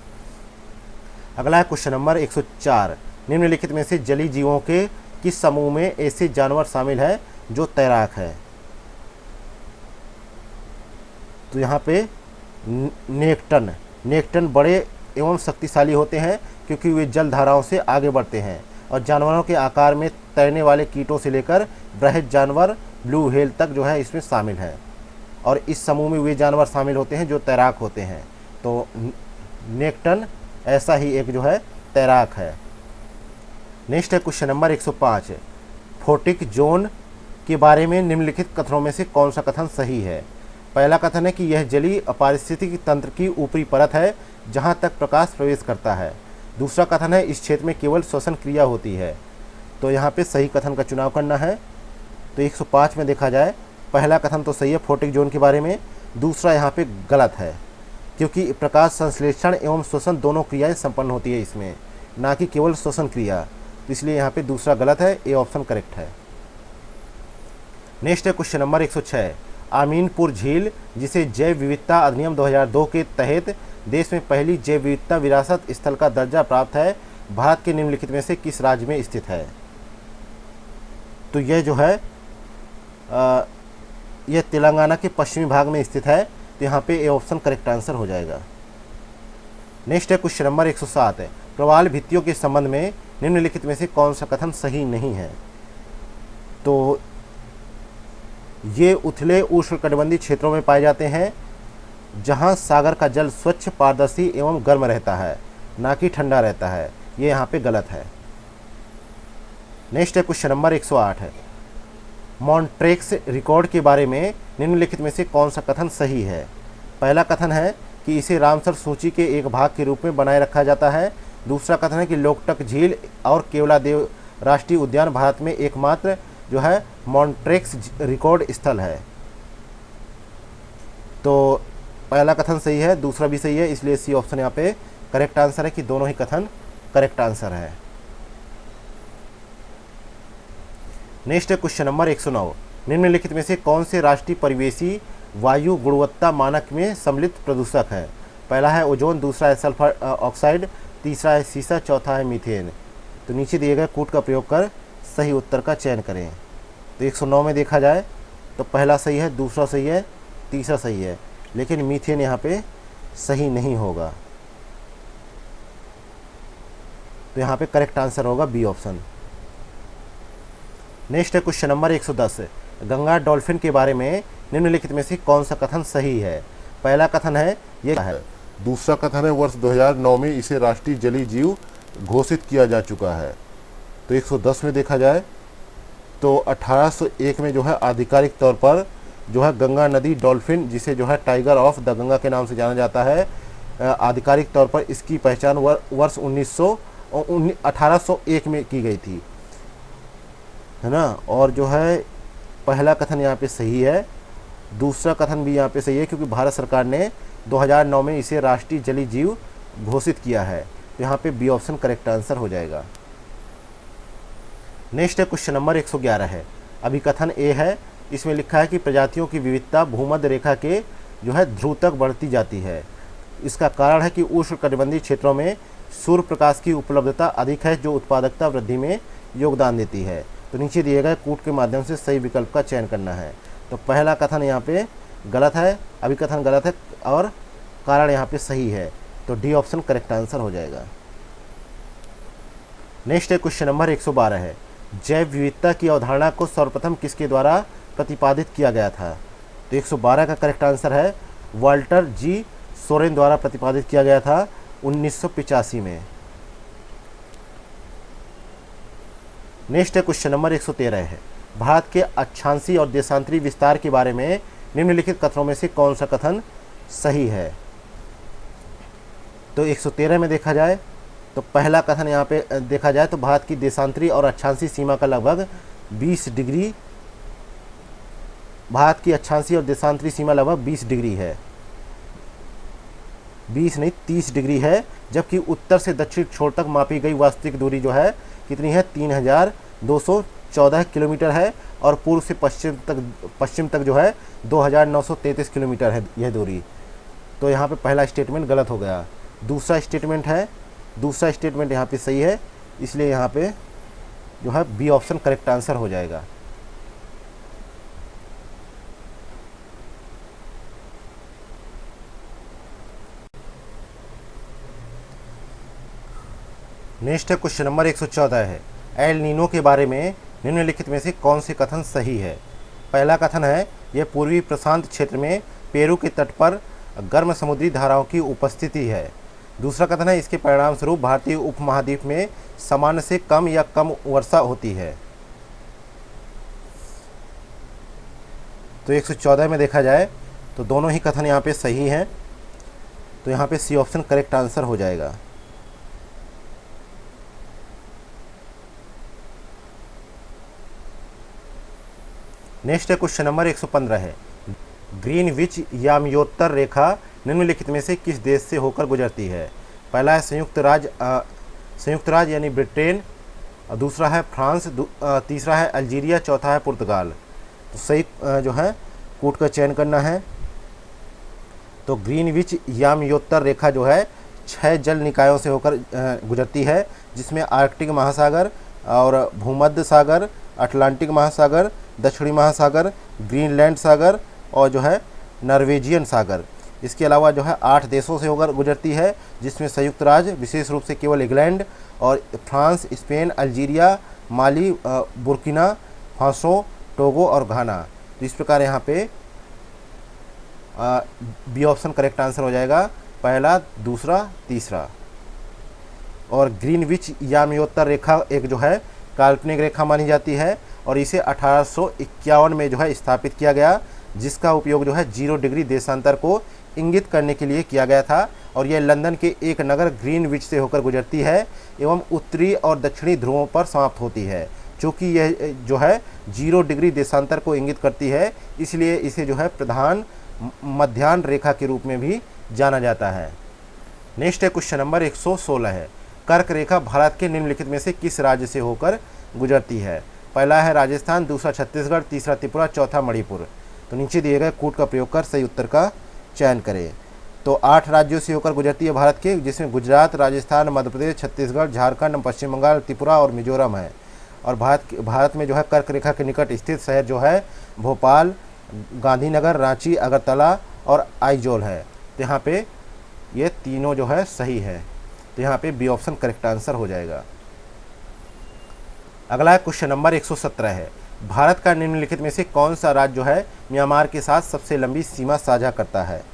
अगला है क्वेश्चन नंबर 104, निम्नलिखित में से जलीय जीवों के किस समूह में ऐसे जानवर शामिल है जो तैराक है। तो यहाँ पे नेक्टन बड़े एवं शक्तिशाली होते हैं क्योंकि वे जल धाराओं से आगे बढ़ते हैं और जानवरों के आकार में तैरने वाले कीटों से लेकर बृहद जानवर ब्लू व्हेल तक जो है इसमें शामिल है। और इस समूह में वे जानवर शामिल होते हैं जो तैराक होते हैं। तो नेक्टन ऐसा ही एक जो है तैराक है। नेक्स्ट है क्वेश्चन नंबर 105, फोटिक जोन के बारे में निम्नलिखित कथनों में से कौन सा कथन सही है। पहला कथन है कि यह जलीय पारिस्थितिकी तंत्र की ऊपरी परत है जहां तक प्रकाश प्रवेश करता है। दूसरा कथन है इस क्षेत्र में केवल श्वसन क्रिया होती है। तो यहाँ पे सही कथन का चुनाव करना है। तो 105 में देखा जाए पहला कथन तो सही है फोटिक जोन के बारे में, दूसरा यहाँ पे गलत है क्योंकि प्रकाश संश्लेषण एवं श्वसन दोनों क्रियाएं संपन्न होती है इसमें, ना कि केवल श्वसन क्रिया। तो इसलिए यहाँ पे दूसरा गलत है, ए ऑप्शन करेक्ट है। नेक्स्ट है क्वेश्चन नंबर 106, आमीनपुर झील जिसे जैव विविधता अधिनियम 2002 के तहत देश में पहली जैव विविधता विरासत स्थल का दर्जा प्राप्त है, भारत के निम्नलिखित में से किस राज्य में स्थित है। तो यह जो है यह तेलंगाना के पश्चिमी भाग में स्थित है। तो यहाँ पे ए ऑप्शन करेक्ट आंसर हो जाएगा। नेक्स्ट है क्वेश्चन नंबर 107, प्रवाल भित्तियों के संबंध में निम्नलिखित में से कौन सा कथन सही नहीं है। तो ये उथले उष्णकटिबंधीय क्षेत्रों में पाए जाते हैं जहाँ सागर का जल स्वच्छ, पारदर्शी एवं गर्म रहता है, ना कि ठंडा रहता है। ये यहाँ पे गलत है। नेक्स्ट है क्वेश्चन नंबर 108, मॉन्ट्रेक्स रिकॉर्ड के बारे में निम्नलिखित में से कौन सा कथन सही है? पहला कथन है कि इसे रामसर सूची के एक भाग के रूप में बनाए रखा जाता है। दूसरा कथन है कि लोकटक झील और केवलादेव राष्ट्रीय उद्यान भारत में एकमात्र जो है मॉन्ट्रेक्स रिकॉर्ड स्थल है। तो पहला कथन सही है, दूसरा भी सही है, इसलिए सी ऑप्शन यहाँ पे करेक्ट आंसर है कि दोनों ही कथन करेक्ट आंसर है। नेक्स्ट है क्वेश्चन नंबर 109। निम्नलिखित में से कौन से राष्ट्रीय परिवेशी वायु गुणवत्ता मानक में सम्मिलित प्रदूषक है? पहला है ओजोन, दूसरा है सल्फर ऑक्साइड, तीसरा है सीसा, चौथा है मीथेन। तो नीचे दिए गए कूट का प्रयोग कर सही उत्तर का चयन करें। तो 109 में देखा जाए तो पहला सही है, दूसरा सही है, तीसरा सही है, लेकिन मीथेन यहाँ पे सही नहीं होगा। तो यहाँ पे करेक्ट आंसर होगा बी ऑप्शन। नेक्स्ट है क्वेश्चन नंबर 110। गंगा डॉल्फिन के बारे में निम्नलिखित में से कौन सा कथन सही है? पहला कथन है ये है। दूसरा कथन है वर्ष 2009 में इसे राष्ट्रीय जलीय जीव घोषित किया जा चुका है। तो 110 में देखा जाए तो 1801 में जो है आधिकारिक तौर पर जो है गंगा नदी डॉल्फिन, जिसे जो है टाइगर ऑफ द गंगा के नाम से जाना जाता है, आधिकारिक तौर पर इसकी पहचान वर्ष 1801 में की गई थी, है ना। और जो है पहला कथन यहाँ पे सही है, दूसरा कथन भी यहाँ पे सही है, क्योंकि भारत सरकार ने 2009 में इसे राष्ट्रीय जलीय जीव घोषित किया है। तो यहाँ पे बी ऑप्शन करेक्ट आंसर हो जाएगा। नेक्स्ट है क्वेश्चन नंबर 111 है। अभी कथन ए है, इसमें लिखा है कि प्रजातियों की विविधता भूमध्य रेखा के जो है ध्रुव तक बढ़ती जाती है। इसका कारण है कि उष्णकटिबंधीय क्षेत्रों में सूर्य प्रकाश की उपलब्धता अधिक है, जो उत्पादकता वृद्धि में योगदान देती है। तो नीचे दिए गए कूट के माध्यम से सही विकल्प का चयन करना है। तो पहला कथन यहाँ पे गलत है, अभी कथन गलत है और कारण यहाँ पे सही है। तो डी ऑप्शन करेक्ट आंसर हो जाएगा। नेक्स्ट है क्वेश्चन नंबर 112 है। जैव विविधता की अवधारणा को सर्वप्रथम किसके द्वारा प्रतिपादित किया गया था? तो 112 का करेक्ट आंसर है वाल्टर जी सोरेन द्वारा प्रतिपादित किया गया था 1985 में। नेक्स्ट है क्वेश्चन नंबर 113 है। भारत के अक्षांशीय और देशांतरी विस्तार के बारे में निम्नलिखित कथनों में से कौन सा कथन सही है? तो 113 में देखा जाए तो पहला कथन यहाँ पे देखा जाए तो भारत की देशांतरी और अक्षांशीय सीमा का लगभग 20 डिग्री, भारत की अक्षांशीय और देशांतरी सीमा लगभग 20 डिग्री है, 20 नहीं 30 डिग्री है। जबकि उत्तर से दक्षिण छोर तक मापी गई वास्तविक दूरी जो है कितनी है? 3214 किलोमीटर है। और पूर्व से पश्चिम तक जो है 2933 किलोमीटर है यह दूरी। तो यहाँ पे पहला स्टेटमेंट गलत हो गया। दूसरा स्टेटमेंट यहाँ पे सही है, इसलिए यहाँ पे जो है बी ऑप्शन करेक्ट आंसर हो जाएगा। नेक्स्ट है क्वेश्चन नंबर 114 है। एल नीनो के बारे में निम्नलिखित में से कौन से कथन सही है? पहला कथन है यह पूर्वी प्रशांत क्षेत्र में पेरू के तट पर गर्म समुद्री धाराओं की उपस्थिति है। दूसरा कथन है इसके परिणाम स्वरूप भारतीय उपमहाद्वीप में सामान्य से कम या कम वर्षा होती है। तो 114 में देखा जाए तो दोनों ही कथन यहाँ पे सही हैं। तो यहाँ पे सी ऑप्शन करेक्ट आंसर हो जाएगा। नेक्स्ट है क्वेश्चन नंबर 115 है। ग्रीनविच याम्योत्तर रेखा निम्नलिखित में से किस देश से होकर गुजरती है? पहला है संयुक्त राज्य यानी ब्रिटेन, दूसरा है फ्रांस, तीसरा है अल्जीरिया, चौथा है पुर्तगाल। तो सही जो है कूट का चयन करना है। तो ग्रीनविच याम्योत्तर रेखा जो है 6 जल निकायों से होकर गुजरती है, जिसमें आर्कटिक महासागर और भूमध्य सागर, अटलांटिक महासागर, दक्षिणी महासागर, ग्रीनलैंड सागर और जो है नॉर्वेजियन सागर। इसके अलावा जो है 8 देशों से होकर गुजरती है, जिसमें संयुक्त राज्य, विशेष रूप से केवल इंग्लैंड और फ्रांस, स्पेन, अल्जीरिया, माली, बुर्किना फासो, टोगो और घाना। तो इस प्रकार यहाँ पे बी ऑप्शन करेक्ट आंसर हो जाएगा, पहला, दूसरा, तीसरा। और ग्रीनविच याम्योत्तर रेखा एक जो है काल्पनिक रेखा मानी जाती है और इसे 1851 में जो है स्थापित किया गया, जिसका उपयोग जो है 0 डिग्री देशांतर को इंगित करने के लिए किया गया था। और यह लंदन के एक नगर ग्रीनविच से होकर गुजरती है एवं उत्तरी और दक्षिणी ध्रुवों पर समाप्त होती है। चूँकि यह जो है 0 डिग्री देशांतर को इंगित करती है, इसलिए इसे जो है प्रधान मध्याह्न रेखा के रूप में भी जाना जाता है। नेक्स्ट है क्वेश्चन नंबर 116 है, कर्क रेखा भारत के निम्नलिखित में से किस राज्य से होकर गुजरती है? पहला है राजस्थान, दूसरा छत्तीसगढ़, तीसरा त्रिपुरा, चौथा मणिपुर। तो नीचे दिए गए कूट का प्रयोग कर सही उत्तर का चयन करें। तो 8 राज्यों से होकर गुजरती है भारत के, जिसमें गुजरात, राजस्थान, मध्य प्रदेश, छत्तीसगढ़, झारखंड, पश्चिम बंगाल, त्रिपुरा और मिजोरम है। और भारत में जो है कर्क रेखा के निकट स्थित शहर जो है भोपाल, गांधीनगर, रांची, अगरतला और आइजोल है। तो यहाँ पे ये तीनों जो है सही है, तो यहाँ पे बी ऑप्शन करेक्ट आंसर हो जाएगा। अगला क्वेश्चन नंबर 117 है, भारत का निम्नलिखित में से कौन सा राज्य जो है म्यांमार के साथ सबसे लंबी सीमा साझा करता है?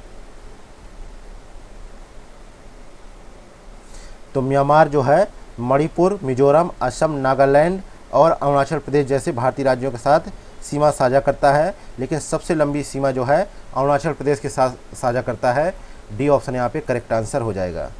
तो म्यांमार जो है मणिपुर, मिजोरम, असम, नागालैंड और अरुणाचल प्रदेश जैसे भारतीय राज्यों के साथ सीमा साझा करता है, लेकिन सबसे लंबी सीमा जो है अरुणाचल प्रदेश के साथ साझा करता है। डी ऑप्शन यहाँ पे करेक्ट आंसर हो जाएगा।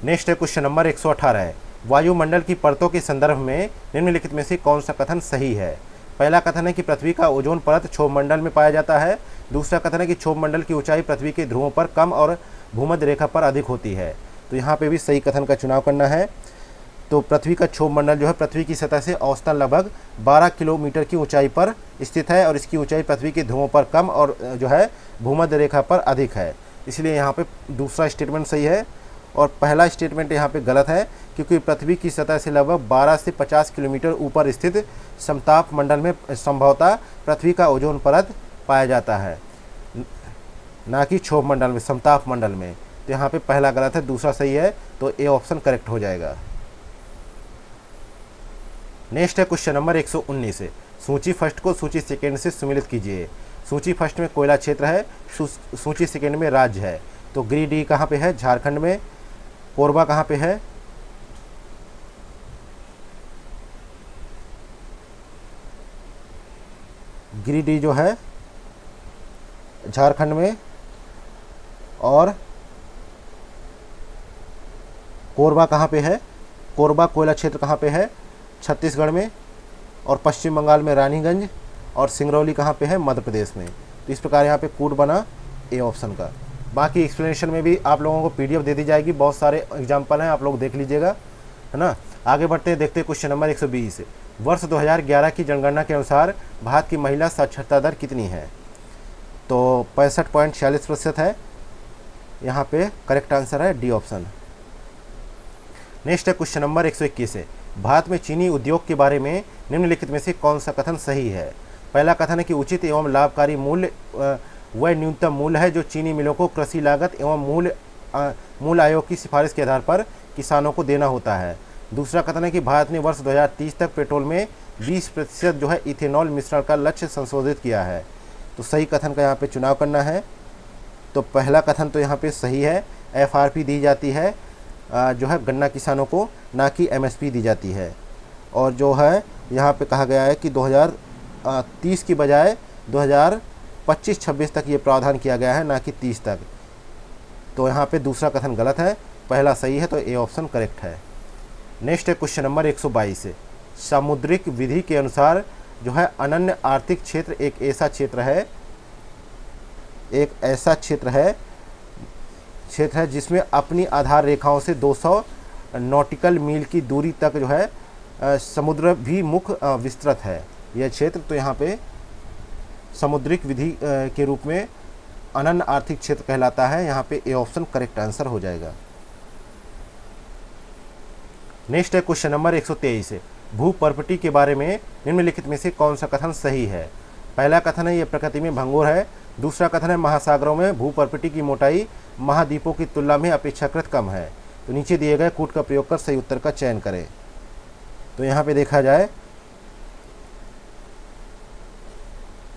नेक्स्ट है क्वेश्चन नंबर 118 है, वायुमंडल की परतों के संदर्भ में निम्नलिखित में से कौन सा कथन सही है? पहला कथन है कि पृथ्वी का ओजोन परत क्षोभ मंडल में पाया जाता है। दूसरा कथन है कि क्षोभ मंडल की ऊंचाई पृथ्वी के ध्रुवों पर कम और भूमध्य रेखा पर अधिक होती है। तो यहाँ पे भी सही कथन का चुनाव करना है। तो पृथ्वी का क्षोभ मंडल जो है पृथ्वी की सतह से औसतन लगभग 12 किलोमीटर की ऊंचाई पर स्थित है और इसकी ऊंचाई पृथ्वी के ध्रुवों पर कम और जो है भूमध्य रेखा पर अधिक है। इसलिए यहाँ पे दूसरा स्टेटमेंट सही है और पहला स्टेटमेंट यहाँ पे गलत है, क्योंकि पृथ्वी की सतह से लगभग 12 से 50 किलोमीटर ऊपर स्थित समताप मंडल में संभवतः पृथ्वी का ओजोन परत पाया जाता है, ना कि क्षोभ मंडल में, समताप मंडल में। तो यहाँ पे पहला गलत है, दूसरा सही है, तो ए ऑप्शन करेक्ट हो जाएगा। नेक्स्ट है क्वेश्चन नंबर 119 है, सूची फर्स्ट को सूची सेकेंड से सुमिलित कीजिए। सूची फर्स्ट में कोयला क्षेत्र है, सूची सेकेंड में राज्य है। तो गिरिडीह कहाँ पे है? झारखंड में। कोरबा कहाँ पे है? गिरिडीह जो है झारखंड में, और कोरबा कहाँ पे है? कोरबा कोयला क्षेत्र कहाँ पे है? छत्तीसगढ़ में। और पश्चिम बंगाल में रानीगंज, और सिंगरौली कहाँ पे है? मध्य प्रदेश में। तो इस प्रकार यहाँ पे कूट बना ए ऑप्शन का। बाकी एक्सप्लेनेशन में भी आप लोगों को पीडीएफ दे दी जाएगी, बहुत सारे एग्जाम्पल हैं, आप लोग देख लीजिएगा, है ना। आगे बढ़ते हैं, देखते हैं क्वेश्चन नंबर 120। वर्ष 2011 की जनगणना के अनुसार भारत की महिला साक्षरता दर कितनी है? तो 65.46% है। यहाँ पे करेक्ट आंसर है डी ऑप्शन। नेक्स्ट है क्वेश्चन नंबर 121 है, भारत में चीनी उद्योग के बारे में निम्नलिखित में से कौन सा कथन सही है? पहला कथन है कि उचित एवं लाभकारी मूल्य वह न्यूनतम मूल्य है जो चीनी मिलों को कृषि लागत एवं मूल आयोग की सिफारिश के आधार पर किसानों को देना होता है। दूसरा कथन है कि भारत ने वर्ष 2030 तक पेट्रोल में 20% जो है इथेनॉल मिश्रण का लक्ष्य संशोधित किया है। तो सही कथन का यहाँ पे चुनाव करना है। तो पहला कथन तो यहाँ पे सही है, एफआरपी दी जाती है जो है गन्ना किसानों को, ना कि एमएसपी दी जाती है। और जो है यहाँ पे कहा गया है कि 2030 की बजाय 2025-26 तक ये प्रावधान किया गया है, ना कि 30 तक। तो यहाँ पे दूसरा कथन गलत है, पहला सही है, तो ए ऑप्शन करेक्ट है। नेक्स्ट है क्वेश्चन नंबर 122 है, सामुद्रिक विधि के अनुसार जो है अनन्य आर्थिक क्षेत्र एक ऐसा क्षेत्र है जिसमें अपनी आधार रेखाओं से 200 नॉटिकल मील की दूरी तक जो है समुद्र भी मुख विस्तृत है यह क्षेत्र। तो यहाँ पे सामुद्रिक विधि के रूप में अनन्य आर्थिक क्षेत्र कहलाता है। यहाँ पे ए ऑप्शन करेक्ट आंसर हो जाएगा। नेक्स्ट है क्वेश्चन नंबर 123 है, भू प्रॉपर्टी के बारे में निम्नलिखित में से कौन सा कथन सही है? पहला कथन है ये प्रकृति में भंगुर है। दूसरा कथन है महासागरों में भू प्रॉपर्टी की मोटाई महाद्वीपों की तुलना में अपेक्षाकृत कम है। तो नीचे दिए गए कूट का प्रयोग कर सही उत्तर का चयन करें। तो यहाँ पे देखा जाए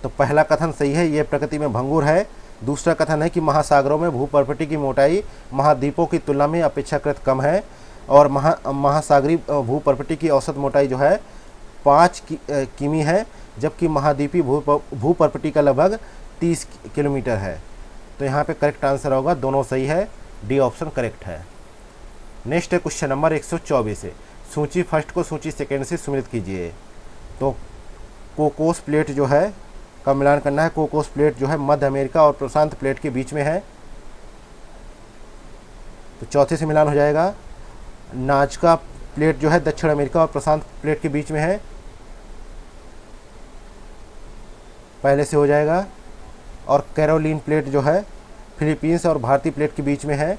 तो पहला कथन सही है, ये प्रकृति में भंगुर है। दूसरा कथन है कि महासागरों में भू प्रॉपर्टी की मोटाई महाद्वीपों की तुलना में अपेक्षाकृत कम है। और महासागरीय भूप्रपट्टी की औसत मोटाई जो है 5 किमी है, जबकि महाद्वीपीय भूप्रपट्टी का लगभग 30 किलोमीटर है। तो यहाँ पे करेक्ट आंसर होगा, दोनों सही है, डी ऑप्शन करेक्ट है। नेक्स्ट है क्वेश्चन नंबर 124 है, सूची फर्स्ट को सूची सेकेंड से सुमिलित कीजिए। तो कोकोस प्लेट जो है का मिलान करना है। कोकोस प्लेट जो है मध्य अमेरिका और प्रशांत प्लेट के बीच में है, तो चौथे से मिलान हो जाएगा। नाजका प्लेट जो है दक्षिण अमेरिका और प्रशांत प्लेट के बीच में है, पहले से हो जाएगा। और कैरोलिन प्लेट जो है फिलीपींस और भारतीय प्लेट के बीच में है,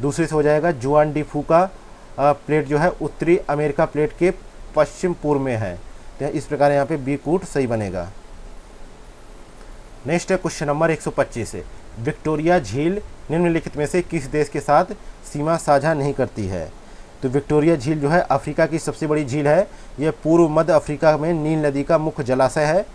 दूसरे से हो जाएगा। जुआन डी फूका प्लेट जो है उत्तरी अमेरिका प्लेट के पश्चिम पूर्व में है, तो इस प्रकार यहाँ पे बी कूट सही बनेगा। नेक्स्ट है क्वेश्चन नंबर 125 है, विक्टोरिया झील निम्नलिखित में से किस देश के साथ सीमा साझा नहीं करती है। तो विक्टोरिया झील जो है अफ्रीका की सबसे बड़ी झील है। यह पूर्व मध्य अफ्रीका में नील नदी का मुख्य जलाशय है,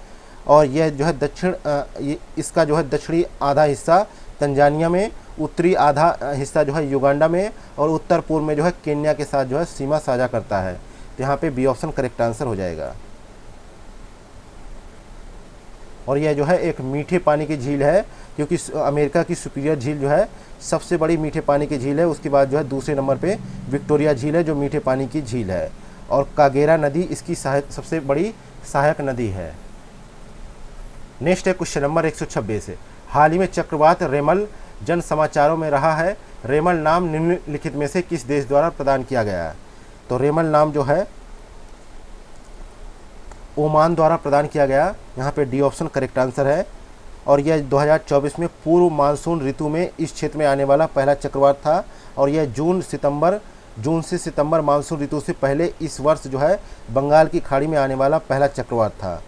और यह जो है इसका जो है दक्षिणी आधा हिस्सा तंजानिया में, उत्तरी आधा हिस्सा जो है युगांडा में, और उत्तर पूर्व में जो है केन्या के साथ जो है सीमा साझा करता है। तो यहाँ पे बी ऑप्शन करेक्ट आंसर हो जाएगा। और यह जो है एक मीठे पानी की झील है, क्योंकि अमेरिका की सुपीरियर झील जो है सबसे बड़ी मीठे पानी की झील है। उसके बाद जो है दूसरे नंबर पे विक्टोरिया झील है जो मीठे पानी की झील है, और कागेरा नदी इसकी सबसे बड़ी सहायक नदी है। नेक्स्ट है क्वेश्चन नंबर 126 है, हाल ही में चक्रवात रेमल जन समाचारों में रहा है। रेमल नाम निम्नलिखित में से किस देश द्वारा प्रदान किया गया है। तो रेमल नाम जो है ओमान द्वारा प्रदान किया गया, यहाँ पे डी ऑप्शन करेक्ट आंसर है। और यह 2024 में पूर्व मानसून ऋतु में इस क्षेत्र में आने वाला पहला चक्रवात था, और यह जून से सितंबर मानसून ऋतु से पहले इस वर्ष जो है बंगाल की खाड़ी में आने वाला पहला चक्रवात था।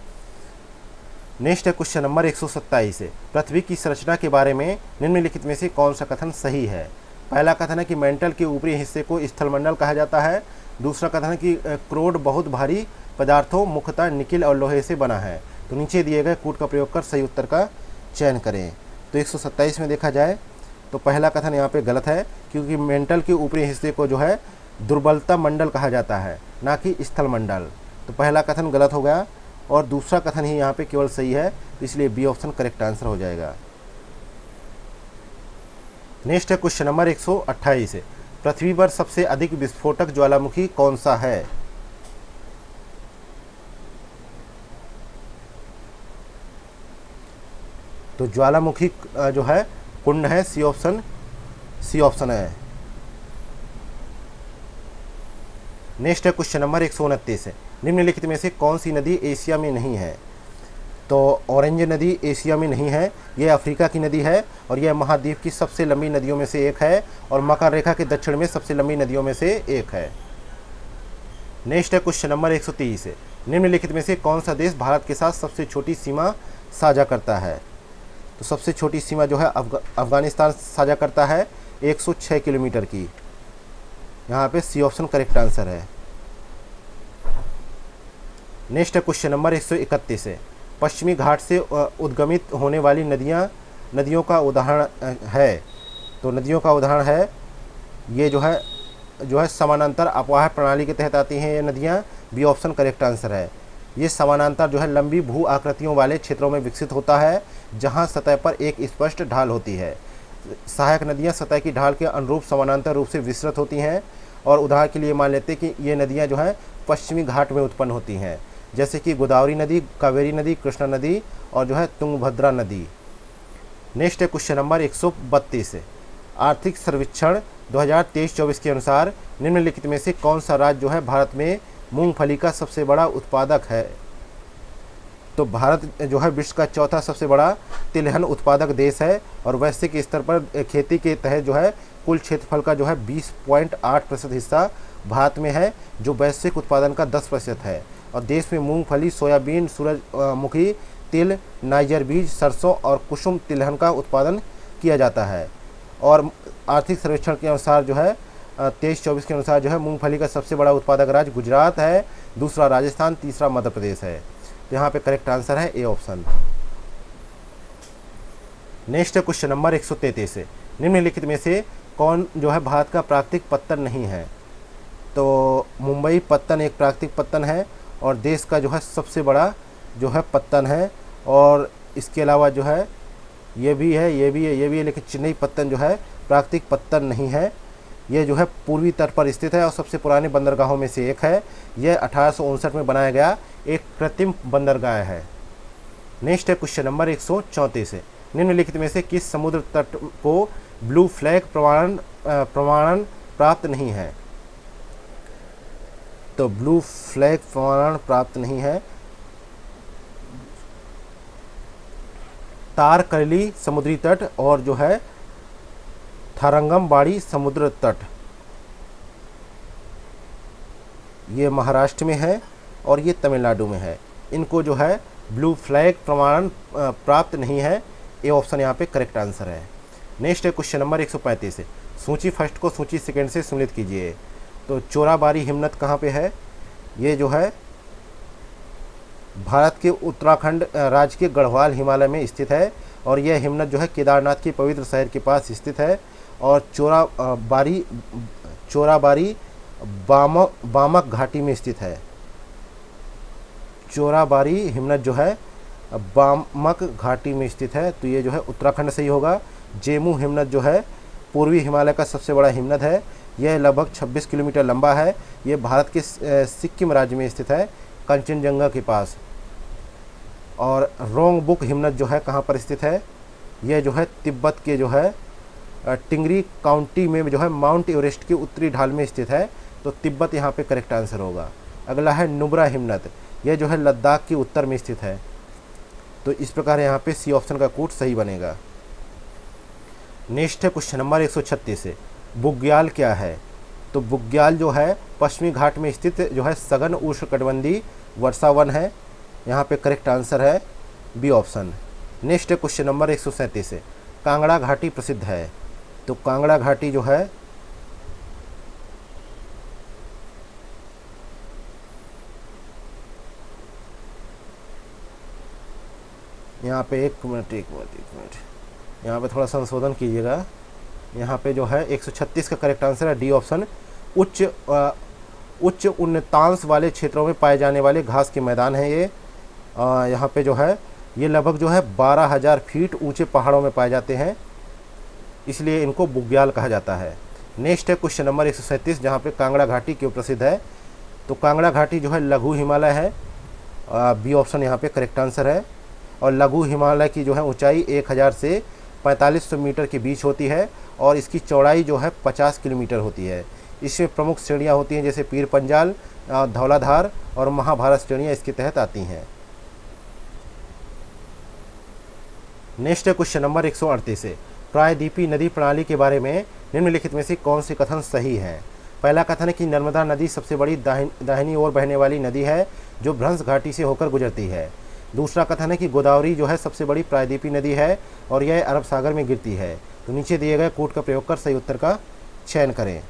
नेक्स्ट है क्वेश्चन नंबर 127 है, पृथ्वी की संरचना के बारे में निम्नलिखित में से कौन सा कथन सही है। पहला कथन है कि मेंटल के ऊपरी हिस्से को स्थलमंडल कहा जाता है। दूसरा कथन है कि क्रोड बहुत भारी पदार्थों मुख्यतः निकिल और लोहे से बना है। तो नीचे दिए गए कूट का प्रयोग कर सही उत्तर का चयन करें। तो 127 में देखा जाए तो पहला कथन यहाँ पे गलत है, क्योंकि मेंटल के ऊपरी हिस्से को जो है दुर्बलता मंडल कहा जाता है, ना कि स्थल मंडल। तो पहला कथन गलत हो गया, और दूसरा कथन ही यहाँ पे केवल सही है, इसलिए बी ऑप्शन करेक्ट आंसर हो जाएगा। नेक्स्ट है क्वेश्चन नंबर 128 है, पृथ्वी पर सबसे अधिक विस्फोटक ज्वालामुखी कौन सा है। तो ज्वालामुखी जो है कुंड है, सी ऑप्शन है। नेक्स्ट है क्वेश्चन नंबर 129 है, निम्नलिखित में से कौन सी नदी एशिया में नहीं है। तो ऑरेंज नदी एशिया में नहीं है, यह अफ्रीका की नदी है, और यह महाद्वीप की सबसे लंबी नदियों में से एक है, और मकर रेखा के दक्षिण में सबसे लंबी नदियों में से एक है। नेक्स्ट है क्वेश्चन नंबर 130 है, निम्नलिखित में से कौन सा देश भारत के साथ सबसे छोटी सीमा साझा करता है। तो सबसे छोटी सीमा जो है अफगानिस्तान साझा करता है 106 किलोमीटर की, यहाँ पे सी ऑप्शन करेक्ट आंसर है। नेक्स्ट है क्वेश्चन नंबर 131 है, पश्चिमी घाट से उद्गमित होने वाली नदियों का उदाहरण है। तो नदियों का उदाहरण है, ये जो है समानांतर अपवाह प्रणाली के तहत आती हैं ये नदियाँ, बी ऑप्शन करेक्ट आंसर है। ये समानांतर जो है लंबी भू आकृतियों वाले क्षेत्रों में विकसित होता है, जहाँ सतह पर एक स्पष्ट ढाल होती है। सहायक नदियाँ सतह की ढाल के अनुरूप समानांतर रूप से विस्तृत होती हैं, और उदाहरण के लिए मान लेते हैं कि ये नदियाँ जो हैं पश्चिमी घाट में उत्पन्न होती हैं, जैसे कि गोदावरी नदी, कावेरी नदी, कृष्णा नदी और जो है तुंगभद्रा नदी। नेक्स्ट है क्वेश्चन नंबर 132 है, आर्थिक सर्वेक्षण 2023-24 के अनुसार निम्नलिखित में से कौन सा राज्य जो है भारत में मूंगफली का सबसे बड़ा उत्पादक है। तो भारत जो है विश्व का चौथा सबसे बड़ा तिलहन उत्पादक देश है, और वैश्विक स्तर पर खेती के तहत जो है कुल क्षेत्रफल का जो है 20.8% हिस्सा भारत में है, जो वैश्विक उत्पादन का 10% है। और देश में मूंगफली, सोयाबीन, सूरजमुखी, तिल, नाइजर बीज, सरसों और कुसुम तिलहन का उत्पादन किया जाता है। और आर्थिक सर्वेक्षण के अनुसार जो है 23-24 के अनुसार जो है मूंगफली का सबसे बड़ा उत्पादक राज्य गुजरात है, दूसरा राजस्थान, तीसरा मध्य प्रदेश है। तो यहाँ पे करेक्ट आंसर है ए ऑप्शन। नेक्स्ट है क्वेश्चन नंबर 133 है, निम्नलिखित में से कौन जो है भारत का प्राकृतिक पत्तन नहीं है? तो मुंबई पत्तन एक प्राकृतिक पत्तन है और देश का जो है सबसे बड़ा जो है पत्तन है। और इसके अलावा जो है ये भी है, ये भी है, ये भी है, लेकिन चेन्नई पत्तन जो है प्राकृतिक पत्तन नहीं है। ये जो है पूर्वी तट पर स्थित है और सबसे पुराने बंदरगाहों में से एक है। यह 1859 में बनाया गया एक कृत्रिम बंदरगाह है। नेक्स्ट है क्वेश्चन नंबर 134 है, निम्नलिखित में से किस समुद्र तट को ब्लू फ्लैग प्रमाणन प्राप्त नहीं है? तो ब्लू फ्लैग प्रमाणन प्राप्त नहीं है तारकर्ली समुद्री तट और जो है थारंगमबाड़ी समुद्र तट, ये महाराष्ट्र में है और ये तमिलनाडु में है। इनको जो है ब्लू फ्लैग प्रमाणन प्राप्त नहीं है। ये ऑप्शन यहाँ पे करेक्ट आंसर है। नेक्स्ट है क्वेश्चन नंबर 135 है, सूची फर्स्ट को सूची सेकंड से सम्मिलित कीजिए। तो चोराबाड़ी हिमनद कहाँ पे है? ये जो है भारत के उत्तराखंड राज्य के गढ़वाल हिमालय में स्थित है और यह हिमनद जो है केदारनाथ के पवित्र शहर के पास स्थित है। और चोराबाड़ी बामक घाटी में स्थित है। चोराबाड़ी हिमनद जो है बामक घाटी में स्थित है, तो ये जो है उत्तराखंड से ही होगा। जेमू हिमनद जो है पूर्वी हिमालय का सबसे बड़ा हिमनद है। यह लगभग 26 किलोमीटर लंबा है। ये भारत के सिक्किम राज्य में स्थित है, कंचनजंगा के पास। और रोंगबुक हिमनद जो है कहाँ पर स्थित है? यह जो है तिब्बत के जो है टिंगरी काउंटी में जो है माउंट एवरेस्ट की उत्तरी ढाल में स्थित है, तो तिब्बत यहाँ पे करेक्ट आंसर होगा। अगला है नुब्रा हिमनद, यह जो है लद्दाख के उत्तर में स्थित है, तो इस प्रकार यहाँ पे सी ऑप्शन का कोड सही बनेगा। नेक्स्ट है क्वेश्चन नंबर 136 है, बुग्याल क्या है? तो बुग्याल जो है पश्चिमी घाट में स्थित जो है सघन उष्णकटिबंधीय वर्षा वन है। यहाँ पे करेक्ट आंसर है बी ऑप्शन। नेक्स्ट है क्वेश्चन नंबर 137 है, कांगड़ा घाटी प्रसिद्ध है। तो कांगड़ा घाटी जो है यहाँ पे एक मिनट यहाँ पे थोड़ा संशोधन कीजिएगा। यहाँ पे जो है 136 का करेक्ट आंसर है डी ऑप्शन। उच्च उन्नतांश वाले क्षेत्रों में पाए जाने वाले घास के मैदान हैं ये। यहाँ पे जो है ये लगभग जो है 12,000 फीट ऊंचे पहाड़ों में पाए जाते हैं, इसलिए इनको बुग्याल कहा जाता है। नेक्स्ट है क्वेश्चन नंबर 137, जहाँ पे कांगड़ा घाटी क्यों प्रसिद्ध है? तो कांगड़ा घाटी जो है लघु हिमालय है, बी ऑप्शन यहाँ पे करेक्ट आंसर है। और लघु हिमालय की जो है ऊंचाई 1000 से 4500 मीटर के बीच होती है और इसकी चौड़ाई जो है 50 किलोमीटर होती है। इसमें प्रमुख श्रेणियाँ होती हैं जैसे पीर पंजाल, धौलाधार और महाभारत श्रेणियाँ इसके तहत आती हैं। नेक्स्ट है क्वेश्चन नंबर 138 है, प्रायद्वीपीय नदी प्रणाली के बारे में निम्नलिखित में से कौन से कथन सही है? पहला कथन है कि नर्मदा नदी सबसे बड़ी दाहिनी ओर बहने वाली नदी है जो भ्रंश घाटी से होकर गुजरती है। दूसरा कथन है कि गोदावरी जो है सबसे बड़ी प्रायद्वीपीय नदी है और यह अरब सागर में गिरती है। तो नीचे दिए गए कोड का प्रयोग कर सही उत्तर का चयन करें।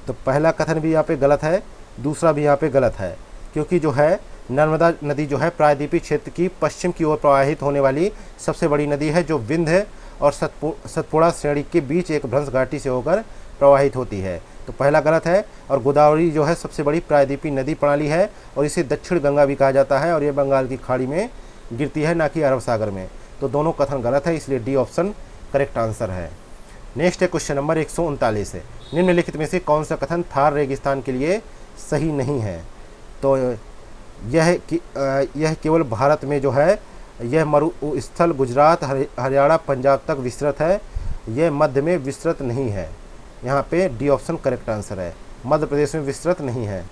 तो पहला कथन भी यहाँ पे गलत है, दूसरा भी यहाँ पे गलत है, क्योंकि जो है नर्मदा नदी जो है प्रायद्वीपीय क्षेत्र की पश्चिम की ओर प्रवाहित होने वाली सबसे बड़ी नदी है जो विंध्य और सतपुड़ा श्रेणी के बीच एक भ्रंश घाटी से होकर प्रवाहित होती है। तो पहला गलत है। और गोदावरी जो है सबसे बड़ी प्रायद्वीपीय नदी प्रणाली है और इसे दक्षिण गंगा भी कहा जाता है और ये बंगाल की खाड़ी में गिरती है, ना कि अरब सागर में। तो दोनों कथन गलत है, इसलिए डी ऑप्शन करेक्ट आंसर है। नेक्स्ट है क्वेश्चन नंबर 139 है, निम्नलिखित में से कौन सा कथन थार रेगिस्तान के लिए सही नहीं है? तो यह केवल भारत में जो है यह मरुस्थल गुजरात हरियाणा पंजाब तक विस्तृत है, यह मध्य में विस्तृत नहीं है। यहाँ पे डी ऑप्शन करेक्ट आंसर है, मध्य प्रदेश में विस्तृत नहीं है।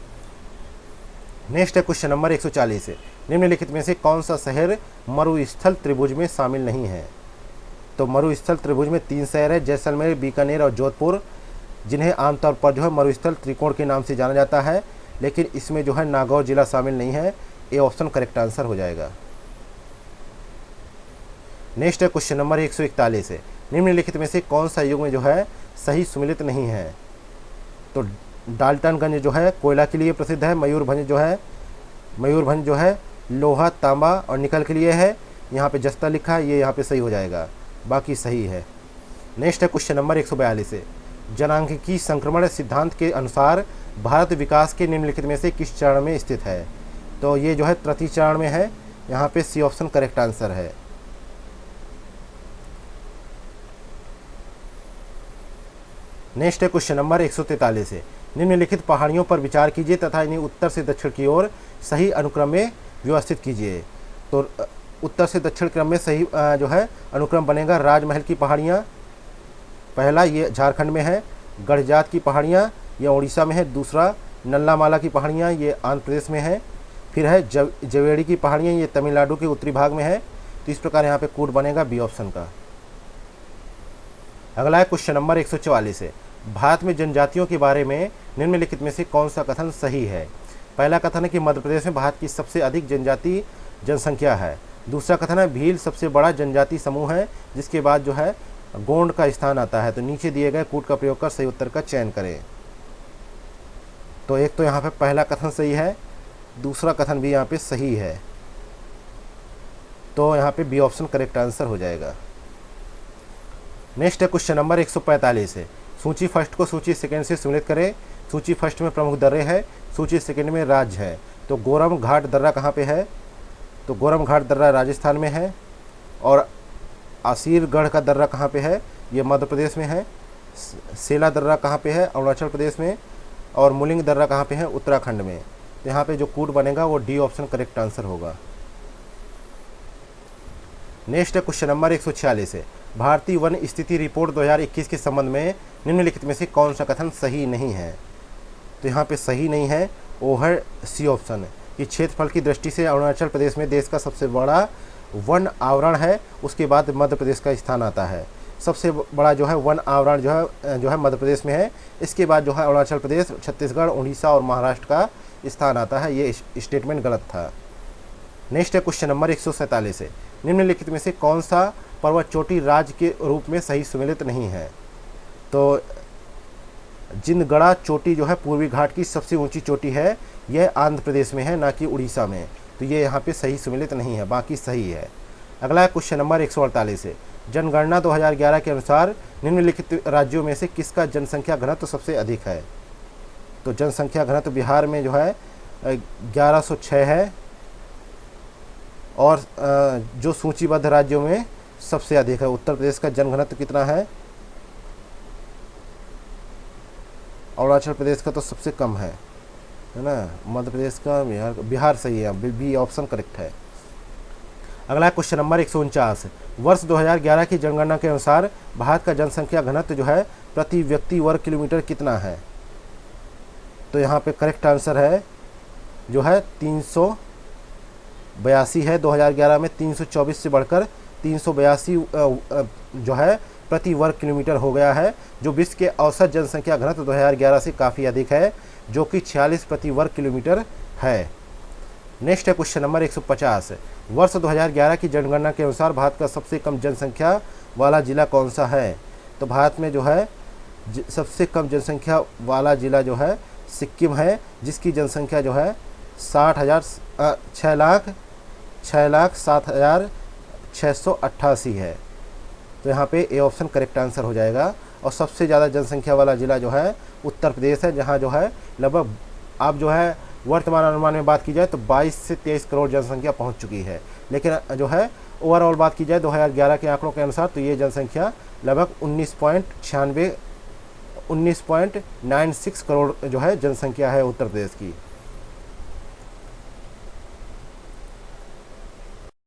नेक्स्ट है क्वेश्चन नंबर 140 है, निम्नलिखित में से कौन सा शहर मरुस्थल त्रिभुज में शामिल नहीं है? तो मरुस्थल त्रिभुज में 3 शहर है, जैसलमेर, बीकानेर और जोधपुर, जिन्हें आमतौर पर जो है मरुस्थल त्रिकोण के नाम से जाना जाता है, लेकिन इसमें जो है नागौर जिला शामिल नहीं है। ए ऑप्शन करेक्ट आंसर हो जाएगा। नेक्स्ट है क्वेश्चन नंबर 141 है, निम्नलिखित में से कौन सा युग्म जो है सही सुमेलित नहीं है? तो डाल्टनगंज जो है कोयला के लिए प्रसिद्ध है, मयूरभंज जो है लोहा, तांबा और निकल के लिए है। यहाँ पे जस्ता लिखा है, ये यहाँ पे सही हो जाएगा, बाकी सही है। नेक्स्ट है क्वेश्चन नंबर 142 है, जनांकीय संक्रमण सिद्धांत के अनुसार भारत विकास के निम्नलिखित में से किस चरण में स्थित है? तो ये जो है तृतीय चरण में है, यहाँ पे सी ऑप्शन करेक्ट आंसर है। नेक्स्ट है क्वेश्चन नंबर 143 है, निम्नलिखित पहाड़ियों पर विचार कीजिए तथा इन्हें उत्तर से दक्षिण की ओर सही अनुक्रम में व्यवस्थित कीजिए। तो उत्तर से दक्षिण क्रम में सही जो है अनुक्रम बनेगा राजमहल की पहाड़ियाँ, पहला ये झारखंड में है। गढ़जात की पहाड़ियाँ ये उड़ीसा में है। दूसरा नल्लामाला की पहाड़ियाँ ये आंध्र प्रदेश में है। फिर है जवेड़ी की पहाड़ियाँ ये तमिलनाडु के उत्तरी भाग में है। तो इस प्रकार यहाँ पे कोड बनेगा बी ऑप्शन का। अगला है क्वेश्चन नंबर 144 है, भारत में जनजातियों के बारे में निम्नलिखित में से कौन सा कथन सही है? पहला कथन है कि मध्य प्रदेश में भारत की सबसे अधिक जनजाति जनसंख्या है। दूसरा कथन है भील सबसे बड़ा जनजाति समूह है, जिसके बाद जो है गोंड का स्थान आता है। तो नीचे दिए गए कूट का प्रयोग कर सही उत्तर का चयन करें। तो एक तो यहाँ पे पहला कथन सही है, दूसरा कथन भी यहाँ पे सही है, तो यहाँ पे बी ऑप्शन करेक्ट आंसर हो जाएगा। नेक्स्ट है क्वेश्चन नंबर 145 है, सूची फर्स्ट को सूची सेकंड से सम्मिलित करें। सूची फर्स्ट में प्रमुख दर्रे है, सूची सेकंड में राज्य है। तो गोरम घाट दर्रा कहाँ पे है? तो गोरम घाट दर्रा राजस्थान में है। और आसीरगढ़ का दर्रा कहाँ पे है? ये मध्य प्रदेश में है। सेला दर्रा कहाँ पे है? अरुणाचल प्रदेश में। और मुलिंग दर्रा कहाँ पे है? उत्तराखंड में। तो यहाँ पे जो कूट बनेगा वो डी ऑप्शन करेक्ट आंसर होगा। नेक्स्ट है क्वेश्चन नंबर 146 है, भारतीय वन स्थिति रिपोर्ट 2021 के संबंध में निम्नलिखित में से कौन सा कथन सही नहीं है? तो यहाँ पे सही नहीं है, वो है सी ऑप्शन कि क्षेत्रफल की दृष्टि से अरुणाचल प्रदेश में देश का सबसे बड़ा वन आवरण है, उसके बाद मध्य प्रदेश का स्थान आता है। सबसे बड़ा जो है वन आवरण जो है मध्य प्रदेश में है, इसके बाद जो है अरुणाचल प्रदेश, छत्तीसगढ़, उड़ीसा और महाराष्ट्र का स्थान आता है। ये स्टेटमेंट गलत था। नेक्स्ट है क्वेश्चन नंबर 147 है, निम्नलिखित में से कौन सा पर्वत चोटी राज्य के रूप में सही सम्मिलित नहीं है? तो जिंदगड़ा चोटी जो है पूर्वी घाट की सबसे ऊंची चोटी है, यह आंध्र प्रदेश में है, ना कि उड़ीसा में। तो ये यहाँ पे सही सम्मिलित नहीं है, बाकी सही है। अगला है क्वेश्चन नंबर 148 है, जनगणना 2011 के अनुसार निम्नलिखित राज्यों में से किसका जनसंख्या घनत्व सबसे अधिक है? तो जनसंख्या घनत्व बिहार में जो है 1106 है, और जो सूचीबद्ध राज्यों में सबसे अधिक है, उत्तर प्रदेश का जनघनत्व कितना है? अरुणाचल प्रदेश का तो सबसे कम है ना। मध्य प्रदेश का, बिहार सही है, बी ऑप्शन करेक्ट है। अगला क्वेश्चन नंबर 149, वर्ष 2011 की जनगणना के अनुसार भारत का जनसंख्या घनत्व जो है प्रति व्यक्ति वर्ग किलोमीटर कितना है? तो यहाँ पे करेक्ट आंसर है जो है 382 है। 2011 में 324 से बढ़कर 382 जो है प्रति वर्ग किलोमीटर हो गया है, जो विश्व के औसत जनसंख्या घनत्व 2011 से काफ़ी अधिक है, जो कि 46 प्रति वर्ग किलोमीटर है। नेक्स्ट है क्वेश्चन नंबर 150, वर्ष 2011 की जनगणना के अनुसार भारत का सबसे कम जनसंख्या वाला जिला कौन सा है? तो भारत में जो है सबसे कम जनसंख्या वाला जिला जो है सिक्किम है, जिसकी जनसंख्या जो है 6,07,688 है। तो यहाँ पे ए ऑप्शन करेक्ट आंसर हो जाएगा। और सबसे ज़्यादा जनसंख्या वाला ज़िला जो है उत्तर प्रदेश है, जहाँ जो है लगभग आप जो है वर्तमान अनुमान में बात की जाए तो 22 से 23 करोड़ जनसंख्या पहुँच चुकी है। लेकिन जो है ओवरऑल बात की जाए 2011 के आंकड़ों के अनुसार तो ये जनसंख्या लगभग 19.96 करोड़ जो है जनसंख्या है उत्तर प्रदेश की।